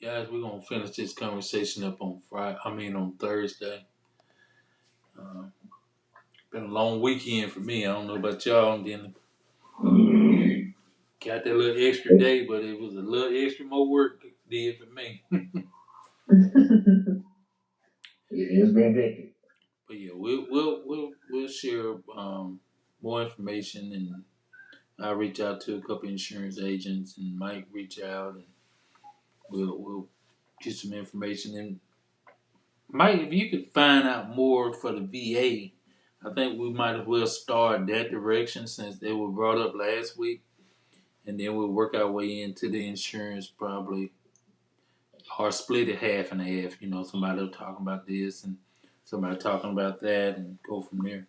guys, we're gonna finish this conversation up on on Thursday. Been a long weekend for me. I don't know about y'all. And then got that little extra day, but it was a little extra more work it did for me. It's been hectic. But yeah, we'll share more information, and I'll reach out to a couple insurance agents, and Mike reach out, and we'll get some information. And Mike, if you could find out more for the VA, I think we might as well start that direction since they were brought up last week, and then we'll work our way into the insurance probably, or split it half and half. You know, somebody will talk about this and somebody talking about that, and go from there.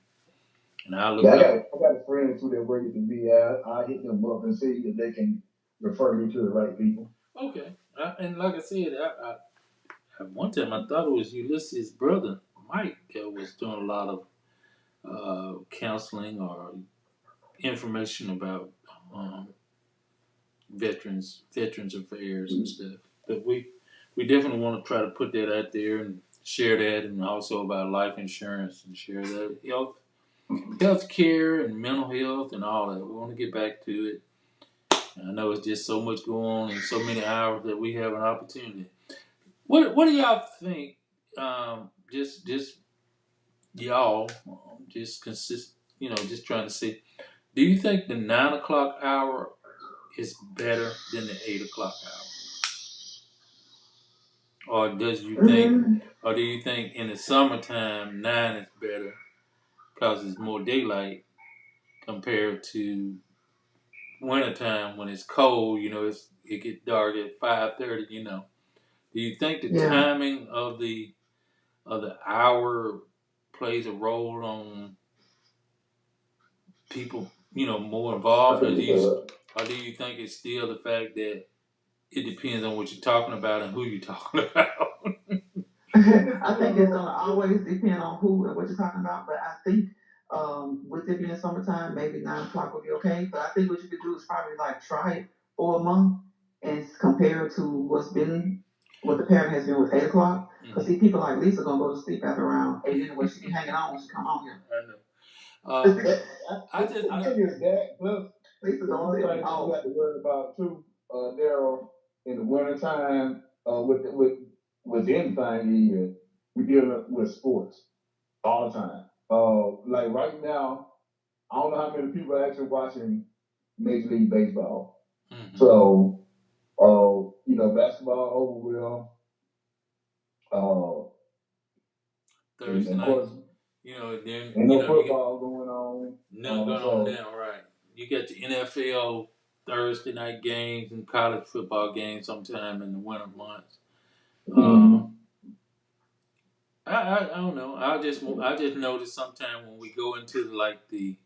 And I'll Yeah, look up. I got a friend too that work at the VA. I hit them up and see if they can refer me to the right people. Okay, and like I said, at one time I thought it was Ulysses' brother Mike that was doing a lot of counseling or information about um, veterans affairs and stuff. But we definitely want to try to put that out there and share that, and also about life insurance and share that health care and mental health and all that. We want to get back to it. I know it's just so much going on in so many hours that we have an opportunity. What do y'all think? Just y'all just consist. Just trying to see. Do you think the 9 o'clock hour is better than the 8 o'clock hour, or do you think in the summertime 9 is better because it's more daylight compared to wintertime when it's cold? It get dark at 5:30. Do you think the timing of the hour plays a role on people, more involved, or do you think it's still the fact that it depends on what you're talking about and who you're talking about? I think it's gonna always depend on who and what you're talking about, but I think with it being summertime, maybe 9 o'clock would be okay. But I think what you could do is probably like try it for a month and compare it to what the pattern has been with 8 o'clock. Because see, people like Lisa gonna go to sleep after around 8 anyway. She be hanging on when she come on here. I know. I think it's that. Plus, Lisa the don't one tell thing me you off. got to worry about too, Daryl, in the wintertime, with anything is we dealing with sports all the time. Like right now, I don't know how many people are actually watching Major League Baseball. Mm-hmm. So, basketball over with. Uh, Thursday of night. course, Then ain't no you get football going on. nothing going on So now, right? You get the NFL Thursday night games and college football games sometime in the winter months. mm-hmm. I don't know. I just noticed sometime when we go into like the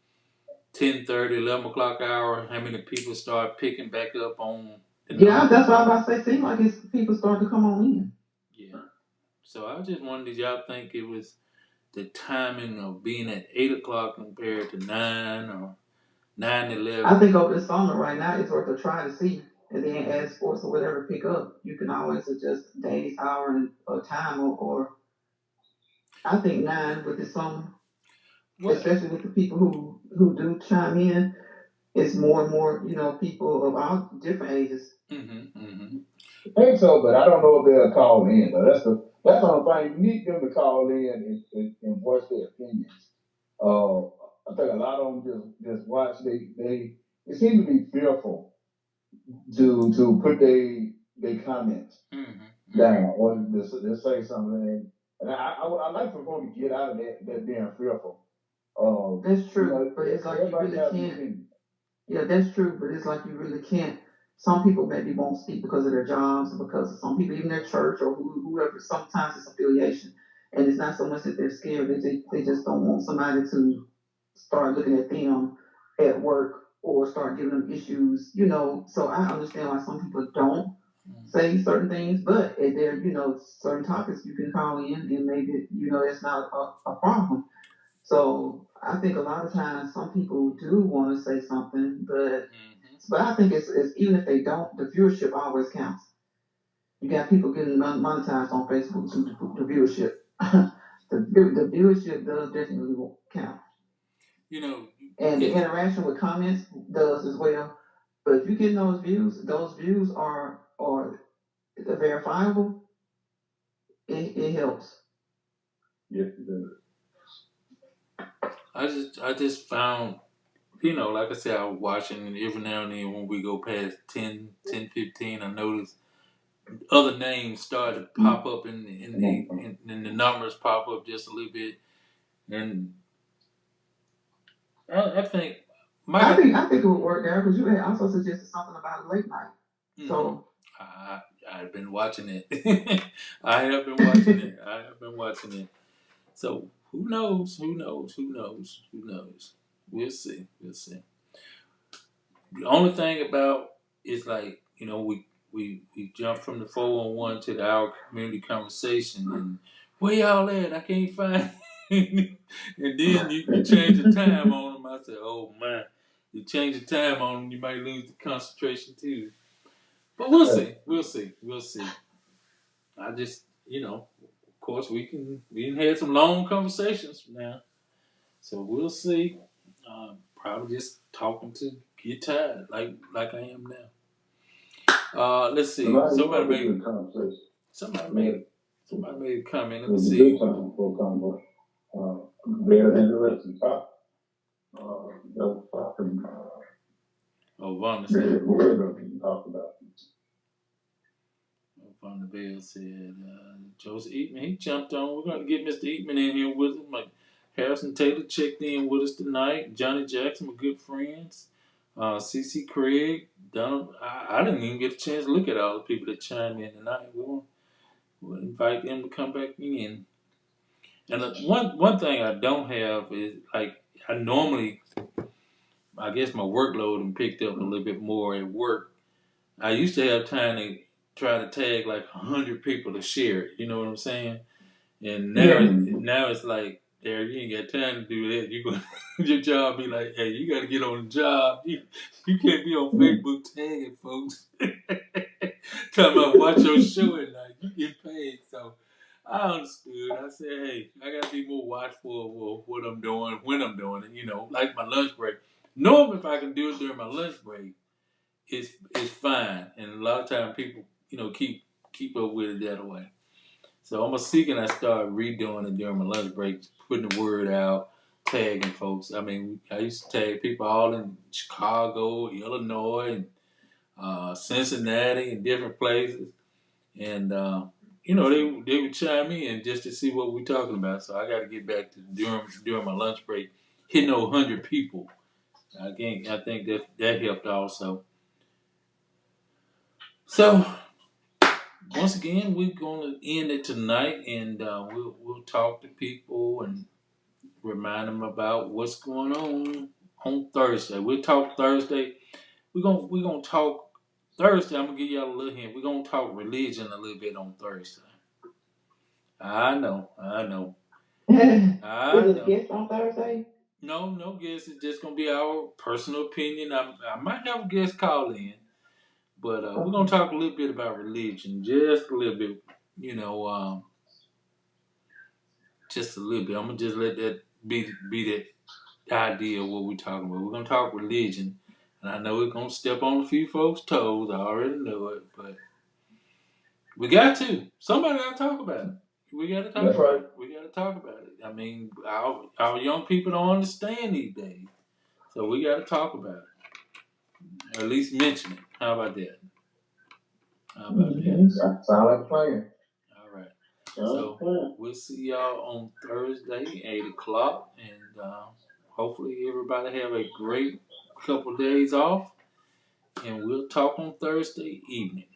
10:30, 11 o'clock hour, how many people start picking back up on the Yeah, number. that's what I was about to say. Seems like it's people starting to come on in. Yeah. So I just wondered, did y'all think it was the timing of being at 8 o'clock compared to 9 or 9 to 11? I think over the summer right now it's worth a try to see. And then as sports or whatever pick up, you can always adjust days, hour, and or time, or I think 9 with the summer, What? especially with the people who do chime in. It's more and more, people of all different ages. Mm-hmm. Mm-hmm. I think so, but I don't know if they'll call in. Though. That's the only thing. You need them to call in and voice their opinions. I think a lot of them just watch. They seem to be fearful to put they comments Mm-hmm. down or to say something. And I like for them to get out of that being fearful. That's true, but it's like you everybody really has an can't. opinion. Yeah, that's true, but it's like you really can't. Some people maybe won't speak because of their jobs, or because of some people, even their church or whoever. Sometimes it's affiliation, and it's not so much that they're scared. They just don't want somebody to start looking at them at work or start giving them issues. So I understand why some people don't say certain things, but if there, certain topics you can call in, and maybe it's not a problem. So I think a lot of times some people do want to say something, but I think it's even if they don't, the viewership always counts. You got people getting monetized on Facebook to the viewership. The viewership does definitely count, You know, and the it's interaction with comments does as well. But if you get those views are verifiable. It helps. Yes, it does. I just found, like I said, I was watching, and every now and then when we go past 10, 15, I notice other names start to pop up in the numbers pop up just a little bit, and I think I my think I think it would work there because you had also suggested something about late night. mm-hmm. So I've been watching it. I have been watching it. I have been watching it. So who knows? Who knows? Who knows? Who knows? We'll see. We'll see. The only thing about is like we jumped from the 411 to the our community conversation, and where y'all at? I can't find. And then you change the time on them. I said, oh man, you change the time on them, you might lose the concentration too. But we'll see. We'll see. We'll see. I just of course we can have some long conversations now, so we'll see. Probably just talking to get tired like I am now. Let's see. Right, we have a good conversation. Somebody made somebody made a comment. Let It me was a see. good time for a convo. Very interesting topic. That was talking. Oh, Vonda Very said. good to talk about. Vonda Bell said. Joseph Eatman. He jumped on. We're gonna get Mr. Eatman in here with him. Like Harrison Taylor checked in with us tonight. Johnny Jackson, we're good friends. CC Craig. Donald. I didn't even get a chance to look at all the people that chimed in tonight. We'll invite them to come back in. And one thing I don't have is like I normally, I guess my workload and picked up a little bit more at work. I used to have time to try to tag like 100 people to share it. You know what I'm saying? And now it's like, Derek, you ain't got time to do that. You go, your job be like, hey, you got to get on the job. You can't be on Facebook tagging folks. Talking about watch your show at night. You get paid, so. I understood. I said, hey, I gotta be more watchful of what I'm doing, when I'm doing it, like my lunch break. Normally if I can do it during my lunch break, it's fine. And a lot of times people, keep up with it that way. So I'm a seek and I start redoing it during my lunch break, putting the word out, tagging folks. I mean, I used to tag people all in Chicago, Illinois, and Cincinnati, and different places. And, they would chime in just to see what we're talking about. So I got to get back to during my lunch break, hitting those 100 people. I think that helped also. So once again, we're going to end it tonight, and we'll talk to people and remind them about what's going on Thursday. We'll talk Thursday. We're gonna talk Thursday. I'm gonna give y'all a little hint. We're gonna talk religion a little bit on Thursday. I know. Is it a guest on Thursday? No guess. It's just gonna be our personal opinion. I might have a guest call in, but we're gonna talk a little bit about religion, just a little bit. Just a little bit. I'm gonna just let that be that idea of what we're talking about. We're gonna talk religion, and I know we're gonna step on a few folks' toes. I already know it, but we got to. Somebody got to talk about it. We got to talk That's about right. it. We got to talk about it. I mean, our young people don't understand these days, so we got to talk about it, or at least mention it. How about that? Sound like a plan. All right. So we'll see y'all on Thursday, 8:00, and hopefully everybody have a great couple of days off, and we'll talk on Thursday evening.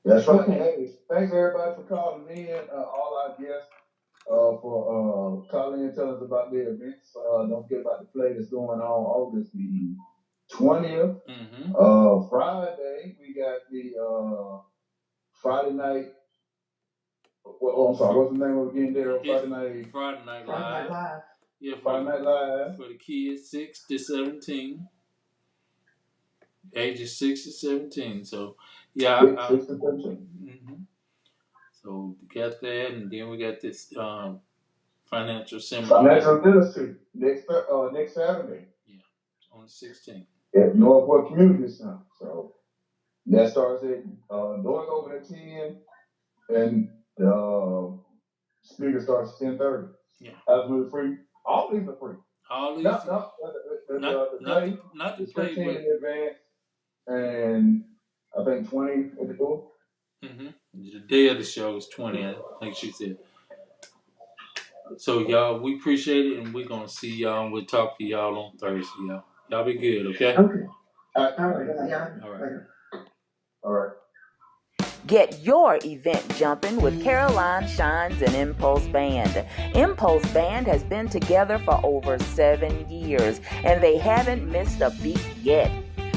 That's right. Hey, thanks everybody for calling in. All our guests for calling in, telling us about their events. Don't forget about the play that's going on August the 20th. Mm-hmm. Friday we got the Friday night. I'm sorry. What's the name of it again? There, Friday Night Live. Yeah, Friday Night Live for the kids 6 to 17, ages 6 to 17. So yeah, 6 to 17. Mm-hmm. So we got that, and then we got this financial seminar. Financial literacy next Saturday. Yeah, on the 16th. At Northwood Community Center. So that starts at doors open at 10, and the speaker starts at 10:30. Yeah, absolutely free. All these are free. All these. The play. Not the is play, 15 in advance, and I think 20 at the door. Mm-hmm. The day of the show is 20, I think she said. So y'all, we appreciate it, and we're gonna see y'all, and we'll talk to y'all on Thursday, y'all. Y'all be good, okay? Okay. All right. All right. Get your event jumping with Caroline Shines and Impulse Band. Impulse Band has been together for over 7 years, and they haven't missed a beat yet.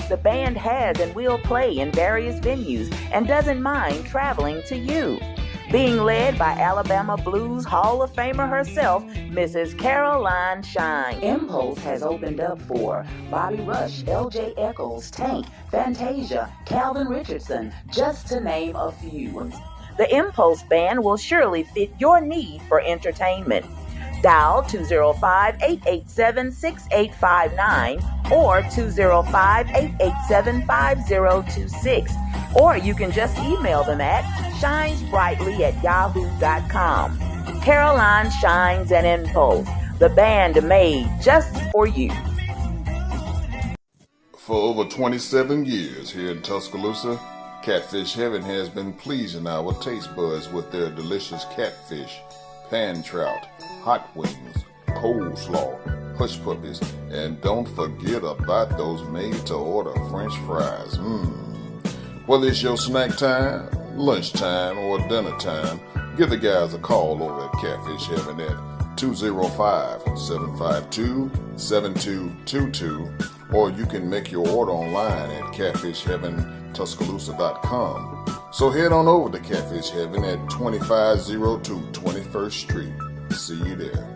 The band has and will play in various venues and doesn't mind traveling to you. Being led by Alabama Blues Hall of Famer herself, Mrs. Caroline Shine. Impulse has opened up for Bobby Rush, LJ Eccles, Tank, Fantasia, Calvin Richardson, just to name a few. The Impulse Band will surely fit your need for entertainment. Dial 205-887-6859 or 205-887-5026. Or you can just email them at shinesbrightly@yahoo.com. Caroline Shines and Impulse, the band made just for you. For over 27 years here in Tuscaloosa, Catfish Heaven has been pleasing our taste buds with their delicious catfish, pan trout, hot wings, coleslaw, hush puppies, and don't forget about those made-to-order French fries. Whether it's your snack time, lunchtime, or dinner time, give the guys a call over at Catfish Heaven at 205-752-7222, or you can make your order online at catfishheaventuscaloosa.com. So head on over to Catfish Heaven at 2502 21st Street. See you there.